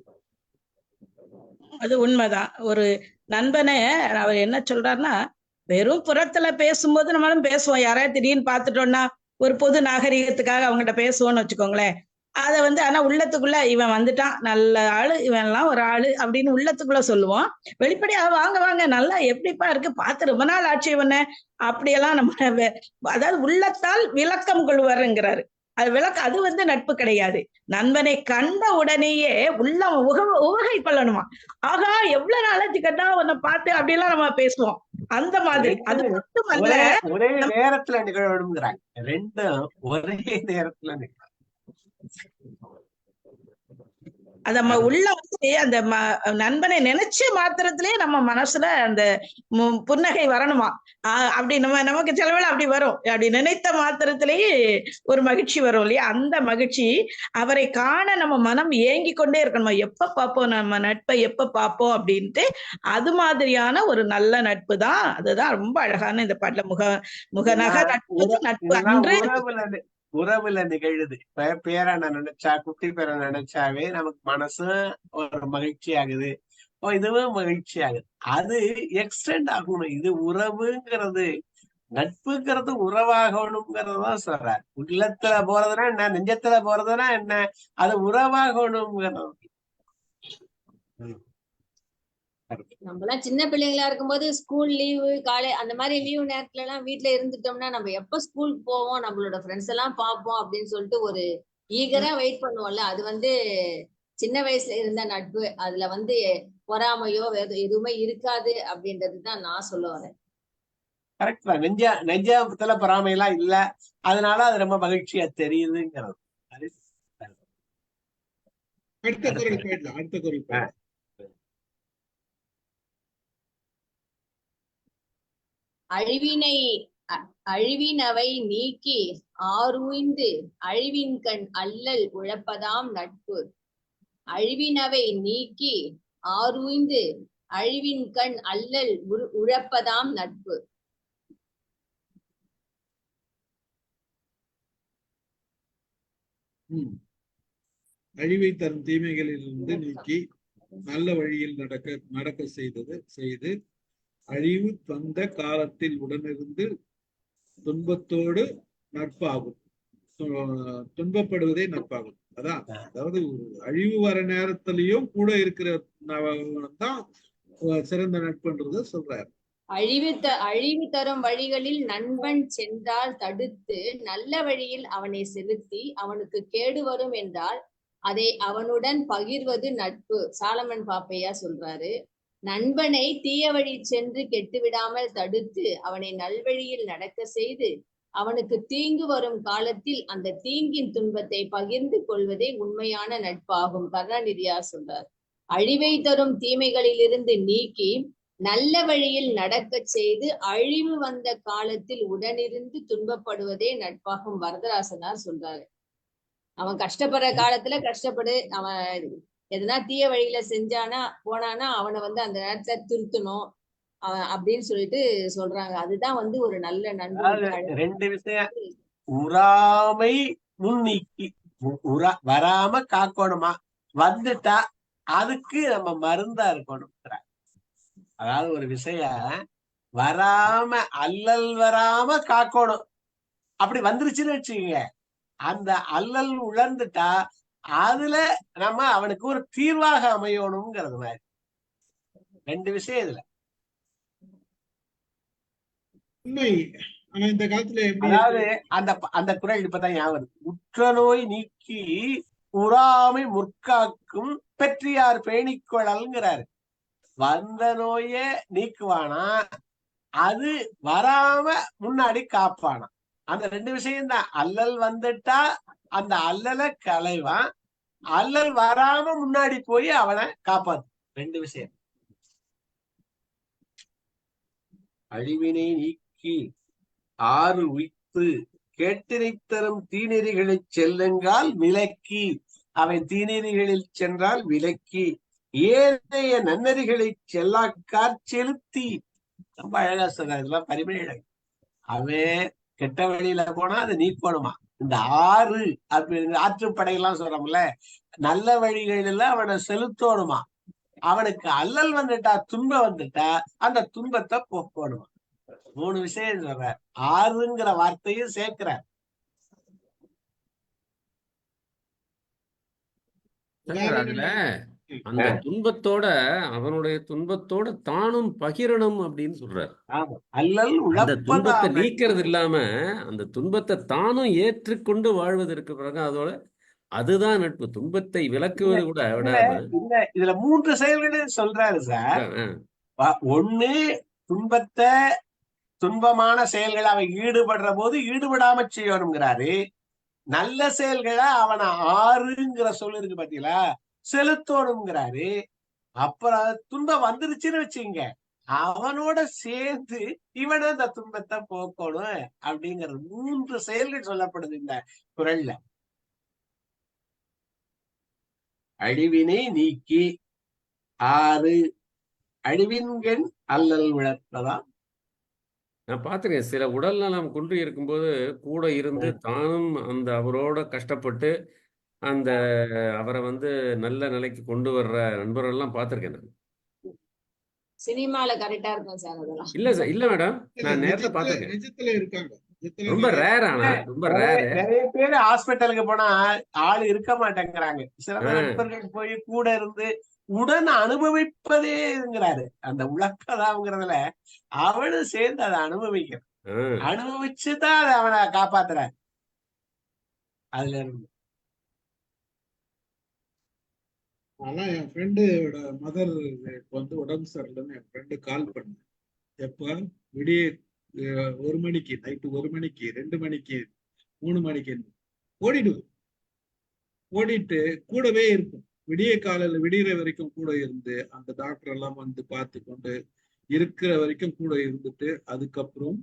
அது உண்மைதான். ஒரு நண்பனே அவர் என்ன சொல்றாருன்னா, வெறும் புறத்துல பேசும்போது நம்மளும் பேசுவோம். யாராவது திடீர்னு பார்த்துட்டோம்னா ஒரு பொது நாகரிகத்துக்காக அவங்ககிட்ட பேசுவோம்னு வச்சுக்கோங்களேன். அத வந்து ஆனா உள்ளத்துக்குள்ள இவன் வந்துட்டான், நல்ல ஆளு, இவன் எல்லாம் ஒரு ஆளு அப்படின்னு உள்ளத்துக்குள்ள சொல்லுவோம். வெளிப்படையா வாங்க வாங்க நல்லா எப்படிப்பா இருக்கு, பார்த்து ரொம்ப நாள் ஆட்சி இவன அப்படியெல்லாம் நம்ம அதாவது உள்ளத்தால் விளக்கம் கொள்வாருங்கிறாரு. அது வந்து நட்பு கிடையாது. நண்பனை கண்ட உடனேயே உள்ள உவகை கொள்ளணுமா, ஆகா எவ்வளவு நாளாச்சு கேட்டா உன்னை பார்த்து அப்படியெல்லாம் நம்ம பேசுவோம். அந்த மாதிரி. அது மட்டுமல்ல, ஒரே நேரத்துல நிகழணுங்கிறாங்க. 2ம் ஒரே நேரத்துல நிகழும். அது நம்ம உள்ள வந்து அந்த நண்பனை நினைச்ச மாத்திரத்திலேயே நம்ம மனசுல அந்த புன்னகை வரணுமா. அப்படி நமக்கு சில வேளை அப்படி வரும். அப்படி நினைத்த மாத்திரத்திலேயே ஒரு மகிழ்ச்சி வரும் இல்லையா? அந்த மகிழ்ச்சி அவரை காண நம்ம மனம் ஏங்கி கொண்டே இருக்கணுமா. எப்ப பார்ப்போம் நம்ம நட்பை, எப்ப பார்ப்போம் அப்படின்ட்டு. அது மாதிரியான ஒரு நல்ல நட்பு தான். அதுதான் ரொம்ப அழகான இந்த பாட்டுல முகநக நட்பு நட்பு அன்று உறவுல நிகழுது. பேரனை நினைச்சா, குட்டி பேரனை நினைச்சாவே நமக்கு மனசு ஒரு மகிழ்ச்சி ஆகுது. இதுவும் மகிழ்ச்சி ஆகுது. அது எக்ஸ்டெண்ட் ஆகணும். இது உறவுங்கிறது, நட்புங்கிறது உறவாகணுங்கிறதான் சொல்றாரு. உள்ளத்துல போறதுன்னா என்ன, நெஞ்சத்துல போறதுன்னா என்ன, அது உறவாகணுங்கிறது. நம்மலாம் சின்ன பிள்ளைங்களா இருக்கும்போது ஸ்கூல் லீவு, அந்த மாதிரி லீவு நேரத்துல எல்லாம் வீட்டுல இருந்துட்டோம்னா நம்ம எப்ப ஸ்கூலுக்கு போவோம், நம்மளோட ஃப்ரெண்ட்ஸ் எல்லாம் பார்ப்போம் அப்படின்னு சொல்லிட்டு ஒரு ஈகரா வெயிட் பண்ணுவோம்ல. அது வந்து சின்ன வயசுல இருந்த நட்பு. அதுல வந்து பொறாமையோ எதுவுமே இருக்காது அப்படின்றதுதான் நான் சொல்ல வரேன். கரெக்ட் தான். நெஞ்சத்துல பொறாமையெல்லாம் இல்ல, அதனால அது ரொம்ப மகிழ்ச்சியா தெரியுதுங்கிறது. அடுத்த குரல் அழிவினவை நீக்கி ஆருய்ந்து அழிவின்கண் அல்லல் உழப்பதாம் நட்பு. அழிவினவை நீக்கி ஆருய்ந்து அழிவின்கண் அல்லல் உழப்பதாம் நட்பு. அழிவை தரும் தீமைகளிலிருந்து நீக்கி நல்ல வழியில் நடக்க செய்து அழிவு தந்த காலத்தில் உடனிருந்து துன்பத்தோடு நட்பாகும். துன்பப்படுவதே நட்பாகும். அதாவது அழிவு வர நேரத்திலையும் கூட இருக்கிற தான் சிறந்த நட்புன்றத சொல்றாரு. அழிவு தரும் வழிகளில் நண்பன் சென்றால் தடுத்து நல்ல வழியில் அவனை செலுத்தி அவனுக்கு கேடு வரும் என்றால் அதை அவனுடன் பகிர்வது நட்பு. சாலமன் பாப்பையா சொல்றாரு. நண்பனை தீய வழி சென்று கெட்டுவிடாமல் தடுத்து அவனை நல்வழியில் நடக்க செய்து அவனுக்கு தீங்கு வரும் காலத்தில் அந்த தீங்கின் துன்பத்தை பகிர்ந்து கொள்வதே உண்மையான நட்பாகும். கருணாநிதியா சொல்றார். அழிவை தரும் தீமைகளிலிருந்து நீக்கி நல்ல வழியில் நடக்க செய்து அழிவு வந்த காலத்தில் உடனிருந்து துன்பப்படுவதே நட்பாகும். வரதராசனார் சொல்றாரு. அவன் கஷ்டப்படுற காலத்துல கஷ்டப்படு, அவன் எதனா தீய வழியில போனானா அவனை வந்து அந்த நேரத்துல திருத்தணும் அப்படின்னு சொல்லிட்டு சொல்றாங்க. அதுதான் வந்து ஒரு நல்ல நண்பன். 2 விஷயம். உறாமை முன்னீக்கி வராம காக்கணுமா, வந்துட்டா அதுக்கு நம்ம மருந்தா இருக்கணும். அதாவது ஒரு விஷயம் வராம அல்லல் வராம காக்கணும். அப்படி வந்துருச்சுன்னு வச்சுக்கோங்க, அந்த அல்லல் உழந்துட்டா அதுல நம்ம அவனுக்கு ஒரு தீர்வாக அமையணுங்கிறது மாதிரி 2 விஷயம் இதுல. இந்த காலத்துல அதாவது அந்த குறள் இப்பதான் ஞாபகம். உற்ற நோய் நீக்கி உறாமை முற்காக்கும் பெற்றியார் பேணிக்கொள்ளல்ங்கிறாரு. வந்த நோய நீக்குவானா, அது வராம முன்னாடி காப்பானா. அந்த 2 விஷயம்தான். அல்லல் வந்துட்டா அந்த அல்லலை களைவான், அல்லல் வராம முன்னாடி போய் அவனை காப்பாத்து. 2 விஷயம். அழிவினை நீக்கி ஆறு உய்த்து கேட்டினை தரும் தீநெறிகளை செல்லுங்கால் விலக்கி, அவன் தீநெறிகளில் சென்றால் விலக்கி ஏனைய நன்னறிகளை செல்லாக்கார் செலுத்தி. ரொம்ப அழகா சொல்றாரு. இதெல்லாம் பரிமள. அவன் கெட்ட வழியில போனா அதை நீக்கணுமா. இந்த ஆறு அப்படி ஆற்றுப்படையெல்லாம் சொல்றோம்ல, நல்ல வழிகளில அவனை செலுத்தணுமா. அவனுக்கு அல்லல் வந்துட்டா, துன்பம் வந்துட்டா அந்த துன்பத்தை போக்கணுமா. 3 விஷயம் சொல்ற. ஆறுங்கிற வார்த்தையும் சேர்க்கிற. அதுல அந்த துன்பத்தோட அவனுடைய துன்பத்தோட தானும் பகிரணும் அப்படின்னு சொல்றாரு. அல்லல் அந்த துன்பத்தை நீக்கிறது இல்லாம அந்த துன்பத்தை தானும் ஏற்றுக்கொண்டு வாழ்வதற்கு பிறகு அதோட அதுதான் நட்பு. துன்பத்தை விளக்குவது கூட விடாம. இதுல 3 செயல்கள் சொல்றாரு சார். 1, துன்பத்தை துன்பமான செயல்களை அவன் ஈடுபடுற போது ஈடுபடாம செய்யணுங்கிறாரு. நல்ல செயல்களை அவனை ஆறுங்கிற சொல்லு இருக்கு பாத்தீங்களா, செலுத்தணுங்கிறாரு. அப்புறம் துன்பம் வந்துருச்சுன்னு வச்சுங்க, அவனோட சேர்ந்து இவன அந்த துன்பத்தை போக்கணும் அப்படிங்கிற 3 செயல்கள் சொல்லப்படுது இந்த குறள்ல. அழிவினை நீக்கி 6 அழிவின்கண் அல்லல் விளப்பதா. நான் பார்த்துருக்கேன். சில உடல் நலம் குன்றி இருக்கும்போது கூட இருந்து தானும் அந்த அவரோட கஷ்டப்பட்டு அந்த அவரை வந்து நல்ல நிலைக்கு கொண்டு வர்ற நண்பர்கள்லாம் பார்த்துருக்கேன் நான். சினிமால கரெக்டா இருக்கும் சார் அதெல்லாம். இல்ல சார், இல்ல மேடம், நான் நேர்ல பார்த்துருக்கேன். நிஜத்துல இருக்காங்க. நிஜத்துல ரொம்ப ரேர், ஆனா ரொம்ப ரேரு. நிறைய பேர் ஹாஸ்பிட்டலுக்கு போனா ஆள் இருக்க மாட்டேங்கிறாங்க. சில நண்பர்கள் போய் கூட இருந்து உடன் அனுபவிப்பதேங்கிறாரு. அந்த உலகதாங்கிறதுல அவனும் சேர்ந்து அதை அனுபவிக்கிறான். அனுபவிச்சுதான் அதை அவனை காப்பாத்துறாரு. அதுல இருந்து ஆனா என் ஃப்ரெண்டோட மதர் வந்து உடம்பு சரியில்லைன்னு என் ஃப்ரெண்டு கால் பண்ணேன். எப்ப விடிய 1 மணிக்கு, நைட்டு 1 மணிக்கு, 2 மணிக்கு, 3 மணிக்கு ஓடிடுவோம். ஓடிட்டு கூடவே இருக்கும். விடிய காலையில விடிகிற வரைக்கும் கூட இருந்து அந்த டாக்டர் எல்லாம் வந்து பார்த்து கொண்டு இருக்கிற வரைக்கும் கூட இருந்துட்டு அதுக்கப்புறம்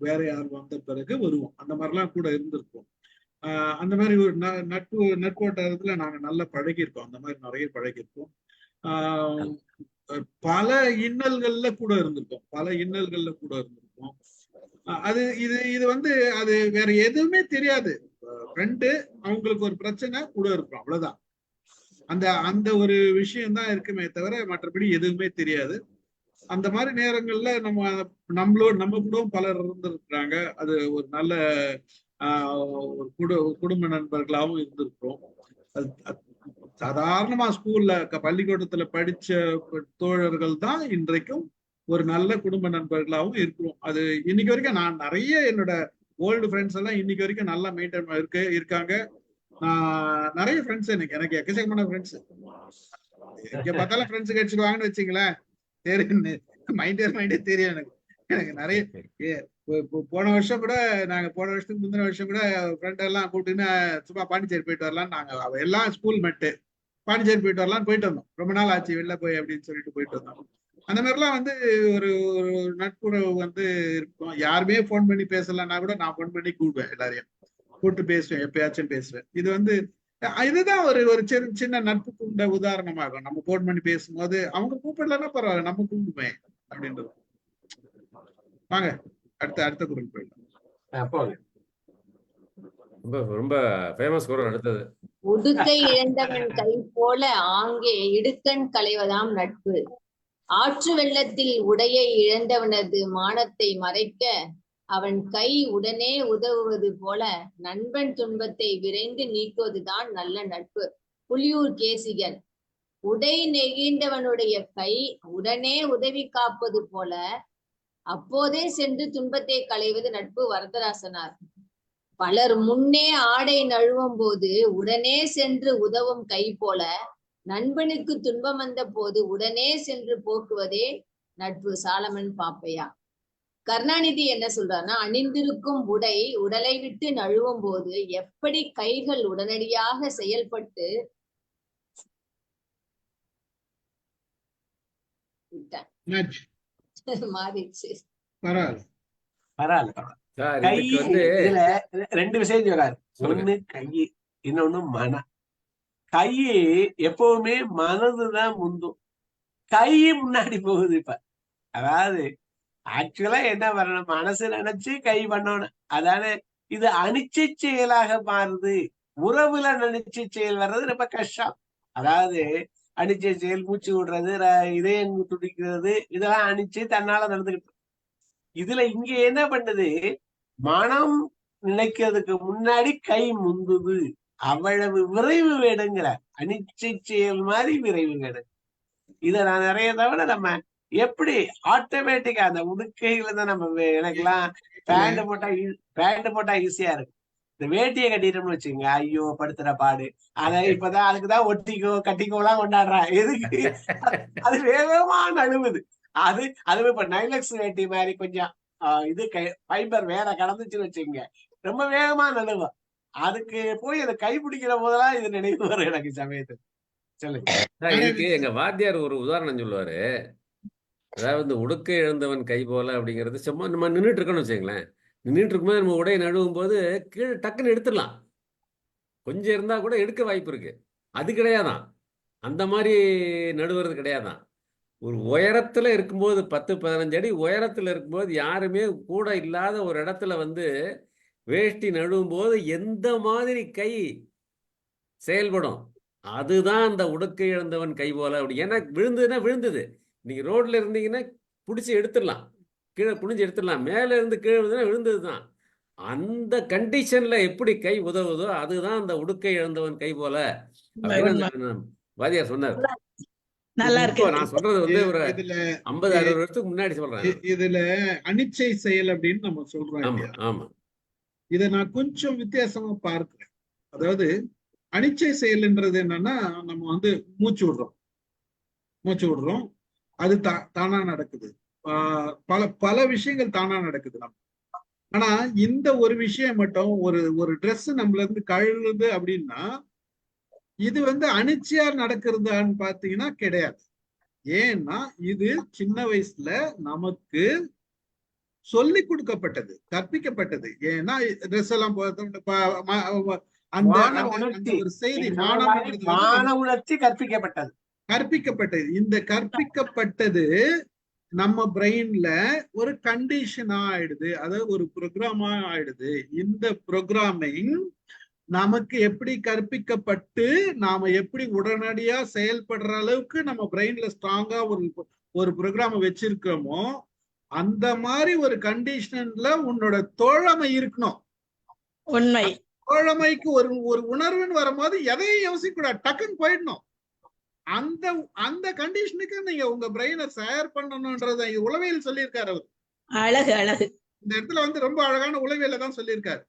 வேற யார் வந்த பிறகு வருவோம். அந்த மாதிரிலாம் கூட இருந்திருக்கோம். அந்த மாதிரி ஒரு நட்பு வட்டாரத்துல நாங்க நல்லா பழகியிருக்கோம். அந்த மாதிரி நிறைய பழகியிருக்கோம். பல இன்னல்கள்ல கூட இருந்திருக்கோம். அது இது வந்து அது வேற எதுவுமே தெரியாது. ஃப்ரெண்டு, அவங்களுக்கு ஒரு பிரச்சனை கூட இருக்கும், அவ்வளவுதான். அந்த ஒரு விஷயம் தான் இருக்குமே தவிர மற்றபடி எதுவுமே தெரியாது. அந்த மாதிரி நேரங்கள்ல நம்ம கூட பலர் இருந்திருக்கிறாங்க. அது ஒரு நல்ல குடும்ப நண்பர்களாகவும் இருந்திருக்கிறோம். சாதாரணமா ஸ்கூல்ல பள்ளிக்கூடத்துல படிச்ச தோழர்கள் தான் இன்றைக்கும் ஒரு நல்ல குடும்ப நண்பர்களாகவும் இருக்கிறோம். அது இன்னைக்கு வரைக்கும் நான் நிறைய என்னோட ஓல்டு ஃப்ரெண்ட்ஸ் எல்லாம் இன்னைக்கு வரைக்கும் நல்லா மெயின்டைன் இருக்காங்க. நிறைய ஃப்ரெண்ட்ஸ் எனக்கு எக்கச்சக்கமான ஃப்ரெண்ட்ஸ். எங்க பார்த்தாலும் ஃப்ரெண்ட்ஸ் கிடைச்சிடுவாங்கன்னு வச்சுங்களேன். தெரியும், மைண்டே தெரியும் எனக்கு நிறைய. போன வருஷத்துக்கு முந்தின வருஷம் கூட ஃப்ரெண்ட் எல்லாம் கூப்பிட்டுன்னு சும்மா பாண்டிச்சேரி போயிட்டு வரலாம். நாங்க எல்லாம் ஸ்கூல் மெட்டு பாண்டிச்சேரி போயிட்டு வரலாம்னு போயிட்டு வந்தோம். ரொம்ப நாள் ஆச்சு வெளில போய் அப்படின்னு சொல்லிட்டு போயிட்டு வந்தோம். அந்த மாதிரிலாம் வந்து ஒரு நட்புறவு வந்து இருக்கும். யாருமே போன் பண்ணி பேசலன்னா கூட நான் போன் பண்ணி கூப்பிடுவேன், எல்லாரையும் கூப்பிட்டு பேசுவேன், எப்பயாச்சும் பேசுவேன். இது வந்து இதுதான் ஒரு சின்ன நட்புக்கு உண்ட உதாரணமாகும். நம்ம போன் பண்ணி பேசும்போது அவங்க கூப்பிடலன்னா பரவாயில்ல, நம்ம கூப்பிடுவேன் அப்படின்றது. வாங்க அடுத்த குரல் போயிடலாம். ரொம்ப ஃபேமஸ் குரல் அடுத்தது. உடுக்கை இழந்தவன் கை போல ஆங்கே இடுக்கண் களைவதாம் நட்பு. ஆற்று வெள்ளத்தில் உடையை இழந்தவனது மானத்தை மறைக்க அவன் கை உடனே உதவுவது போல நண்பன் துன்பத்தை விரைந்து நீக்குவதுதான் நல்ல நட்பு. புலியூர் கேசிகன். உடை நெகிழ்ந்தவனுடைய கை உடனே உதவி காப்பது போல அப்போதே சென்று துன்பத்தை களைவது நட்பு. வரதராசனார். பலர் முன்னே ஆடை நழுவும் போது உடனே சென்று உதவும் கை போல நண்பனுக்கு துன்பம் வந்த போது உடனே சென்று போக்குவதே நட்பு. சாலமன் பாப்பையா. கருணாநிதி என்ன சொல்றாருன்னா, அணிந்திருக்கும் உடை உடலை விட்டு நழுவும் போது எப்படி கைகள் உடனடியாக செயல்பட்டு மாறிடுச்சு. பரவாயில்ல. கை இதுல 2 விஷயம் சொல்றாரு. ஒண்ணு கை, இன்னொன்னு மனம். கை எப்பவுமே மனதுதான் முந்தும், கை முன்னாடி போகுது. இப்ப அதாவது ஆக்சுவலா என்ன பண்ணணும், மனசு நினைச்சு கை பண்ணணும். அதான இது அனிச்சை செயலாக மாறுது. உறவுல நினைச்சை செயல் வர்றது ரொம்ப கஷ்டம். அதாவது அனிச்சை செயல், மூச்சு விடுறது, இதயம் துடிக்கிறது, இதெல்லாம் அனிச்சை தன்னால நடந்துகிட்டு. இதுல இங்க என்ன பண்ணுது, மனம் நினைக்கிறதுக்கு முன்னாடி கை முந்துது. அவ்வளவு விரைவு வேணுங்கிற அனிச்சை செயல் மாதிரி விரைவு வேணும். இத நான் நிறைய தவிர நம்ம எப்படி ஆட்டோமேட்டிக்கா அந்த உடுக்கையில தான் நம்ம எனக்கெல்லாம் பேண்ட் போட்டா ஈஸியா இருக்கு. இந்த வேட்டியை கட்டிட்டோம்னு வச்சுங்க, ஐயோ படுத்துற பாடு. அத இப்பதான் அதுக்குதான் ஒட்டிக்கோ கட்டிக்கோலாம் கொண்டாடுறான். எதுக்கு? அது வேகமா நழுவுது. அதுவே இப்ப நைலக்ஸ் வேட்டி மாதிரி கொஞ்சம் இது ஃபைபர் வேற கடந்துச்சுன்னு வச்சுங்க, ரொம்ப வேகமா நழுவும். அதுக்கு போய் அதை கை பிடிக்கிற போதெல்லாம் இது நினைவு வரும் எனக்கு சமயத்துக்கு. சொல்லுங்க. சார், இதுக்கு எங்க வாத்தியார் ஒரு உதாரணம் சொல்லுவாரு. அதாவது உடுக்கை இழந்தவன் கை போல அப்படிங்கிறது, சும்மா நம்ம நின்றுட்டு இருக்கோம்னு வச்சுங்களேன். நின்றுட்டு இருக்கும்போது நம்ம உடையை நழுவும் போது கீழே டக்குன்னு எடுத்துடலாம். கொஞ்சம் இருந்தா கூட எடுக்க வாய்ப்பு இருக்கு. அது கிடையாதான். அந்த மாதிரி நடுவது கிடையாதான். ஒரு உயரத்துல இருக்கும்போது 10-15 அடி உயரத்துல இருக்கும்போது யாருமே கூட இல்லாத ஒரு இடத்துல வந்து வேஷ்டி நழுவும் போது எந்த மாதிரி கை செயல்படும், அதுதான் அந்த உடுக்கை இழந்தவன் கை போல. அப்படி ஏன்னா விழுந்ததுன்னா விழுந்தது. நீங்க ரோட்ல இருந்தீங்கன்னா பிடிச்சி எடுத்துடலாம், கீழே குனிஞ்சு எடுத்துடலாம். மேல இருந்து கீழே விழுந்ததுன்னா விழுந்ததுதான். அந்த கண்டிஷன்ல எப்படி கை உதவுதோ அதுதான் அந்த உடுக்கை இழந்தவன் கை போல அப்படின்னு உண்மை. அந்த வாத்தியார் சொன்னார். நல்லா இது இருக்கு. இப்போ நான் சொல்றது வந்து ஒரு இதுல 50-60 வருஷத்துக்கு முன்னாடி சொல்றேன். இதுல அனிச்சை செயல் அப்படின்னு நம்ம சொல்றோம் ஆமா இல்லையா? ஆமா இதை நான் கொஞ்சம் வித்தியாசமா பார்க்கிறேன். அதாவது அனிச்சை செயல்ன்றது என்னன்னா, நம்ம வந்து மூச்சு விடுறோம், அது தானா நடக்குது. பல பல விஷயங்கள் தானா நடக்குது நம்ம. ஆனா இந்த ஒரு விஷயம் மட்டும், ஒரு ட்ரெஸ் நம்மள இருந்து கழுவுது அப்படின்னா, இது வந்து அனிச்சையா நடக்கிறதான்னு பாத்தீங்கன்னா கிடையாது. ஏன்னா இது சின்ன வயசுல நமக்கு சொல்லி கொடுக்கப்பட்டது, கற்பிக்கப்பட்டது. ஏன்னா ட்ரெஸ் எல்லாம் அந்த மான அந்த உணர்ச்சி, ஒரு செய்தி நீங்க சொன்ன மாதிரி மானம்ன்றது வந்து மான உணர்ச்சி கற்பிக்கப்பட்டது. கற்பிக்கப்பட்டது. இந்த கற்பிக்கப்பட்டது நம்ம பிரெயின்ல ஒரு கண்டிஷனா ஆயிடுது, அதாவது ஒரு ப்ரோக்ராமா ஆயிடுது. இந்த ப்ரோக்ராமிங் நமக்கு எப்படி கற்பிக்கப்பட்டு நாம எப்படி உடனடியா செயல்படுற அளவுக்கு நம்ம பிரெயின்ல ஸ்ட்ராங்கா ஒரு ப்ரோக்ராம வச்சிருக்கிறோமோ, அந்த மாதிரி ஒரு கண்டிஷன்ல உன்னோட தோழமை இருக்கணும். உண்மை. தோழமைக்கு ஒரு உணர்வுன்னு வரும்போது எதையும் யோசிக்க கூடாது, டக்குன்னு போயிடணும். அந்த அந்த கண்டிஷனுக்கு நீங்க உங்க பிரெயினை தயார் பண்ணணும்ன்றத உளவியல் சொல்லியிருக்காரு அவர். அழகு அழகு. இந்த இடத்துல வந்து ரொம்ப அழகான உளவியல தான் சொல்லியிருக்காரு.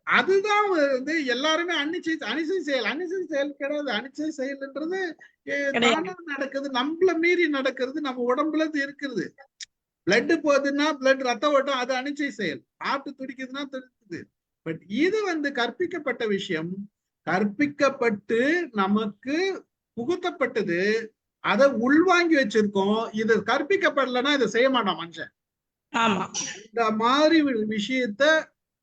அதுதான் வந்து எல்லாருமே அனிச்சை செயல் கிடையாது. அனிச்சை செயல்ன்றது தானா நடக்குது, நம்மள மீறி நடக்கிறது, நம்ம உடம்புல இருக்கிறது. பிளட் போகுதுன்னா பிளட் ரத்த ஓட்டம், அது அனிச்சை செயல். ஹார்ட் துடிக்குதுன்னா துடிக்குது. பட் இது வந்து கற்பிக்கப்பட்ட விஷயம், கற்பிக்கப்பட்டு நமக்கு புகுத்தப்பட்டது, அதை உள்வாங்கி வச்சிருக்கோம். இது கற்பிக்கப்படலைன்னா இதை செய்ய மாட்டான் மனுஷன். ஆமா. இந்த மாதிரி விஷயத்த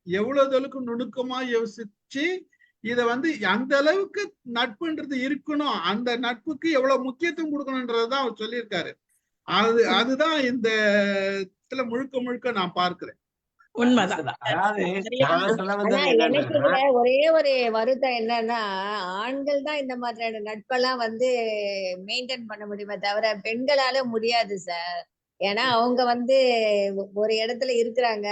எவ்வளவு அளவுக்கு நுணுக்கமா யோசிச்சு இத வந்து அந்த அளவுக்கு நட்புன்றது இருக்கணும், அந்த நட்புக்கு எவ்வளவு முக்கியத்துவம் கொடுக்கணும்ன்றதுதான் அவர் சொல்லியிருக்காரு. அதுதான் இந்த இடத்துல முழுக்க முழுக்க நான் பார்க்கிறேன். உண்மைதான். அதாவது நான் சொல்ல வந்தது எனக்கு என்னன்னா, இதுல ஒரே ஒரு வருத்தம் என்னன்னா, ஆண்கள் தான் இந்த மாதிரியான நட்பெல்லாம் வந்து மெயின்டைன் பண்ண முடியுமே தவிர பெண்களால முடியாது சார். ஏன்னா அவங்க வந்து ஒரு இடத்துல இருக்கிறாங்க,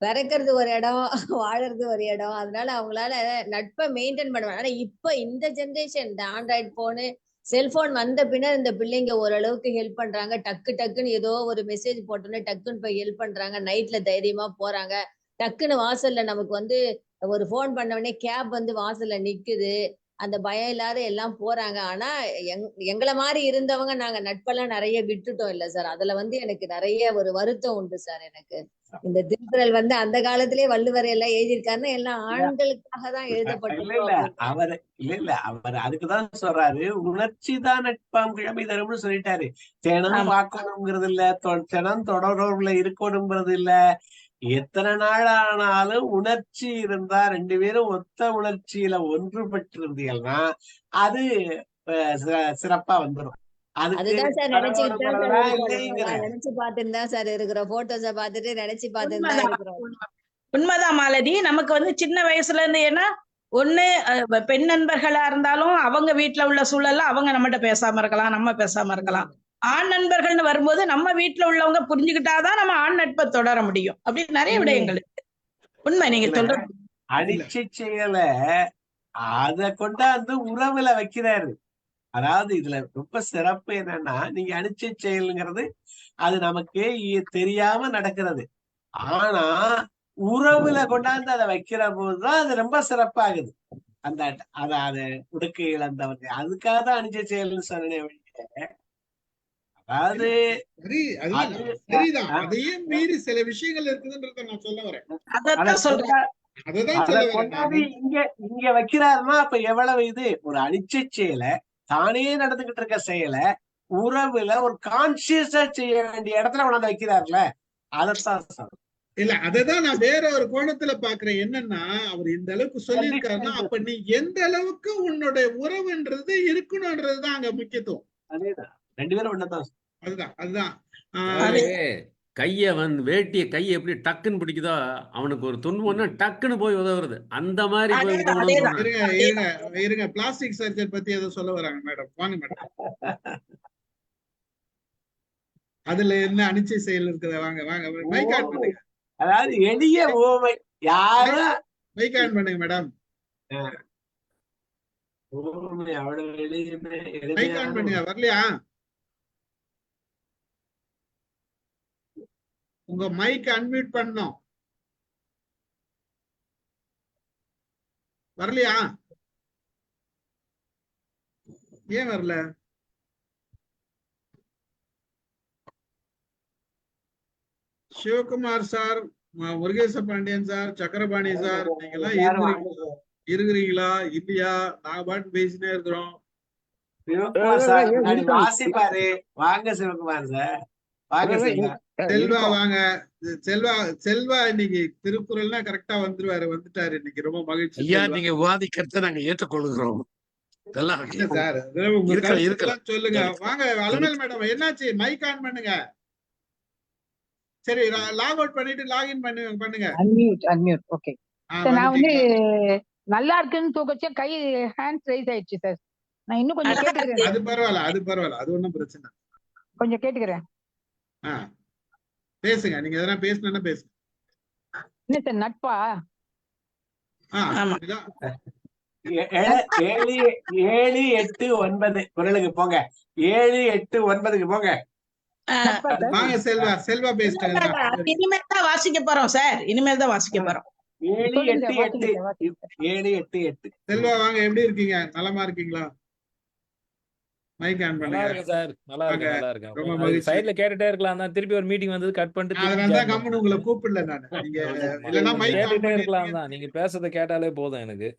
பிறக்கிறது ஒரு இடம், வாழறது ஒரு இடம். அதனால அவங்களால நட்பை மெயின்டைன் பண்ணுவாங்க. ஆனா இப்ப இந்த ஜெனரேஷன், இந்த ஆண்ட்ராய்டு போனு, செல்போன் வந்த பின்னர் இந்த பிள்ளைங்க ஓரளவுக்கு ஹெல்ப் பண்றாங்க. டக்குன்னு ஏதோ ஒரு மெசேஜ் போட்டோன்னே டக்குன்னு போய் ஹெல்ப் பண்றாங்க. நைட்ல தைரியமா போறாங்க. டக்குன்னு வாசல்ல நமக்கு வந்து ஒரு போன் பண்ண உடனே கேப் வந்து வாசல்ல நிக்குது. அந்த பயம் இல்லாத எல்லாம் போறாங்க. ஆனா எங்கள மாதிரி இருந்தவங்க நாங்க நட்பெல்லாம் நிறைய விட்டுட்டோம் இல்ல சார். அதுல வந்து எனக்கு நிறைய ஒரு வருத்தம் உண்டு சார் எனக்கு. இந்த திருக்குறள் வந்து அந்த காலத்திலேயே வள்ளுவர் எல்லாம் எழுதியிருக்காருன்னா எல்லாம் ஆண்களுக்காக தான் அவர் அதுக்குதான் சொல்றாரு, உணர்ச்சி தான் நட்பாம் கிழமை தரும்னு சொல்லிட்டாரு. தினம் பார்க்கணுங்கிறது இல்ல, தினம் தொடர்புல இருக்கணுங்கிறது இல்ல. எத்தனை நாள் ஆனாலும் உணர்ச்சி இருந்தா, 2 பேரும் ஒத்த உணர்ச்சியில ஒன்றுபட்டு இருந்தீங்கன்னா அது சிறப்பா வந்துடும். அதுதான் சார் நினைச்சுக்கிட்டு தான் சார் நினைச்சு பார்த்துட்டு தான் சார் இருக்கிறோம். போட்டோஸ பார்த்துட்டு நினைச்சு பார்த்துட்டு தான் இருக்கிறோம். உண்மைதான் மாலதி. நமக்கு வந்து சின்ன வயசுல இருந்து, ஏன்னா ஒண்ணு பெண் நண்பர்களா இருந்தாலும் அவங்க வீட்டுல உள்ள சூழல்ல அவங்க நம்மகிட்ட பேசாம இருக்கலாம், நம்ம பேசாம இருக்கலாம். ஆண் நண்பர்கள்னு வரும்போது நம்ம வீட்டுல உள்ளவங்க புரிஞ்சுக்கிட்டாதான் நம்ம ஆண் நட்பை தொடர முடியும். அப்படி நிறைய விடயங்கள் இருக்கு. உண்மை நீங்க சொல்றது. அனிச்சை செயலை அத கொண்டாந்து உறவுல வைக்கிறாரு. அதாவது இதுல ரொம்ப சிறப்பு என்னன்னா, நீங்க அனிச்சை செயல்ங்கிறது அது நமக்கு தெரியாம நடக்கிறது. ஆனா உறவுல கொண்டாந்து அதை வைக்கிற போதுதான் அது ரொம்ப சிறப்பாகுது. அத உடுக்கை இழந்தவங்க அதுக்காக தான் அனிச்சை செயல்னு சொன்னேன். அதாவது சரிதான், அதையும் மீறி சில விஷயங்கள் இருக்குதுன்றத நான் சொல்ல வரேன். இங்க வைக்கிறாருன்னா அப்ப எவ்வளவு இது ஒரு அனிச்சை செயலை தானே நடந்துகிட்டு இருக்க செயலை உறவுல ஒரு கான்சியஸா செய்ய வேண்டிய இடத்துல கொண்டாந்து வைக்கிறாருல, அதைத்தான் சொல்றேன். இல்ல அததான் நான் வேற ஒரு கோணத்துல பாக்குறேன். என்னன்னா அவர் இந்த அளவுக்கு சொல்லியிருக்காருன்னா அப்ப நீ எந்த அளவுக்கு உன்னுடைய உறவுன்றது இருக்கணும்ன்றதுதான் அங்க முக்கியத்துவம். அதேதான், 2 பேரும் ஒண்ணதான். அதுதான் கைய வேட்டிய கையை எப்படி டக்குன்னு பிடிக்குதோ, அவனுக்கு ஒரு துன்பம்னா டக்குன்னு போய் உதவுறது. அந்த மாதிரி போய் உதவணும். இருங்க பிளாஸ்டிக் சர்ஜன் பத்தி ஏதோ சொல்ல வராங்க மேடம். வாங்க மேடம். அதுல என்ன அனிச்சை செயல் இருக்குது? வாங்க வாங்க மைக் ஆன் பண்ணுங்க. அதாவது எளிய ஓமை. யாரும் மைக் ஆன் பண்ணுங்க மேடம். ஓமை அவ்வளவு எளிமையா மைக் ஆன் பண்ணுங்க. வரலையா? உங்க மைக் அன்மியூட் பண்ணணும். வரலையா? ஏன் வரல? Sivakumar sir, Murugesa Pandian sir, Chakrapani sir, நீங்க எல்லாம் இருக்கிறீங்களா இல்லையா? நாங்க பாட்டு பேசினே இருக்கிறோம். சிவகுமார் சார் வாசிப்பாரு. வாங்க சிவகுமார் சார், வாங்க. செல்வா வாங்க. செல்வா இன்னைக்கு திருக்குறள்னா கரெக்டா வந்துட்டாரு இன்னைக்கு. ரொம்ப மகிழ்ச்சி. ஐயா, நீங்க விவாதிக்கிறத நாங்க ஏற்றுக்கொள்கிறோம். சார் சொல்லுங்க. வாங்க அலமேல் மேடம், என்னாச்சு? மைக் ஆன் பண்ணுங்க. சரி, லாக் அவுட் பண்ணிட்டு லாகின் பண்ணுங்க. அன்மியூட். ஓகே. நான் நல்லா இருக்குன்னு தூக்கச்சே கை ஹேண்ட்ஸ் ரைஸ் ஆயிடுச்சு சார். நான் இன்னும் கொஞ்சம் கேட்டுக்கிறேன். அது பரவாயில்ல. அது ஒண்ணும் பிரச்சனை. கொஞ்சம் கேட்டுக்கிறேன். பேசுங்க. நீங்க எதனா பேசணும்னா பேசுங்க. என்ன சார் நட்பா? 7, 8, 9 குறளுக்கு போங்க. 7, 8, 9க்கு போங்க. வாங்க செல்வா பேசுங்க. இனிமேல் தான் வாசிக்க போறோம் சார். 7, 8, 8. செல்வா வாங்க. எப்படி இருக்கீங்க? நலமா இருக்கீங்களா? மைக் ஆன் பண்ணுங்க. நல்லா இருக்கு சார். நல்லா இருக்கு. ரொம்ப மகிழ்ச்சி. சைடுல கேட்டுட்டே இருக்கலாம் தான். திருப்பி ஒரு மீட்டிங் வந்து கட் பண்ணிட்டு அதனால தான் கம்முனு உங்களை கூப்பிடல நான். நீங்க இல்லனா மைக் ஆன் கேட்டுட்டே இருக்கலாம் தான். நீங்க பேசுறத கேட்டாலே போதும் எனக்கு.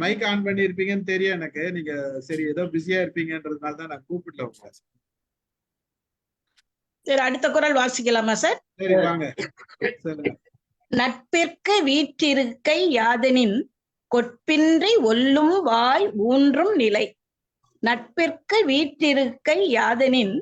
மைக் ஆன் பண்ணி இருப்பீங்கன்னு தெரியும் எனக்கு. நீங்க சரி ஏதோ பிஸியா இருப்பீங்கன்றதுனால தான் நான் கூப்பிடல உங்களை. சரி, அடுத்த குறள் வாசிக்கலாமா சார்? சரி வாங்க சொல்லுங்க. நட்பிற்கு வீற்றிருக்கை யாதெனின் கொட்பின்றி ஒல்லும் வாய் ஊன்றும் நிலை. நட்பிற்கு வீற்றிருக்கை யாதெனின்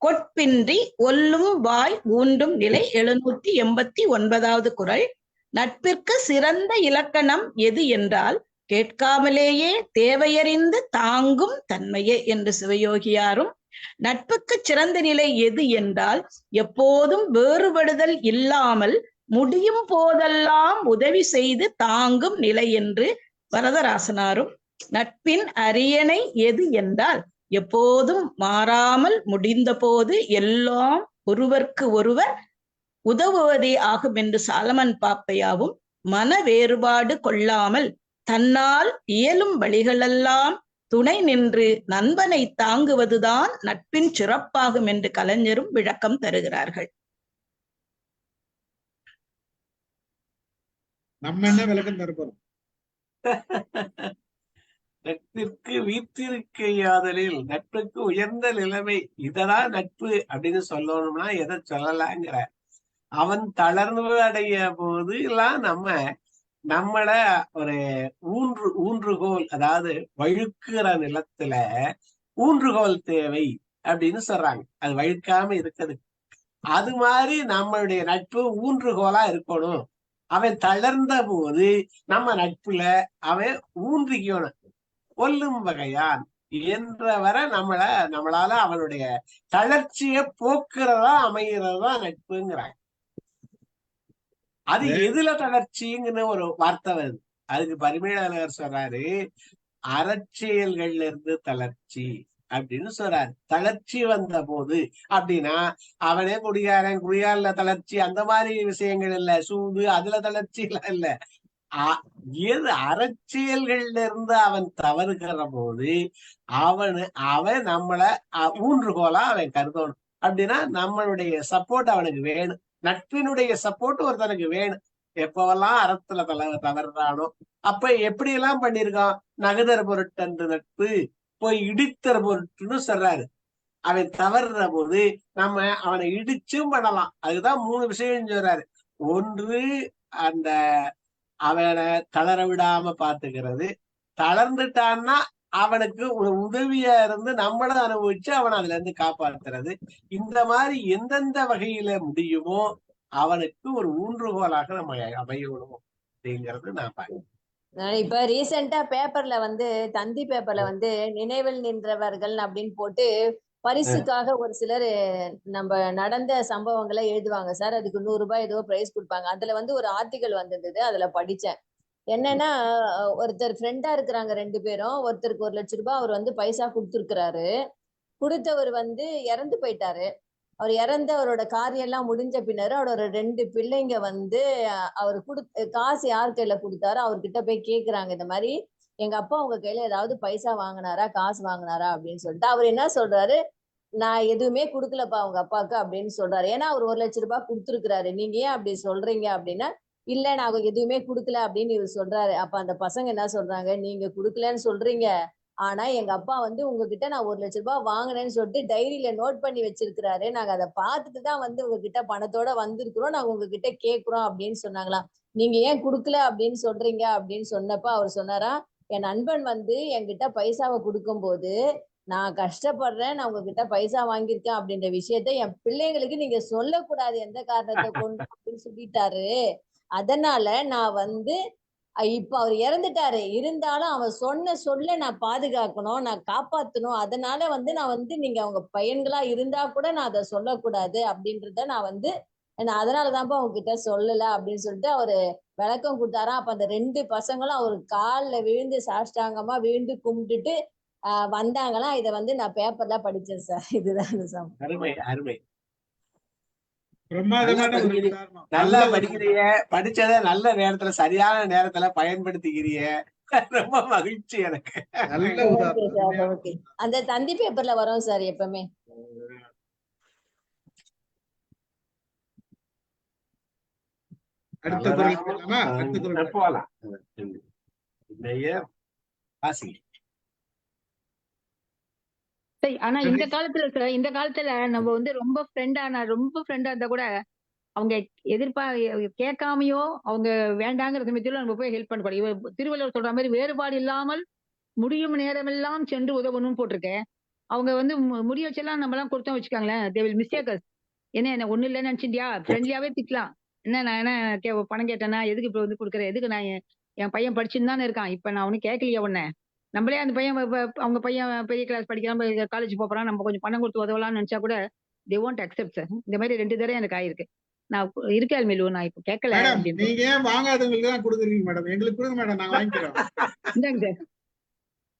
கொட்பின்றி ஒல்லும் வாய் ஊன்றும் நிலை. 789வது குறள். நட்பிற்கு சிறந்த இலக்கணம் எது என்றால் கேட்காமலேயே தேவையறிந்து தாங்கும் தன்மையே என்று சிவயோகியாரும், நட்புக்கு சிறந்த நிலை எது என்றால் எப்போதும் வேறுபடுதல் இல்லாமல் முடியும் போதெல்லாம் உதவி செய்து தாங்கும் நிலை என்று வரதராசனாரும், நட்பின் அரியணை எது என்றால் எப்போதும் மாறாமல் முடிந்த போது எல்லாம் ஒருவருக்கு ஒருவர் உதவுவதே ஆகும் என்று சாலமன் பாப்பையாவும், மன வேறுபாடு கொள்ளாமல் தன்னால் இயலும் வழிகளெல்லாம் துணை நின்று நண்பனை தாங்குவதுதான் நட்பின் சிறப்பாகும் என்று கலைஞரும் விளக்கம் தருகிறார்கள். நம்ம என்ன விளக்கம் தரப்போறோம்? நட்பிற்கு வீற்றிருக்கையாதலில் நட்புக்கு உயர்ந்த நிலைமை. இதெல்லாம் நட்பு அப்படின்னு சொல்லணும்னா எதை சொல்லலாங்கிற அவன் தளர்வு அடைய போது எல்லாம் நம்மள ஒரு ஊன்றுகோல், அதாவது வழுக்குற நிலத்துல ஊன்றுகோல் தேவை அப்படின்னு சொல்றாங்க. அது வழுக்காம இருக்குது. அது மாதிரி நம்மளுடைய நட்பு ஊன்றுகோலா இருக்கணும். அவன் தளர்ந்த போது நம்ம நட்புல அவன் ஊன்றிக்கணும். கொல்லும் வகையான் என்றவரை நம்மளால அவனுடைய தளர்ச்சியை போக்குறதா அமைகிறதா நட்புங்கிறாங்க. அது எதுல தளர்ச்சிங்கிற ஒரு வார்த்தை வருது. அதுக்கு பரிமேலழகர் சொல்றாரு, அறச்செயல்கள்ல இருந்து தளர்ச்சி அப்படின்னு சொல்றாரு. தளர்ச்சி வந்த போது அப்படின்னா அவனே குடிகாரன்ல தளர்ச்சி அந்த மாதிரி விஷயங்கள் இல்ல. சூது அதுல தளர்ச்சி எல்லாம் இல்ல. எது அறச்செயல்கள்ல இருந்து அவன் தவறுகிற போது அவன் நம்மள ஊன்றுகோலா அவன் கருதணும். அப்படின்னா நம்மளுடைய சப்போர்ட் அவனுக்கு வேணும். நட்பினுடைய சப்போர்ட் ஒருத்தனுக்கு வேணும். எப்பவெல்லாம் அறத்துல தவறுறானோ அப்ப எப்படி எல்லாம் பண்ணிருக்கான். நகுதர் பொருட்டன்று நட்பு போய் இடித்தற பொருட்டுன்னு சொல்றாரு. அவன் தவறுற போது நம்ம அவனை இடிச்சும் பண்ணலாம். அதுதான் 3 விஷயம் சொல்றாரு. ஒன்று, அந்த அவனை தளர விடாம பாத்துக்கிறது. தளர்ந்துட்டான்னா அவனுக்கு ஒரு உதவியா இருந்து நம்மளும் அனுபவிச்சு அவனை அதுல இருந்து காப்பாத்துறது. இந்த மாதிரி எந்தெந்த வகையில முடியுமோ அவனுக்கு ஒரு ஊன்றுகோலாக நம்ம அமையணும் அப்படிங்கிறது நான் பாக்கிறேன். இப்ப ரீசெண்டா பேப்பர்ல வந்து தந்தி பேப்பர்ல வந்து நினைவில் நின்றவர்கள் அப்படின்னு போட்டு பரிசுக்காக ஒரு சிலர் நம்ம நடந்த சம்பவங்களை எழுதுவாங்க சார். அதுக்கு 100 ரூபாய் ஏதோ பிரைஸ் கொடுப்பாங்க. அதுல வந்து ஒரு ஆர்டிகல் வந்திருந்தது, அதுல படிச்சேன். என்னன்னா ஒருத்தர் ஃப்ரெண்டா இருக்கிறாங்க 2 பேரும். ஒருத்தருக்கு 1 லட்சம் ரூபாய் அவர் வந்து பைசா கொடுத்துருக்கிறாரு. கொடுத்தவர் வந்து இறந்து போயிட்டாரு. அவர் இறந்து அவரோட காரியம் எல்லாம் முடிஞ்ச பின்னரும் அவரோட 2 பிள்ளைங்க வந்து அவர் காசு யார் கையில கொடுத்தாரோ அவர்கிட்ட போய் கேக்குறாங்க, இந்த மாதிரி எங்க அப்பா உங்க கையில ஏதாவது பைசா வாங்கினாரா, காசு வாங்கினாரா அப்படின்னு சொல்லிட்டு. அவர் என்ன சொல்றாரு, நான் எதுவுமே கொடுக்கலப்பா உங்க அப்பாவுக்கு அப்படின்னு சொல்றாரு. ஏன்னா அவர் 1 லட்சம் ரூபாய் கொடுத்துருக்கிறாரு. நீங்க ஏன் அப்படி சொல்றீங்க அப்படின்னா, இல்ல நான் எதுவுமே கொடுக்கல அப்படின்னு இவர் சொல்றாரு. அப்ப அந்த பசங்க என்ன சொல்றாங்க, நீங்க கொடுக்கலன்னு சொல்றீங்க, ஆனா எங்க அப்பா வந்து உங்ககிட்ட நான் 1 லட்சம் ரூபாய் வாங்கினேன்னு சொல்லிட்டு டைரியில நோட் பண்ணி வச்சிருக்கிறாரு. நாங்க அதை பார்த்துட்டு தான் வந்து உங்ககிட்ட பணத்தோட வந்திருக்கிறோம், நாங்க உங்ககிட்ட கேக்குறோம் அப்படின்னு சொன்னாங்களாம். நீங்க ஏன் கொடுக்கல அப்படின்னு சொல்றீங்க அப்படின்னு சொன்னப்ப அவர் சொன்னாரா, என் நண்பன் வந்து என்கிட்ட பைசாவை கொடுக்கும் போது நான் கஷ்டப்படுறேன், நான் உங்ககிட்ட பைசா வாங்கியிருக்கேன் அப்படின்ற விஷயத்த என் பிள்ளைங்களுக்கு நீங்க சொல்லக்கூடாது எந்த காரணத்தை கொண்டு அப்படின்னு சொல்லிட்டாரு. அதனால நான் வந்து இப்ப அவர் இறந்துட்டாரு, இருந்தாலும் அவன் சொன்ன சொல்ல நான் பாதுகாக்கணும், நான் காப்பாத்தணும். அதனால வந்து நான் வந்து நீங்க அவங்க பையன்களா இருந்தா கூட நான் அதை சொல்லக்கூடாது அப்படின்றத நான் வந்து அதனாலதான்ப்பா உங்ககிட்ட சொல்லல அப்படின்னு சொல்லிட்டு அவரு விளக்கம் கொடுத்தாராம். அப்ப அந்த 2 பசங்களும் அவர் கால்ல விழுந்து சாஷ்டாங்கமா விழுந்து கும்பிட்டுட்டு வந்தாங்களாம். இதை வந்து நான் பேப்பர்ல படிச்சேன் சார். இதுதான் அருமை அருமை. பிரமாதமான ஒரு உதாரணம். நல்லா படிக்கிறிய, படிச்சத நல்ல நேரத்துல சரியான நேரத்துல பயன்படுத்திக்கிறிய. ரொம்ப மகிழ்ச்சி எனக்கு. நல்ல உதாரணம். அந்த தந்தி பேப்பர்ல வரும் சார் எப்பவுமே. அடுத்த குரல் போலாம். சரி, ஆனா இந்த காலத்துல நம்ம வந்து ரொம்ப ஃப்ரெண்டா இருந்தா கூட அவங்க கேட்காமையோ அவங்க வேண்டாங்கிற சமயத்திலும் நம்ம போய் ஹெல்ப் பண்ணக்கூடாது. இவர் திருவள்ளுவர் சொல்ற மாதிரி வேறுபாடு இல்லாமல் முடியும் நேரமெல்லாம் சென்று உதவணும்னு போட்டிருக்கேன். அவங்க வந்து முடிய வச்செல்லாம் நம்ம எல்லாம் கொடுத்தோம் வச்சுக்காங்களேன், தே வில் மிஸ்டேக் அஸ். என்ன ஒண்ணு இல்லைன்னு நினைச்சிட்டியா, ஃப்ரெண்ட்லியாவே திட்டலாம். என்ன நான் என்ன பணம் கேட்டேன்னா எதுக்கு இப்ப வந்து கொடுக்குறேன், எதுக்கு நான் என் பையன் படிச்சுன்னு தானே இருக்கான், இப்ப நான் ஒன்னும் கேட்கலையா உடனே, நம்மளே அந்த பையன் அவங்க பையன் பெரிய கிளாஸ் படிக்கிறான், காலேஜ் போறான், நம்ம கொஞ்சம் பணம் கொடுத்து உதவலாம்னு நினைச்சா கூட they won't accept சார். இந்த மாதிரி 2 தடவை எனக்கு ஆயிருக்கு. நான் இருக்கேன் மேலு, நான் இப்ப கேட்கல. நீங்க ஏன் வாங்காதவங்களுக்கு தான் கொடுக்குறீங்க மேடம், எங்களுக்கு கொடுங்க மேடம், நாங்க வாங்கிக்கிறோம். இந்தாங்க சார்,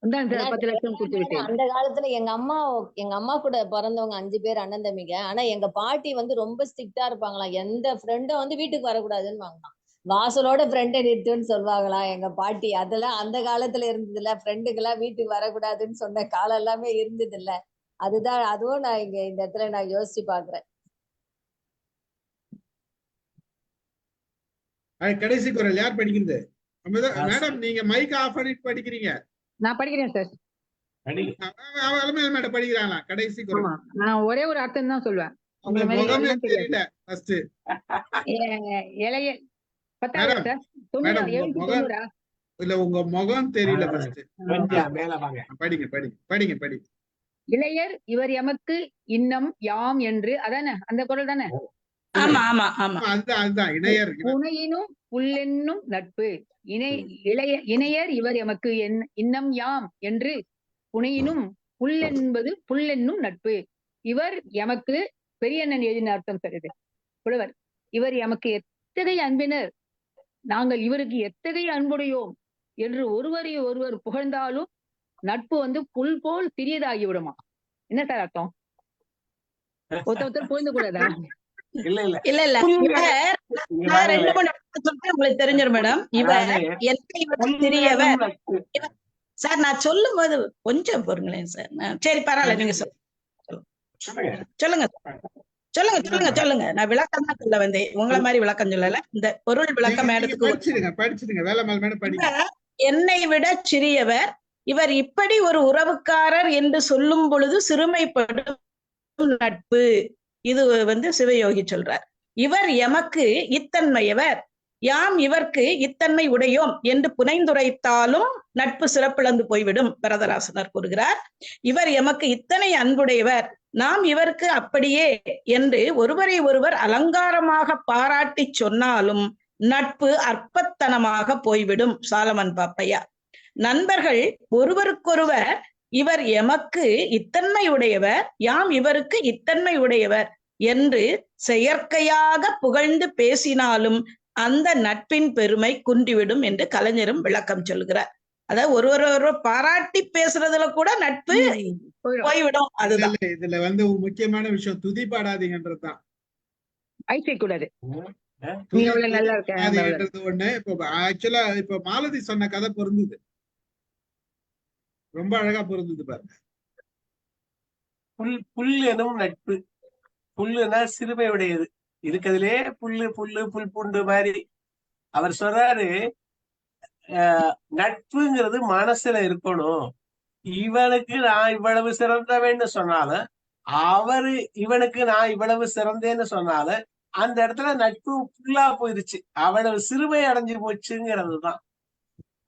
இந்தாங்க சார் 10 லட்சம் கொடுத்துட்டு. அந்த காலத்துல எங்க அம்மா கூட பிறந்தவங்க 5 பேர் அண்ணன் தம்பிங்க. ஆனா எங்க பாட்டி வந்து ரொம்ப ஸ்ட்ரிக்டா இருப்பாங்களாம். எந்த ஃப்ரெண்டும் வந்து வீட்டுக்கு வரக்கூடாதுன்னு வாங்கலாம், வாசலோட ஃப்ரெண்டை நிறுத்துன்னு சொல்லுவாங்களாம் எங்க பாட்டி. அதெல்லாம் அந்த காலத்துல இருந்தது இல்ல, ஃப்ரெண்டுக்கெல்லாம் வீட்டுக்கு வரக்கூடாதுன்னு சொன்ன காலம் எல்லாமே இருந்தது இல்ல. அதுவும் நான் இங்க இந்த இடத்துல நான் யோசிச்சு பாக்குறேன். கடைசி குரல் யார் படிக்கிறது? மேடம் நீங்க மைக் ஆஃப் பண்ணிட்டு படிக்கிறீங்க. நான் படிக்கிறேன் சார். மேடம் படிக்கிறாங்களா? கடைசி குரல் நான் ஒரே ஒரு அர்த்தம் தான் சொல்லுவேன். இளைய இல்ல உங்க முகம் தெரியல. இளையர் இவர் எமக்கு இன்னம் யாம் என்று, அதானே அந்த குரல் தானே? புனையினும் புல்லென்னும் நட்பு. இணையர் இவர் எமக்கு இன்னம் யாம் என்று புனையினும் புல்லென்னும் நட்பு. இவர் எமக்கு பெரிய அண்ணன் எழுதின அர்த்தம் சரிது புலவர். இவர் எமக்கு எத்தகைய அன்பினர், நாங்கள் இவருக்கு எத்தகைய அன்புடையோம் என்று ஒருவரை ஒருவர் புகழ்ந்தாலும் நட்பு வந்து புல் போல் சிறியதாகி விடுமா. என்ன சார் அர்த்தம்? ஒருத்தர் புரிந்து கூடாதா? இல்ல உங்களுக்கு தெரிஞ்சிடும் மேடம். இவர் சிறியவர் சார். நான் சொல்லும் போது கொஞ்சம் பொறுங்களேன் சார். சரி பரவாயில்ல, நீங்க சொல்லுங்க சொல்லுங்க. நான் விளக்கம் தான் சொல்ல வந்தேன், உங்களை மாதிரி விளக்கம் சொல்லல. இந்த பொருள் விளக்கம் மேடத்துக்கு. படிச்சிடுங்க வேலை மேல மேடம் படிங்க. என்னை விட சிறியவர் இவர் இப்படி ஒரு உறவுக்காரர் என்று சொல்லும் பொழுது சிறுமைப்படும் நட்பு. இது சிவயோகி சொல்றார். இவர் எமக்கு இத்தன்மையவர், யாம் இவர்க்கு இத்தன்மை உடையோம் என்று புனைந்துரைத்தாலும் நட்பு சிறப்பிழந்து போய்விடும். வரதராசனர் கூறுகிறார், இவர் எமக்கு இத்தனை அன்புடையவர், நாம் இவருக்கு அப்படியே என்று ஒருவரை ஒருவர் அலங்காரமாக பாராட்டி சொன்னாலும் நட்பு அற்பத்தனமாக போய்விடும். சாலமன் பாப்பையா. நண்பர்கள் ஒருவருக்கொருவர் இவர் எமக்கு இத்தன்மை உடையவர், யாம் இவருக்கு இத்தன்மை உடையவர் என்று செயற்கையாக புகழ்ந்து பேசினாலும் அந்த நட்பின் பெருமை குன்றிவிடும் என்று கலைஞரும் விளக்கம் சொல்கிறார். அதாவது ஒருவர் பாராட்டி பேசுறதுல கூட நட்பு போய்விடும். அதுதான் இதுல முக்கியமான விஷயம், துதி பாடாதீங்கன்றதுதான். கூடாது ஒண்ணு. இப்ப ஆக்சுவலா இப்ப மாலதி சொன்ன கதை பொருந்தது, ரொம்ப அழகா பொருந்தது பாருங்க. புல் எனும் நட்பு. புல்லுனா சிறுமையுடையது, இருக்கிறதுலே புல்லு புல் பூண்டு மாதிரி. அவர் சொல்றாரு, நட்புங்கிறது மனசுல இருக்கணும். இவனுக்கு நான் இவ்வளவு சிறந்தவன்னு சொன்னாலும், இவனுக்கு நான் இவ்வளவு சிறந்தேன்னு சொன்னாலும் அந்த இடத்துல நட்பு புல்லா போயிருச்சு, அவ்வளவு சிறுமை அடைஞ்சு போச்சுங்கிறது தான்.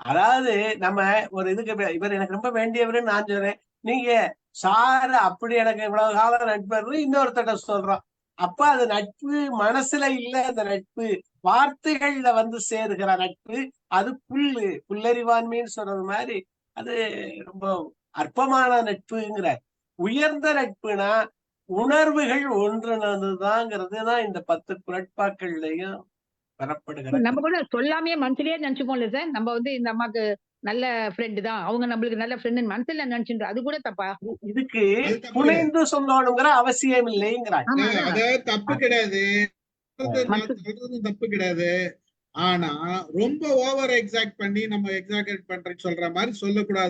அதாவது நம்ம ஒரு இவர் எனக்கு ரொம்ப வேண்டியவருன்னு நான் சொல்றேன், நீங்க சாரு அப்படி எனக்கு இவ்வளவு காலம் நட்பு இன்னொருத்தட்ட சொல்றோம். அப்ப அது நட்பு மனசுல இல்ல, அந்த நட்பு வார்த்தைகள்ல சேருகிற நட்பு. அது புல்லறிவான்மைன்னு சொல்றது மாதிரி அது ரொம்ப அற்பமான நட்புங்கிற. உயர்ந்த நட்புனா உணர்வுகள் ஒன்றுனதுதாங்கிறதுதான் இந்த 10 குறட்பாக்கள்லயும் பெறப்படுகிறது. நம்ம கூட சொல்லாமே மனசுலயே நினைச்சுப்போம்ல சார், நம்ம இந்த அம்மாக்கு நல்ல ஃப்ரெண்டு தான், அவங்க நம்மளுக்கு நல்ல ஃப்ரெண்டு மனசுல நினைச்சுட்டு, அது கூட தப்பா? இதுக்கு புனைந்து சொல்லணுங்கிற அவசியம் இல்லைங்கிறாங்க. அதாவது தப்பு கிடையாது, தப்பு கிடையாது. ஆனா ரொம்ப ஓவர் எக்ஸாக்ட் பண்ணி நம்ம எக்ஸாக்ட் பண்றேன்னு சொல்ற மாதிரி சொல்லக்கூடாது.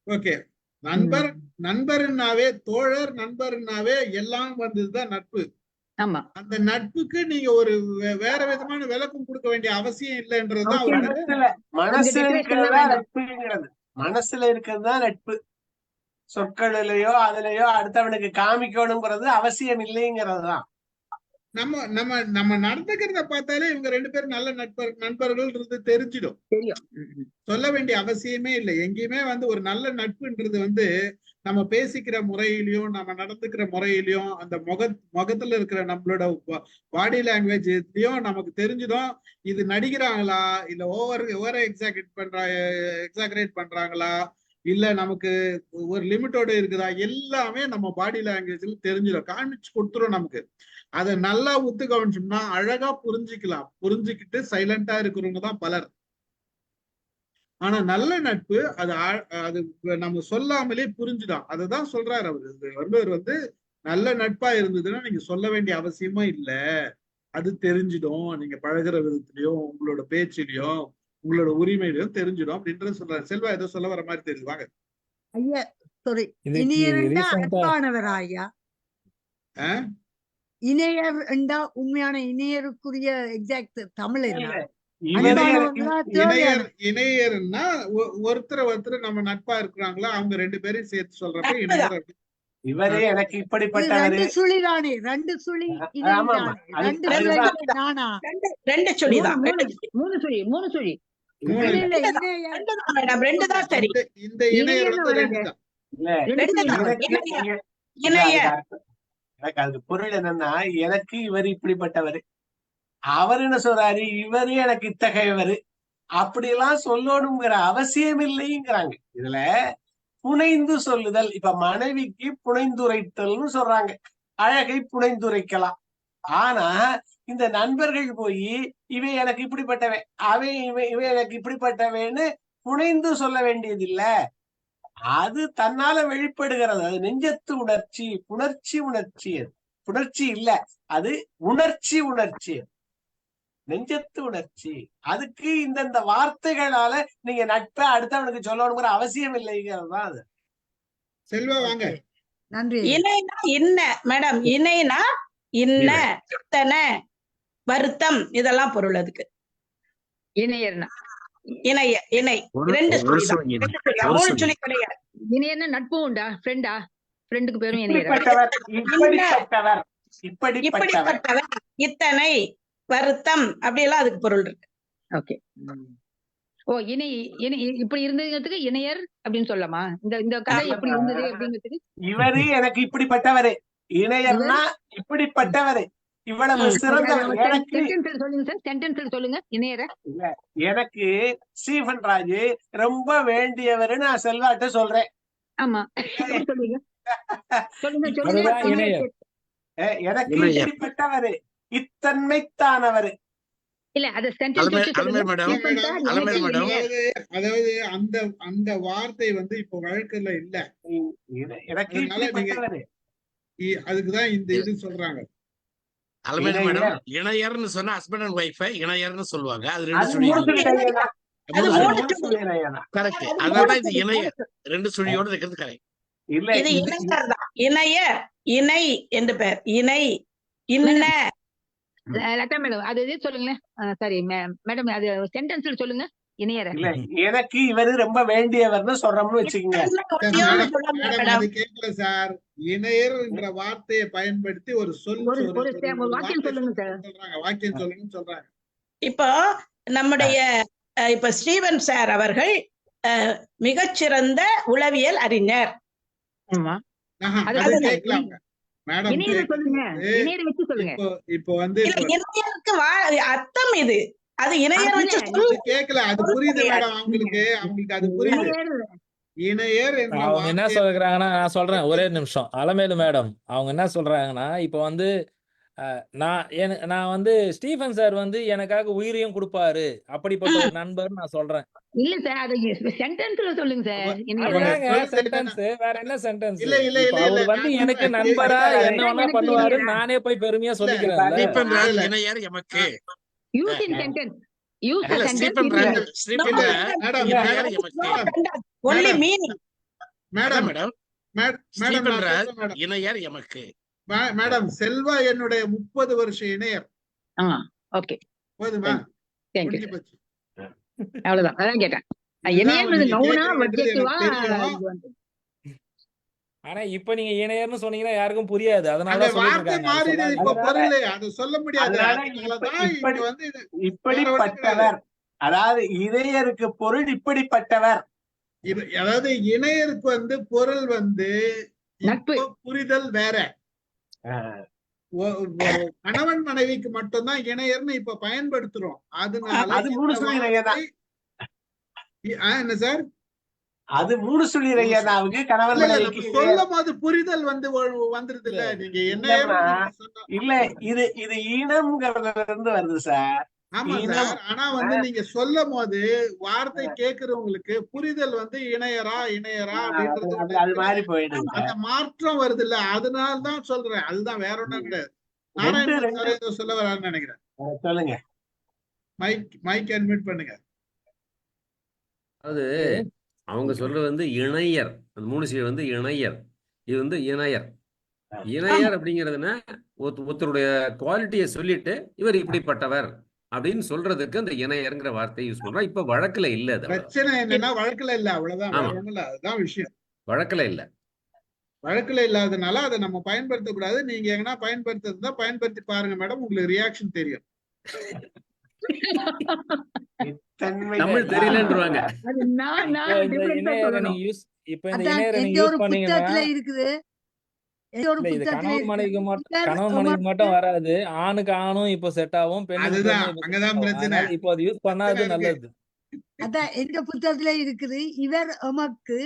ஓகே, நண்பர்னாவே தோழர், நண்பர்னாவே எல்லாம் வந்ததுதான் நட்பு. அந்த நட்புக்கு நீங்க ஒரு வேற விதமான விளக்கம் கொடுக்க வேண்டிய அவசியம் இல்லைன்றதுதான் மனசுல இருக்கிறது தான் நட்பு. சொற்களிலேயோ அதுலயோ அடுத்தவனுக்கு காமிக்கணுங்கிறது அவசியம் இல்லைங்கிறதுதான். நம்ம நடந்துக்கிறத பார்த்தாலே இவங்க 2 பேரும் நல்ல நண்பர்கள் தெரிஞ்சிடும். சொல்ல வேண்டிய அவசியமே இல்லை. எங்கேயுமே ஒரு நல்ல நட்புன்றது நம்ம பேசிக்கிற முறையிலையும் நம்ம நடந்துக்கிற முறையிலையும் அந்த முகத்துல இருக்கிற நம்மளோட பாடி லாங்குவேஜ்லயும் நமக்கு தெரிஞ்சிடும். இது நடிக்கிறாங்களா இல்ல ஓவர் எக்ஸாகரேட் பண்றாங்களா இல்ல நமக்கு ஒரு லிமிட்டோட இருக்குதா, எல்லாமே நம்ம பாடி லாங்குவேஜ்ல தெரிஞ்சிடும், காமிச்சு கொடுத்துரும் நமக்கு. அதை நல்லா ஒத்து கவனிச்சோம்னா அழகா புரிஞ்சுக்கலாம். புரிஞ்சுக்கிட்டு சைலண்டா இருக்கிறவங்க தான் பலர். ஆனா நல்ல நட்பு அது நம்ம சொல்லாமலே புரிஞ்சுதான். அதுதான் சொல்றாரு அவரு. நல்ல நட்பா இருந்ததுன்னா நீங்க சொல்ல வேண்டிய அவசியமா இல்ல, அது தெரிஞ்சிடும். நீங்க பழகுற விதத்திலயும் உங்களோட பேச்சிலையும் உங்களோட உரிமையிலையும் தெரிஞ்சிடும் அப்படின்றத சொல்றாரு. செல்வா ஏதோ சொல்ல வர மாதிரி தெரியுது, வாங்க. ஐயா சாரி, இனியவரா அன்பானவரா ஐயா? இணையர் என்றா உண்மையான இணையருக்குரிய எக்ஸாக்ட் தமிழ் என்ன? இணையர்னா ஒருத்தர் நம்ம நட்பா இருக்கிறாங்களா அவங்க 2 பேரையும் சேர்த்து சொல்றப்ப இணையர். இவரே எனக்கு இப்படிப்பட்ட 2 சுழிதானே, 2 சுழி நானா? 2 சுழிதான், 3 சுழி. இந்த இணையர் எனக்கு அதுக்கு பொருள் என்னன்னா, எனக்கு இவர் இப்படிப்பட்டவர், அவர் என்ன சொல்றாரு, இவரு எனக்கு இத்தகையவர், அப்படியெல்லாம் சொல்லணுங்கிற அவசியம் இல்லைங்கிறாங்க. இதுல புனைந்து சொல்லுதல், இப்ப மனைவிக்கு புனைந்துரைத்தல்னு சொல்றாங்க, அழகை புனைந்துரைக்கலாம். ஆனா இந்த நண்பர்கள் போய் இவ எனக்கு இப்படிப்பட்டவன், இவன் எனக்கு இப்படிப்பட்டவன்னு புனைந்து சொல்ல வேண்டியது இல்ல. அது தன்னால வெளிப்படுகிறது. அது நெஞ்சத்து உணர்ச்சி, புணர்ச்சி. அது புணர்ச்சி இல்ல, அது உணர்ச்சி. நெஞ்சத்து உணர்ச்சி. அதுக்கு இந்த வார்த்தைகளால நீங்க நட்பை அடுத்தவனுக்கு சொல்லணுங்கிற அவசியம் இல்லைங்கிறது தான் அது. செல்வா வாங்க. நன்றி. இணைனா என்ன மேடம்? இணைனா இன்ன, இத்தனை, வருத்தம், இதெல்லாம் பொருள் அதுக்கு. இணையர்னா இணைய இணை ஒரு 2 ஒரு சுழி தான். சொல்லி 2 சுழி தான். ஒரு 3 சொல்லி சுழி கிடையாது. இணையர்னா நட்பு உண்டா? ஃப்ரெண்டா? ஃப்ரெண்டுக்கு பேரும் இணையரா? இப்படிப்பட்டவர் இப்படிப்பட்டவர் இப்படிப்பட்டவர், இத்தனை, வருத்தம் அப்படியெல்லாம் அதுக்கு பொருள் இருக்கு. ஓகே. ஓ இணை இணை இப்படி இருந்ததுக்கு இணையர் அப்படின்னு சொல்லலாமா? இந்த கதை எப்படி இருந்தது அப்படிங்கிறதுக்கு இவரு எனக்கு இப்படிப்பட்டவரு, இணையர்னா இப்படிப்பட்டவரு, இவ்வளவு சிறந்தவர். எனக்கு சென்டென்ஸ் சொல்லுங்க சார், சென்டென்ஸ் சொல்லுங்க இணையர. இல்ல, எனக்கு ஸ்டீபன் ராஜ் ரொம்ப வேண்டியவரு நான் செல்வாட்ட சொல்றேன். ஆமா எப்படி சொல்லுங்க? சொல்லுங்க அதுதான் சொல்லுங்க. இணையர். எனக்கு இணையர். இப்படிப்பட்டவரு, இத்தன்மைத்தானவரு. இல்ல அது அலமே சென்டென்ஸ் மேடம் அலமே மேடம் அதாவது அந்த அந்த வார்த்தை வந்து இப்போ வழக்குல இல்ல. எனக்கு அதனால நீங்க இப்படிப்பட்டவரு அதுக்குதான் இந்த இது சொல்றாங்க. அலமே இணையர். மேடம் இணையர்னு சொன்னா ஹஸ்பண்ட் அண்ட் ஒய்ஃபை இணையர்னு சொல்லுவாங்க. அது அது 2 சுழி மூணு சுழி இணையனா? அது அது 3 மூணு சுழி இணையனா? கரெக்ட். அதனால இது இணையர் 2 சுழியோட இருக்கிறது கரெக்ட். இல்ல இது இது இணையர் தான். இணையர், இணை என்று பெயர். இணை, இன்ன. லதா மேடம் அது இது சொல்லுங்களேன். சாரி மேடம் அது சென்டென்ஸ்ல சொல்லுங்க இணையர. இல்ல, எனக்கு இவரு ரொம்ப வேண்டியவர்னு சொல்றோம்னு வச்சுக்கோங்க. மேடம் அது கேட்கல சார். இணையர் என்ற வார்த்தையை பயன்படுத்தி ஒரு சொல் ஒரு வார்த்தை வாக்கியம் சொல்லுங்க சார். சொல்றாங்க. வாக்கியம் சொல்லுங்கன்னு சொல்றாங்க. இப்போ நம்முடைய இப்ப ஸ்டீவன் சார் அவர்கள் மிகச்சிறந்த உளவியல் அறிஞர். ஆமா அது கேட்கலாம் மேடம். இணையரை சொல்லுங்க, இணையரை வச்சு சொல்லுங்க. இப்போ வந்து இணையருக்கு அர்த்தம் இது. அது இணையர் வச்சு கேட்கல. அது புரியுது மேடம். அவங்களுக்கு அது புரியுது. இணையர் அவங்க என்ன சொல்றாங்கன்னா, நான் சொல்றேன் ஒரே நிமிஷம். அலமேலு மேடம் அவங்க என்ன சொல்றாங்கன்னா, இப்ப வந்து நான் வந்து ஸ்டீஃபன் சார் வந்து எனக்காக உயிரையும் கொடுப்பாரு, அப்படிப்பட்ட ஒரு நண்பர் நான் சொல்றேன். இல்ல சார் அது சென்டென்ஸ்ல சொல்லுங்க சார். சென்டென்ஸ் வேற என்ன சென்டென்ஸ்? இல்ல அவர் வந்து எனக்கு நண்பரா என்ன வேணா பண்ணுவாரு, நானே போய் பெருமையா சொல்லிக்கிறேன். ஸ்டீபன் ராஜ் இணையர் எமக்கு. Use in sentence. யூஸ் இல்ல ஸ்டீபன் ராஜ் இணையர் எமக்கு. only meaning. Madam Stephen Raj இணையர் எமக்கு. மேடம் செல்வா என்னுடைய 30 வருஷ இணையர். ஓகே போதுமா? Thank you. அவ்வளவுதான், அதான் கேட்டேன். இணையர்ன்றது நவுனா அட்ஜெக்டிவா? ஆனா இப்ப நீங்க இணையர்னு சொன்னீங்கன்னா யாருக்கும் புரியாது. அதனால அந்த வார்த்தை மாறிடுது இப்ப பொருள். அது சொல்ல முடியாது. இப்படிப்பட்டவர், அதாவது இணையருக்கு பொருள் இப்படிப்பட்டவர். அதாவது இணையருக்கு வந்து பொருள் வந்து நட்பு, புரிதல் வேற. கணவன் மனைவிக்கு மட்டும்தான் இணையர்னு இப்ப பயன்படுத்துறோம். அதனால அது 3 சுழி இணையனா? என்ன சார்? அது 3 சுழி இணையனாவுக்கு கணவன் மனைவிக்கு சொல்லும் போது புரிதல் வந்து வந்துருது இல்ல. நீங்க என்ன இல்ல, இது இனம்ங்கிறதுல இருந்து வருது சார். ஆமா சார். ஆனா வந்து நீங்க சொல்லும் போது வார்த்தை கேட்கிறவங்களுக்கு புரிதல் வந்து இணையரா அப்படின்றது அது மாதிரி போயிடுது. அந்த மாற்றம் வருது இல்ல. அதனாலதான் சொல்றேன். அதுதான், வேற ஒண்ணும் கிடையாது. நாராயணன் சொல்ல வரான்னு நினைக்கிறேன். சொல்லுங்க. மைக் அட்மிட் பண்ணுங்க. அதாவது அவங்க சொல்றது வந்து இணையர். அந்த 3 சுழி வந்து இணையர். இது வந்து இணையர். இணையர் அப்படிங்கிறதுனா ஒருத்தருடைய குவாலிட்டியை சொல்லிட்டு இவர் இப்படிப்பட்டவர் அப்படின்னு சொல்றதுக்கு அந்த இணையர்ங்கிற வார்த்தையை யூஸ் பண்றோம். இப்ப வழக்குல இல்ல. அது பிரச்சனை என்னன்னா வழக்குல இல்ல, அவ்வளவுதான். அதுதான் விஷயம். வழக்குல இல்ல. வழக்குல இல்லாதனால அதை நம்ம பயன்படுத்தக்கூடாது. நீங்க எங்கன்னா பயன்படுத்துறதா பயன்படுத்தி பாருங்க மேடம், உங்களுக்கு ரியாக்ஷன் தெரியும். தமிழ் தெரியலன்றாங்க. கணவன் மனைவிக்கு மட்டும் வராது, ஆணுக்கு ஆணும் இப்போ செட் ஆகும், பெண்ணுக்கு இப்போ அது யூஸ் பண்ணா அது நல்லது. அதான் எங்க புத்தகத்துல இருக்குது. இவர் எமக்கு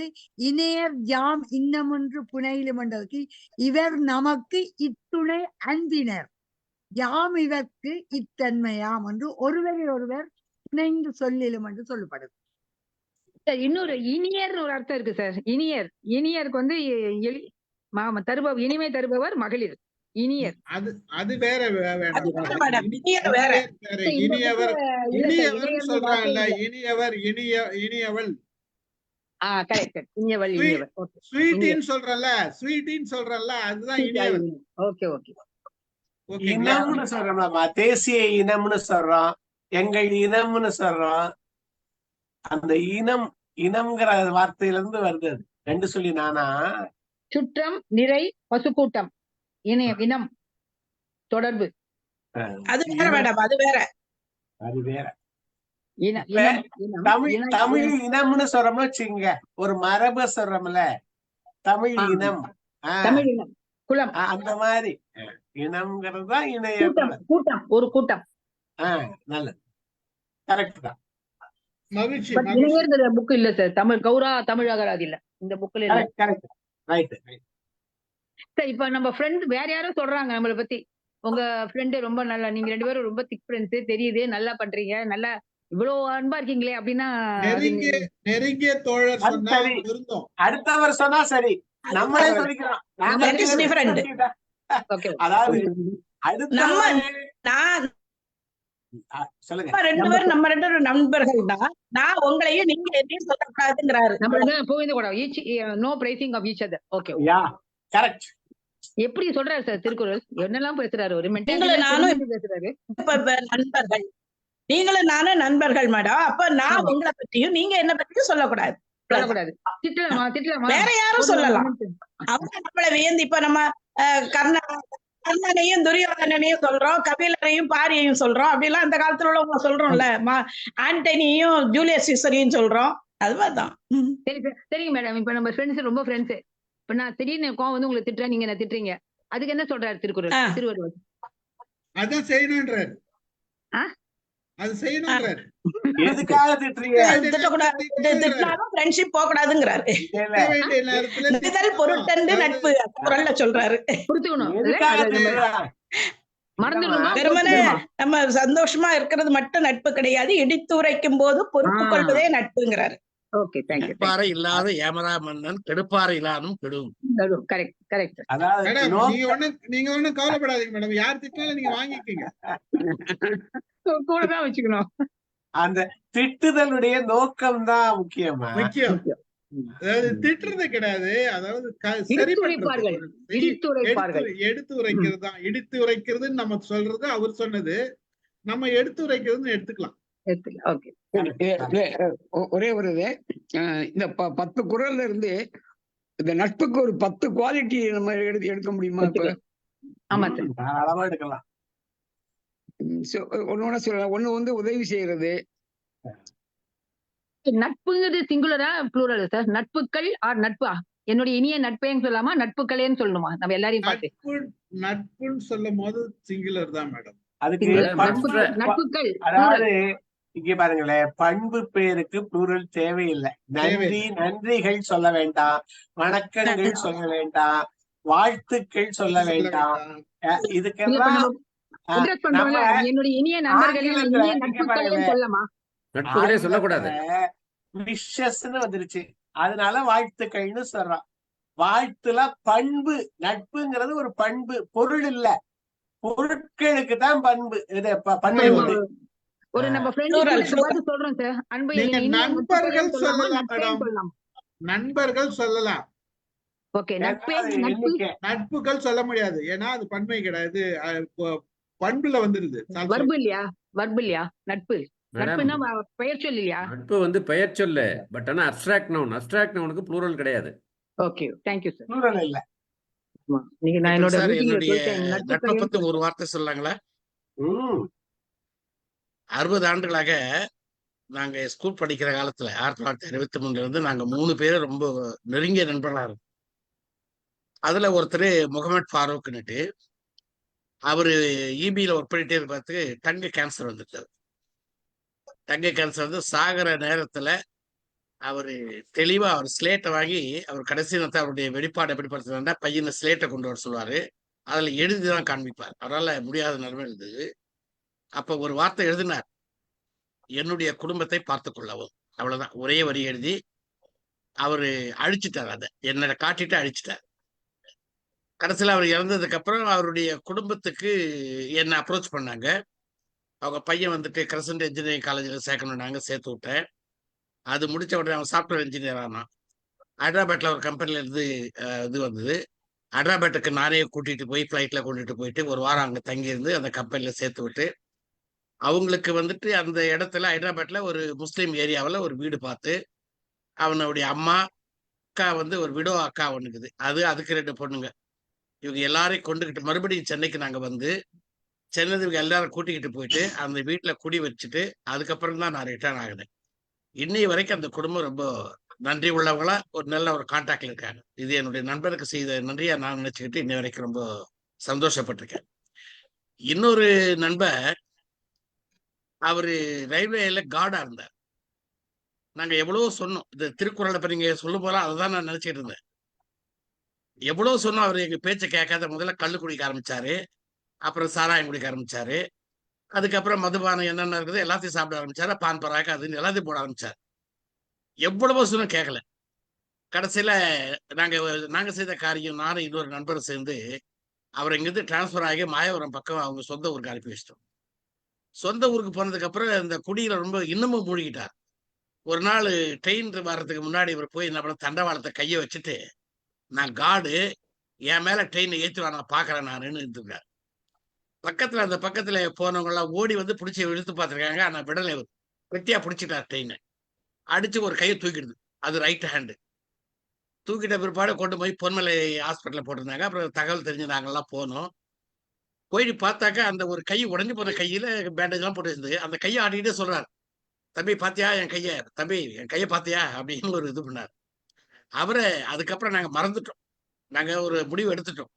இணையர் யாம் இன்னமொன்று புனையிலும் என்றதுக்கு இவர் நமக்கு இத்துணை அன்பினர் யாம் இவர்க்கு இத்தன்மையாம் என்று ஒருவரை ஒருவர் இணைந்து சொல்லிலும் என்று சொல்லப்படுது. இன்னொரு இனியர் ஒரு அர்த்தம் இருக்கு சார். இனியருக்கு வந்து தருபவர், இனிமை தருபவர் மகளிர். இனியர் அது வேற. இனியவர் சொல்றாங்கல்ல, இனியவர் இனியவள். ஸ்வீட்டின்னு சொல்றல, ஸ்வீட்டின்னு சொல்றல, அதுதான் இனியவர். Okay okay. இனம்னு சொல்றோம்லமா, தேசிய இனம்னு சொல்றோம், எங்கள் இனம்னு சொல்றோம். அந்த இனம்ங்கிற வார்த்தையில இருந்து வருது. அது 2 சொல்லி நானா. சுற்றம், நிறை, பசுக்கூட்டம், இனம், தொடர்பு. அது வேற மேடம், அது வேற. அது வேற. தமிழ் தமிழ் இனம்னு சொல்றோம்னு வச்சுக்கோங்க, ஒரு மரபு சொல்றோம்ல, தமிழ் இனம், தமிழ் இனம், குலம், அந்த மாதிரி இனம்ங்கிறது தான் இணைய கூட்டம், ஒரு கூட்டம். நல்லது, கரெக்ட் தான். மகிழ்ச்சி. இணையங்கிற புக் இல்ல சார், தமிழ் கௌரா தமிழ் அகராதி இல்ல இந்த புக்ல இல்ல. Correct, right. சார் இப்ப நம்ம ஃப்ரெண்ட் வேற யாரும் சொல்றாங்க நம்மளை பத்தி, உங்க ஃப்ரெண்டு ரொம்ப நல்லா, நீங்க 2 பேரும் ரொம்ப திக் ஃப்ரெண்ட்ஸ், தெரியுது, நல்லா பண்றீங்க, நல்லா இவ்வளவு அன்பா இருக்கீங்களே அப்படின்னா நெருங்கிய தோழர் சொன்னா இருந்தோம். அடுத்தவர் சொன்னா சரி, நம்மளே சொல்லிக்கிறோம். அதாவது சொல்லுங்க, 2 பேரும் நம்ம 2 பேரும் நண்பர்கள் தான். நான் உங்களையும் நீங்க என்னையும் சொல்லக்கூடாதுங்கிறாரு. No praising of each other. Okay, correct. எப்படி சொல்றாரு சார் திருக்குறள்? என்னெல்லாம் பேசுறாரு, ஒரு நானும் பேசுறாரு. நண்பர்கள், நீங்களும் நானும் நண்பர்கள் மேடம். அப்ப நான் உங்களை பத்தியும் நீங்க என்ன பத்தியும் சொல்லக்கூடாது. வேற யாரும் சொல்லலாம். அவங்க நம்மளை வியந்து, இப்ப நம்ம கர்ணனையும் துரியோதனனையும் சொல்றோம், கபிலரையும் பாரியையும் சொல்றோம், அப்படிலாம் அந்த காலத்துல உள்ளவங்க சொல்றோம்ல, ஆண்டனியும் ஜூலியஸ் சீசரையும் சொல்றோம். அது மாதிரிதான். சரி சார், சரிங்க மேடம். இப்ப நம்ம ஃப்ரெண்ட்ஸ், ரொம்ப ஃப்ரெண்ட்ஸ். இப்ப நான் திடீர்னு கோவம் வந்து உங்களை திட்டுறேன், நீங்க என்ன திட்டுறீங்க, அதுக்கு என்ன சொல்றாரு திருக்குறள், திருவள்ளுவர்? அதான் செய்யணும்ன்றாரு. அது செய்யணும்ன்றாரு. எதுக்காக திட்டுறீங்க? திட்டினாலும் ஃப்ரெண்ட்ஷிப் போக கூடாதுங்கிறாரு. பொருட்டண்டு நட்பு குறள்ல சொல்றாரு. வெறுமனே நம்ம சந்தோஷமா இருக்கிறது மட்டும் நட்பு கிடையாது, இடித்து உரைக்கும் போது பொறுப்பு கொள்வதே நட்புங்கிறாரு. Okay, thank you. கெடுப்பாறை இல்லாத ஏமரா மன்னன் கெடுப்பாறை இல்லாதும் கெடும். Correct, correct. நீங்க ஒண்ணும் கவலைப்படாதீங்க மேடம், யார் திட்டாலும் நீங்க வாங்கிக்கீங்க, கூடதான் வச்சுக்கணும். அந்த திட்டுதலுடைய நோக்கம் தான் முக்கியம். அதாவது திட்டுறது கிடையாது, அதாவது எடுத்து உரைக்கிறது தான். இடித்து உரைக்கிறதுன்னு நம்ம சொல்றது அவர் சொன்னது, நம்ம எடுத்து உரைக்கிறதுன்னு எடுத்துக்கலாம். ஒரே ஒரு இந்த 10 குறள்ல இருந்து இந்த நட்புக்கு ஒரு 10 குவாலிட்டி நம்ம எடுக்க முடியுமா? ஆமா சார், அளவா எடுக்கலாம். ஒண்ணு சொல்லலாம். ஒண்ணு வந்து உதவி செய்யறது. நட்புங்கிறது சிங்குலரா ப்ளூரல் சார்? நட்புக்கள் ஆர் நட்பா? என்னுடைய இனிய நட்பேன்னு சொல்லலாமா, நட்புகளேன்னு சொல்லணுமா? நம்ம எல்லாரையும் பார்த்து நட்புன்னு சொல்லும் போது சிங்குலர் தான் மேடம். அதுக்கு நட்புக்கள், அதாவது இங்க பாருங்களேன், பண்பு பேருக்கு ப்ளூரல் தேவையில்லை. நன்றிகள் சொல்ல வேண்டாம், வணக்கங்கள் சொல்ல வேண்டாம், வாழ்த்துக்கள் சொல்ல வேண்டாம். இதுக்கெல்லாம் என்னுடைய இனிய நண்பர்களே சொல்லலாமா? நட்புகளே சொல்லக்கூடாது, விஷஸ்ன்னு வந்துருச்சு, அதனால வாழ்த்துக்கள்னு சொல்றான். வாழ்த்துல பண்பு, நட்புங்கிறது ஒரு பண்பு, பொருள் இல்ல. பொருட்களுக்கு தான் பண்பு, பண்பு உண்டு. ஒரு நம்ம ஃப்ரெண்ட் சொல்றோம் சார், அன்பு நண்பர்கள் சொல்லலாம் மேடம், நண்பர்கள் சொல்லலாம். ஓகே, நட்புகள் சொல்ல முடியாது, ஏன்னா அது பன்மை கிடையாது, பண்புல வந்துருது. வர்பு இல்லையா? வர்பு இல்லையா? நட்பு நட்புனா பெயர் சொல் இல்லையா? நட்பு வந்து பெயர் சொல்லு, பட் ஆனா அப்ஸ்ட்ராக்ட் நவுன். அப்ஸ்ட்ராக்ட் நவுனுக்கு ப்ளூரல் கிடையாது. Okay, thank you sir. Plural இல்ல. நீங்க நான் என்னோட நட்பை பத்தி ஒரு வார்த்தை சொல்லாங்களா? 60 ஆண்டுகளாக நாங்க ஸ்கூல் படிக்கிற காலத்துல 1963 இருந்து நாங்க 3 பேரும் ரொம்ப நெருங்கிய நண்பர்களா இருக்கோம். அதுல ஒருத்தர் முகமது ஃபாரூக்னுட்டு, அவரு இபியில ஒர்க் பண்ணிட்டே இருக்க டங்கு கேன்சர் வந்துட்டாரு. டங்கு கேன்சர் வந்து சாகிற நேரத்துல அவரு தெளிவா அவர் ஸ்லேட்டை வாங்கி, அவர் கடைசி நேரத்தை அவருடைய வெளிப்பாடு எப்படி படுத்துனா, பையனை ஸ்லேட்டை கொண்டு வர சொல்லுவாரு, அதுல எழுதிதான் காண்பிப்பார். அவரால் முடியாத நிலைமை இருந்தது. அப்ப ஒரு வார்த்தை எழுதினார், என்னுடைய குடும்பத்தை பார்த்து கொள்ளவும். அவ்வளவுதான், ஒரே வரி எழுதி அவரு அழிச்சிட்டார். அதை என்னை காட்டிட்டு அழிச்சிட்டார். கடைசியில் அவர் இறந்ததுக்கு அப்புறம் அவருடைய குடும்பத்துக்கு என்ன அப்ரோச் பண்ணாங்க. அவங்க பையன் வந்துட்டு கிரசன்ட் இன்ஜினியரிங் காலேஜில் சேர்க்கணுன்னாங்க, சேர்த்து விட்டேன். அது முடிச்ச உடனே அவன் சாஃப்ட்வேர் இன்ஜினியர் ஆனான். ஹைதராபாத்ல ஒரு கம்பெனில இருந்து இது வந்தது. ஹைதராபாத்துக்கு நானே கூட்டிட்டு போய் ஃப்ளைட்ல கூட்டிட்டு போயிட்டு ஒரு வாரம் அங்கே தங்கியிருந்து அந்த கம்பெனில சேர்த்து விட்டு அவங்களுக்கு வந்துட்டு அந்த இடத்துல ஹைதராபாத்ல ஒரு முஸ்லீம் ஏரியாவில் ஒரு வீடு பார்த்து அவனுடைய அம்மா அக்கா வந்து ஒரு விடோ அக்கா ஒண்ணுக்குது, அதுக்கு 2 பொண்ணுங்க. இவங்க எல்லாரையும் கொண்டுகிட்டு மறுபடியும் சென்னைக்கு நாங்க வந்து சென்னை இவங்க எல்லாரும் கூட்டிக்கிட்டு போயிட்டு அந்த வீட்டுல குடி வச்சுட்டு அதுக்கப்புறம் தான் நான் ரிட்டர்ன் ஆகுனேன். இன்னைய வரைக்கும் அந்த குடும்பம் ரொம்ப நன்றி உள்ளவங்களா ஒரு நல்ல ஒரு கான்டாக்ட்ல இருக்காங்க. இது என்னுடைய நண்பருக்கு செய்த நன்றியா நான் நினைச்சுக்கிட்டு இன்னை வரைக்கும் ரொம்ப சந்தோஷப்பட்டிருக்கேன். இன்னொரு நண்பர், அவரு ரயில்வேல கார்டா இருந்தார். நாங்க எவ்வளவோ சொன்னோம், இந்த திருக்குறளை இப்ப நீங்க சொல்லும் போல அதான் நான் நினைச்சிட்டு இருந்தேன். எவ்வளவு சொன்னோம், அவர் எங்க பேச்சை கேட்காத. முதல்ல கள்ளு குடிக்க ஆரம்பிச்சாரு, அப்புறம் சாராயம் குடிக்க ஆரம்பிச்சாரு, அதுக்கப்புறம் மதுபானம் என்னென்ன இருக்குது எல்லாத்தையும் சாப்பிட ஆரம்பிச்சாரு, பான் பராக்கு அதுன்னு எல்லாத்தையும் போட ஆரம்பிச்சாரு. எவ்வளவோ சொன்ன கேட்கல. கடைசியில நாங்க செய்த காரியம், நானும் இன்னொரு நண்பரும் சேர்ந்து அவர் இங்கிருந்து டிரான்ஸ்பர் ஆகி மாயவரம் பக்கம் அவங்க சொந்த ஊருக்கு அனுப்பி வச்சிட்டோம். சொந்த ஊருக்கு போனதுக்கு அப்புறம் இந்த குடியில ரொம்ப இன்னமும் மூழ்கிட்டார். ஒரு நாள் ட்ரெயின் வர்றதுக்கு முன்னாடி இவர் போய் என்ன பண்ண, தண்டவாளத்தை கையை வச்சுட்டு, நான் காடு என் மேல ட்ரெயினை ஏற்றி நான் பாக்குறேன் நானுன்னு இருந்திருக்காரு. அந்த பக்கத்துல போனவங்க எல்லாம் ஓடி வந்து பிடிச்சி இழுத்து பார்த்துருக்காங்க. ஆனா விடலை, இவர் வெட்டியா பிடிச்சிட்டார் ட்ரெயினை. அடிச்சு ஒரு கையை தூக்கிடுது, அது ரைட் ஹேண்டு. தூக்கிட்ட பிற்பாடு கொண்டு போய் பொன்மலை ஹாஸ்பிட்டல்ல போட்டிருந்தாங்க. அப்புறம் தகவல் தெரிஞ்சு நாங்கெல்லாம் போனோம். போயிட்டு பார்த்தாக்கா அந்த ஒரு கை உடஞ்சு போன கையில பேண்டேஜ் எல்லாம் போட்டு இருந்தது. அந்த கையை ஆடிக்கிட்டே சொல்றாரு, தம்பி பாத்தியா என் கைய, தம்பி என் கையை பாத்தியா அப்படின்னு ஒரு இது பண்ணார். அவரை அதுக்கப்புறம் நாங்க மறந்துட்டோம். நாங்க ஒரு முடிவு எடுத்துட்டோம்,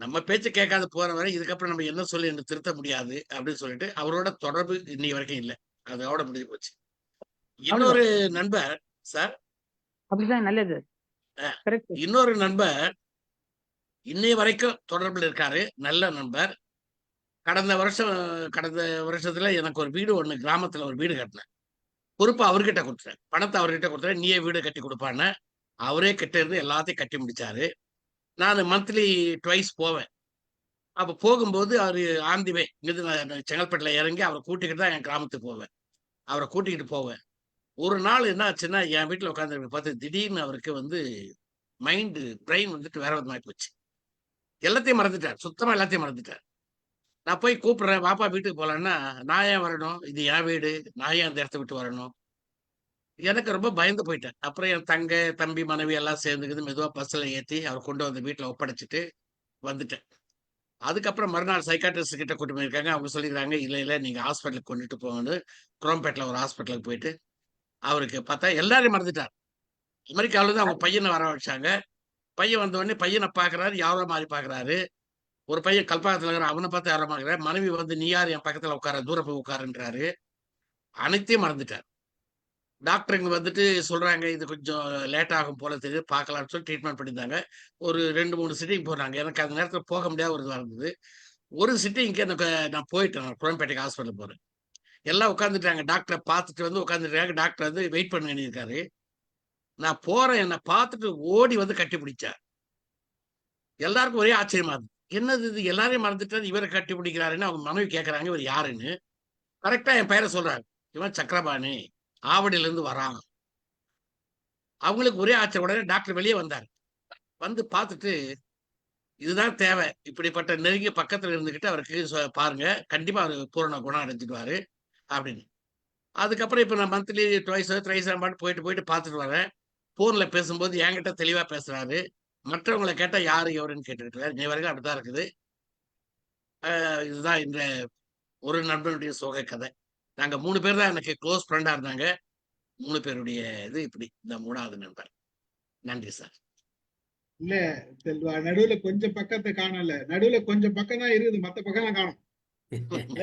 நம்ம பேச்சு கேட்காத போற வரை இதுக்கப்புறம் நம்ம என்ன சொல்லி என்ன திருத்த முடியாது அப்படின்னு சொல்லிட்டு அவரோட தொடர்பு இன்னைக்கு வரைக்கும் இல்லை. அதோட முடிஞ்சு போச்சு. இன்னொரு நண்பர் சார், அப்படிதான் நல்லது. இன்னொரு நண்பர் இன்னைய வரைக்கும் தொடர்பில் இருக்காரு, நல்ல நண்பர். கடந்த வருஷத்துல எனக்கு ஒரு வீடு ஒண்ணு கிராமத்துல ஒரு வீடு கட்டினேன். பொறுப்பு அவர்கிட்ட கொடுத்துட்டேன், பணத்தை அவர்கிட்ட கொடுத்துட்டேன், நீயே வீடு கட்டி கொடுப்பான்னு. அவரே கிட்ட இருந்து எல்லாத்தையும் கட்டி முடிச்சாரு. நான் மந்த்லி ட்வைஸ் போவேன். அப்ப போகும்போது அவரு ஆன் தி வே இங்கிருந்து செங்கல்பட்டுல இறங்கி அவரை கூட்டிக்கிட்டு தான் என் கிராமத்துக்கு போவேன். அவரை கூட்டிக்கிட்டு போவேன். ஒரு நாள் என்ன ஆச்சுன்னா, என் வீட்டுல உட்காந்து பார்த்து திடீர்னு அவருக்கு வந்து பிரெயின் வந்துட்டு வேற விதமாயி போச்சு. எல்லாத்தையும் மறந்துட்டார், சுத்தமா எல்லாத்தையும் மறந்துட்டார். நான் போய் கூப்பிடுறேன், வாப்பா வீட்டுக்கு போலான்னா, நான் ஏன் வரணும், இது என் வீடு, நான் ஏன் அந்த இடத்த விட்டு வரணும். எனக்கு ரொம்ப பயந்து போயிட்டேன். அப்புறம் என் தம்பி மனைவி எல்லாம் சேர்ந்துக்குது, மெதுவா பஸ்ல ஏற்றி அவர் கொண்டு வந்து வீட்டுல ஒப்படைச்சிட்டு வந்துட்டேன். அதுக்கப்புறம் மறுநாள் சைக்காட்ரிஸ்ட் கிட்ட கூட்டு போயிருக்காங்க. அவங்க சொல்லிக்கிறாங்க, இல்ல நீங்க ஹாஸ்பிட்டலுக்கு கொண்டுட்டு போகணும். குரோம்பேட்டில் ஒரு ஹாஸ்பிட்டலுக்கு போயிட்டு அவருக்கு பார்த்தா எல்லாரையும் மறந்துட்டார். அமெரிக்காவில இருந்து அவங்க பையனை வர வச்சாங்க. பையன் வந்த உடனே பையனை பாக்குறாரு, யாரோ மாதிரி பாக்குறாரு. ஒரு பையன் கல்பாக்கத்துல இருக்கிற, அவனை பார்த்து யாரோ பாக்குறாரு. மனைவி வந்து நீ யார் என் பக்கத்துல உட்கார, தூர போய் உட்காருன்றாரு. அனைத்தையும் மறந்துட்டார். டாக்டருங்க வந்துட்டு சொல்றாங்க, இது கொஞ்சம் லேட் ஆகும் போல தெரியுது, பார்க்கலாம்னு சொல்லி ட்ரீட்மெண்ட் பண்ணியிருந்தாங்க. ஒரு 2-3 சிட்டிங் போனாங்க. எனக்கு அந்த நேரத்தில் போக முடியாத ஒரு இதுவாக இருந்தது. ஒரு சிட்டிங்க்கு எனக்கு நான் போயிட்டேன், குரோம்பேட்டைக்கு ஹாஸ்பிட்டல் போறேன். எல்லாம் உட்காந்துட்டாங்க, டாக்டரை பார்த்துட்டு வந்து உட்காந்துருக்காங்க. டாக்டர் வந்து வெயிட் பண்ண இருக்காரு. நான் போறேன், என்னை பார்த்துட்டு ஓடி வந்து கட்டி பிடிச்சார். எல்லாருக்கும் ஒரே ஆச்சரியமா இருந்தது, என்னது இது எல்லாரையும் மறந்துட்டு இவரை கட்டி பிடிக்கிறாருன்னு. அவங்க மனைவி கேட்கறாங்க, இவர் யாருன்னு. கரெக்டா என் பெயரை சொல்றாரு, இவன் சக்கரபாணி, ஆவடியில இருந்து வரான். அவங்களுக்கு ஒரே ஆச்சரியம். உடனே டாக்டர் வெளியே வந்தார். வந்து பார்த்துட்டு, இதுதான் தேவை, இப்படிப்பட்ட நெருங்கிய பக்கத்துல இருந்துகிட்டு அவருக்கு பாருங்க, கண்டிப்பா அவர் பூரண குணம் அடைஞ்சிடுவாரு அப்படின்னு. அதுக்கப்புறம் இப்ப நான் மந்த்லி ட்வைஸ் போயிட்டு பார்த்துட்டு வரேன். போன்ல பேசும்போது என்கிட்ட தெளிவா பேசுறாரு. மற்றவங்களை கேட்டா யாரு எவருன்னு கேட்டுக்கிட்டு இன்னை வரைக்கும் அப்படித்தான் இருக்குது. இதுதான் இந்த ஒரு நண்பனுடைய சோக கதை. நாங்க 3 பேர் தான் எனக்கு க்ளோஸ் ஃப்ரெண்டா இருந்தாங்க. 3 பேருடைய இது இப்படி, இந்த 3வது நண்பர். நன்றி சார். இல்ல செல்வா, நடுவுல கொஞ்சம் பக்கத்தை காணல, நடுவுல கொஞ்சம் பக்கம் தான் இருக்குது, மத்த பக்கம் காணும்.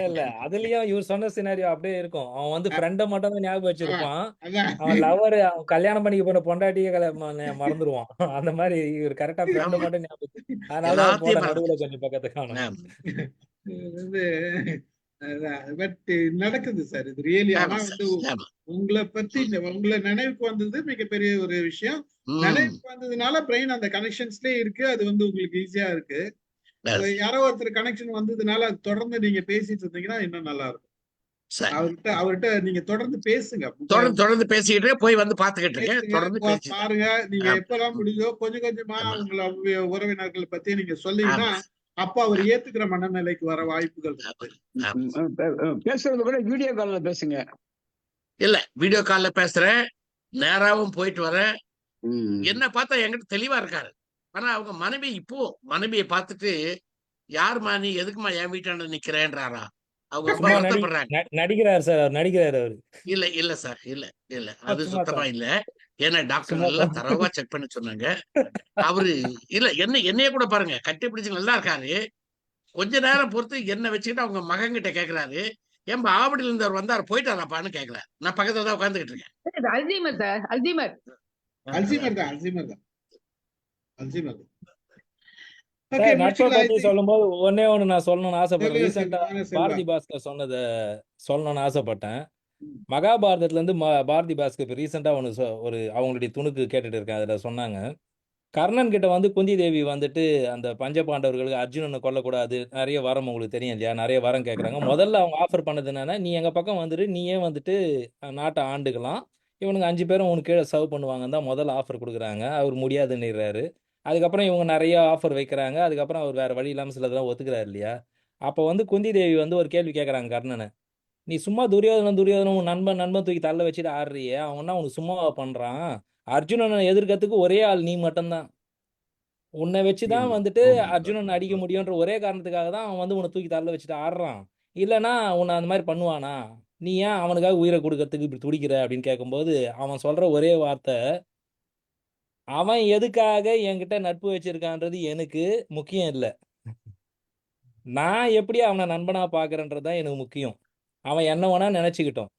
இல்ல அதுலயும் இவர் சொன்ன சினாரியோ அப்படியே இருக்கும். அவன் வந்து ஃப்ரெண்ட மட்டும் தான் ஞாபகம் வச்சிருப்பான். அதான் அவன் லவர், அவன் கல்யாணம் பண்ணிக்க போன பொண்டாட்டியே மறந்துடுவான். அந்த மாதிரி இவர் கரெக்டா ஃப்ரெண்ட ஆமா, மட்டும் ஞாபகம். அதனால போட எல்லாத்தையும் நடுவுல மறந்துட்டு. கொஞ்சம் பக்கத்தை காணும். ஆமா. இது வந்து பட் நடக்குது சார், இது ரியலி. ஆனா ஆமா வந்து சார். ஆமா. உங்களை பத்தி உங்களை நினைவுக்கு வந்தது மிகப்பெரிய ஒரு விஷயம். நினைவுக்கு வந்ததுனால பிரெயின் அந்த கனெக்ஷன்ஸ்லயே இருக்கு, அது வந்து உங்களுக்கு ஈஸியா இருக்கு. யாரோ ஒருத்தர் கனெக்ஷன் வந்ததுனால அது தொடர்ந்து நீங்க பேசிட்டு இருந்தீங்கன்னா இன்னும் நல்லா இருக்கும். அவர்கிட்ட நீங்க தொடர்ந்து பேசுங்க, தொடர்ந்து பேசிக்கிட்டு போய் வந்து பாத்துக்கிட்டு இருக்கேன். தொடர்ந்து பாருங்க. நீங்க எப்பெல்லாம் முடியுதோ கொஞ்சம் கொஞ்சமா உங்களை உறவினர்கள் பத்தி நீங்க சொன்னீங்கன்னா அப்ப அவர் ஏத்துக்கிற மனநிலைக்கு வர வாய்ப்புகள் இருக்கு. பேசுறது கூட வீடியோ கால்ல பேசுங்க. இல்ல வீடியோ கால்ல பேசுறேன், நேராவும் போயிட்டு வரேன். என்ன பார்த்தா என்கிட்ட தெளிவா இருக்காரு. ஆனா அவங்க மனைவி இப்போ மனைவியை பார்த்துட்டு யாருமா நீ எதுக்குமா என் வீட்டாண்ட நிக்கிறேன்றாரா? அவங்க ரொம்ப சும்மா வருத்தப்படுறாங்க. நடிக்கிறாரு சார், அவர் நடிக்கிறாரு அவரு. இல்ல சார், இல்ல அது சும்மா சுத்தமா சார், இல்ல. ஏன்னா டாக்டர் சும்மா நல்லா சார். தரவா செக் பண்ண சொன்னாங்க. அவரு இல்ல என்னைய கூட பாருங்க கட்டி பிடிச்சு நல்லா இருக்காரு. கொஞ்ச நேரம் பொறுத்து என்ன வச்சுக்கிட்டு அவங்க மகன்கிட்ட கேக்குறாரு, ஏன்பா ஆவடியில இருந்து அவர் வந்தாரு போயிட்டாராப்பான்னு கேக்குறாரு. நான் பக்கத்துல தான் உட்காந்துக்கிட்டு இருக்கேன். Alzheimer sir, Alzheimer. அல்சீமர் தான். சார், நட்பை பத்தி சொல்லும்போது ஒண்ணே ஒண்ணு நான் சொல்லணும்னு ஆசைப்படுறேன். சொல்லுங்க ரீசெண்டா செல்வா. பாரதி பாஸ்கர் சொன்னதை சொல்லணும்னு ஆசைப்பட்டேன். மகாபாரதத்துல இருந்து பாரதி பாஸ்கர் இப்ப ரீசெண்டா ஒரு அவங்களுடைய துணுக்கு கேட்டுட்டு இருக்கேன். அதுல சொன்னாங்க, கர்ணன் கிட்ட வந்து குந்தி தேவி வந்துட்டு அந்த பஞ்ச பாண்டவர்களுக்கு அர்ஜுனனை கொல்லக்கூடாது, நிறைய வரம் உங்களுக்கு தெரியும் இல்லையா, நிறைய வரம் கேட்குறாங்க. முதல்ல அவங்க ஆஃபர் பண்ணது என்னன்னா, நீ எங்க பக்கம் வந்துட்டு நீயே வந்துட்டு நாட்டை ஆண்டுக்கலாம், இவனுக்கு 5 பேரும் உனக்கு கீழே சர்வ் பண்ணுவாங்கன்னு தான் முதல்ல ஆஃபர் கொடுக்குறாங்க. அவர் முடியாதுன்னுறாரு. அதுக்கப்புறம் இவங்க நிறைய ஆஃபர் வைக்கிறாங்க. அதுக்கப்புறம் அவர் வேற வழி இல்லாமல் சிலதெல்லாம் ஒத்துக்கிறாரு இல்லையா. அப்போ வந்து குந்தி தேவி வந்து ஒரு கேள்வி கேட்குறாங்க கர்ணனை, நீ சும்மா துரியோதனம் உன் நண்பன் தூக்கி தள்ள வச்சுட்டு ஆடுறியே, அவன்னா உனக்கு சும்மாவா பண்றான், அர்ஜுனனை எதிர்க்கிறதுக்கு ஒரே ஆள் நீ மட்டும்தான், உன்னை வச்சுதான் வந்துட்டு அர்ஜுனன் அடிக்க முடியுன்ற ஒரே காரணத்துக்காக தான் அவன் வந்து உன்னை தூக்கி தள்ள வச்சுட்டு ஆடுறான், இல்லைன்னா உன்னை அந்த மாதிரி பண்ணுவானா, நீ ஏன் அவனுக்காக உயிரை கொடுக்கறதுக்கு இப்படி துடிக்கிற அப்படின்னு கேட்கும்போது அவன் சொல்ற ஒரே வார்த்தை, அவன் எதுக்காக என்கிட்ட நட்பு வச்சிருக்கான்றது எனக்கு முக்கியம் இல்லை, நான் எப்படி அவனை நண்பனா பாக்குறேன்றது தான் எனக்கு முக்கியம், அவன் என்ன வேணா நினைச்சுக்கிட்டோம்,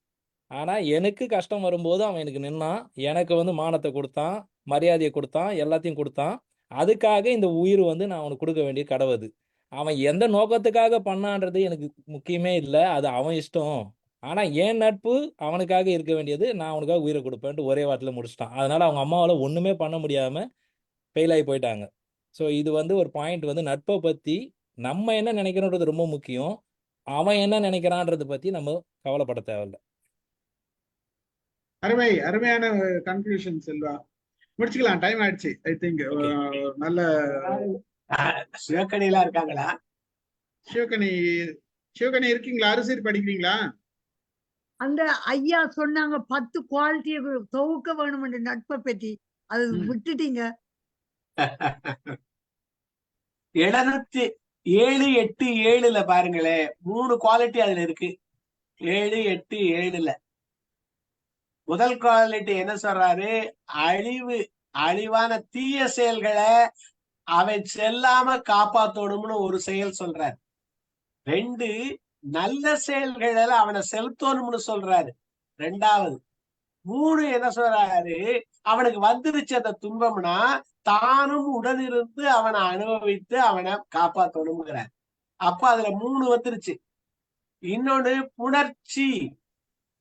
ஆனா எனக்கு கஷ்டம் வரும்போது அவன் எனக்கு நின்னான், எனக்கு வந்து மானத்தை கொடுத்தான், மரியாதையை கொடுத்தான், எல்லாத்தையும் கொடுத்தான், அதுக்காக இந்த உயிர் வந்து நான் அவனுக்கு கொடுக்க வேண்டிய கடவுது, அவன் எந்த நோக்கத்துக்காக பண்ணான்றது எனக்கு முக்கியமே இல்லை, அது அவன் இஷ்டம், ஆனா என் நட்பு அவனுக்காக இருக்க வேண்டியது, நான் அவனுக்காக உயிரை கொடுப்பேன்ட்டு ஒரே வாரத்தில் முடிச்சிட்டான். அதனால அவங்க அம்மாவால் ஒண்ணுமே பண்ண முடியாம ஃபெயில் ஆகி போயிட்டாங்க. ஸோ இது வந்து ஒரு பாயிண்ட், வந்து நட்பை பத்தி நம்ம என்ன நினைக்கிறோன்றது ரொம்ப முக்கியம், அவன் என்ன நினைக்கிறான்றதை பத்தி நம்ம கவலைப்பட தேவையில்லை. அருமையான கன்க்ளூஷன் செல்வா. முடிச்சுக்கலாம், டைம் ஆயிடுச்சு. ஐ திங்க் நல்ல சிவக்கணிலாம் இருக்காங்களா? சிவகணி இருக்கீங்களா? அரசியல் படிக்கிறீங்களா? அந்த ஐயா சொன்னாங்க 10 குவாலிட்டியை தொகுக்க வேணும் என்ற நட்பை பற்றி, அது விட்டுட்டீங்க. 707, 8, 7ல பாருங்களேன், 3 குவாலிட்டி அதுல இருக்கு. 7, 8, 7ல முதல் குவாலிட்டி என்ன சொல்றாரு? அழிவான தீய செயல்களை அவன் செல்லாம காப்பாத்தணும்னு ஒரு செயல் சொல்றாரு. 2, நல்ல செயல்களை அவனை செலுத்தணும்னு சொல்றாரு 2வது. 3 என்ன சொல்றாரு? அவனுக்கு வந்துருச்சு அந்த துன்பம்னா தானும் உடனிருந்து அவனை அனுபவித்து அவனை காப்பாத்தணும்ங்கிறார். அப்ப அதுல 3 வந்துருச்சு. இன்னொன்னு புணர்ச்சி,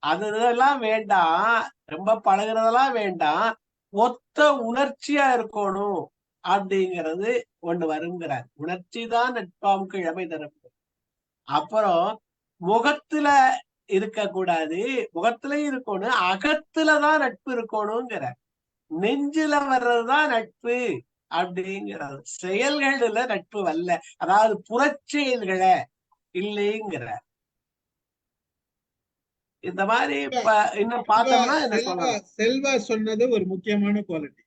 அதெல்லாம் வேண்டாம், ரொம்ப பழகுறதெல்லாம் வேண்டாம், ஒத்த உணர்ச்சியா இருக்கணும் அப்படிங்கிறது ஒண்ணு வருங்கிறார். உணர்ச்சி தான் நட்பாம் கிழமை தரும். அப்புறம் முகத்துல இருக்கக்கூடாது, முகத்திலயும் இருக்கணும், அகத்துலதான் நட்பு இருக்கணுங்கிற, நெஞ்சில வர்றதுதான் நட்பு அப்படிங்கிறது, செயல்கள்ல நட்பு வரல, அதாவது புறச்செயல்களை இல்லைங்கிற. இந்த மாதிரி இன்னும் பார்த்தோம்னா என்ன சொல்லலாம்? செல்வா சொன்னது ஒரு முக்கியமான குவாலிட்டி,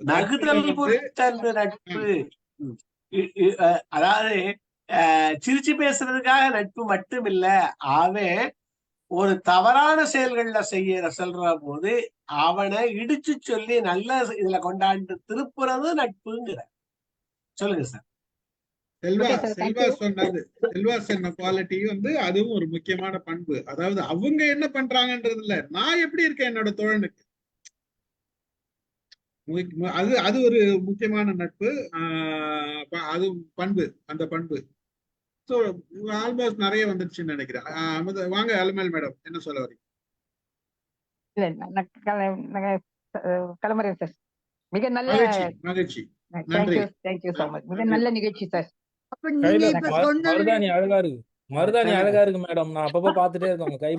நகுதல் புரிச்சல் நட்பு. அதாவது சிரிச்சு பேசுறதுக்காக நட்பு மட்டும் இல்ல, அவன் ஒரு தவறான செயல்கள்ல செல்ற போது அவனை இடிச்சு சொல்லி நல்ல இதுல கொண்டாண்டு திருப்புறது நட்புங்கிற. சொல்லுங்க சார். செல்வா சொன்ன குவாலிட்டி வந்து அதுவும் ஒரு முக்கியமான பண்பு. அதாவது அவங்க என்ன பண்றாங்கன்றது இல்ல, நான் எப்படி இருக்கேன் என்னோட தோழனுக்கு, அது ஒரு முக்கியமான நட்பு. அது பண்பு, அந்த பண்பு. ஸோ ஆல்மோஸ்ட் நிறைய வந்துருச்சுன்னு நினைக்கிறேன். வாங்க அலமேல் மேடம், என்ன சொல்ல வரீங்க? கிளம்புறேன் சார். மிக நல்ல மகிழ்ச்சி. Thank you so much. மிக நல்ல நிகழ்ச்சி சார். மருதாணி அழகா இருக்கு, மருதாணி அழகா இருக்கு மேடம். நான் அப்பப்போ பாத்துட்டே இருக்கேன். கை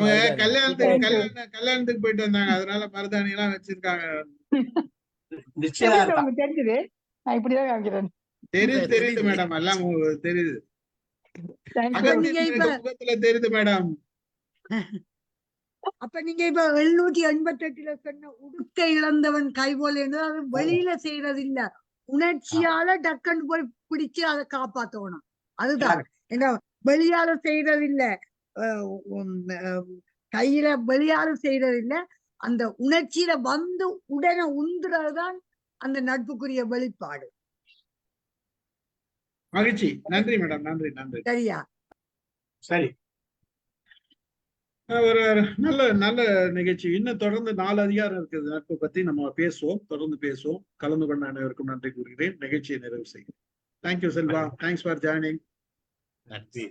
கல்யாணத்துக்கு போயிட்டு வந்தாங்க, அதனால மருதாணி எல்லாம் வச்சிருக்காங்க. தெரிஞ்சது, நான் இப்படிதான் காமிக்கிறேன். தெரியுது தெரியுது தெரியுது. மேடம், எல்லாம் தெரியுது. தேங்க்யூ அப்ப நீங்க அகத்தின் இப்ப முகத்துல தெரியுது மேடம். அப்ப நீங்க இப்ப 788 சொன்ன உடுக்க இழந்தவன் கைபோல் என்று அது வெளியில செய்யறது இல்ல, உணர்ச்சியால டக்குன்னு போய் பிடிச்சு அதை காப்பாத்தணும். அதுதான் ஏன்னா வெளியால செய்யறது இல்ல, அஹ் உம் அஹ் கையில வெளியால செய்யறது இல்ல, அந்த உணர்ச்சியில வந்து உடனே உந்துறதுதான் அந்த நட்புக்குரிய வெளிப்பாடு. மகிழ்ச்சி, நன்றி மேடம், நன்றி நன்றி. சரியா? சரி. ஒரு நல்ல நல்ல நிகழ்ச்சி. இன்னும் தொடர்ந்து 4 அதிகாரம் இருக்குது நட்பை பத்தி, நம்ம பேசுவோம், தொடர்ந்து பேசுவோம். கலந்து கொண்ட அனைவருக்கும் நன்றி கூறுகிறேன். நிகழ்ச்சியை நிறைவு செய்கிறேன். Thank you Selva, thanks for joining. நன்றி.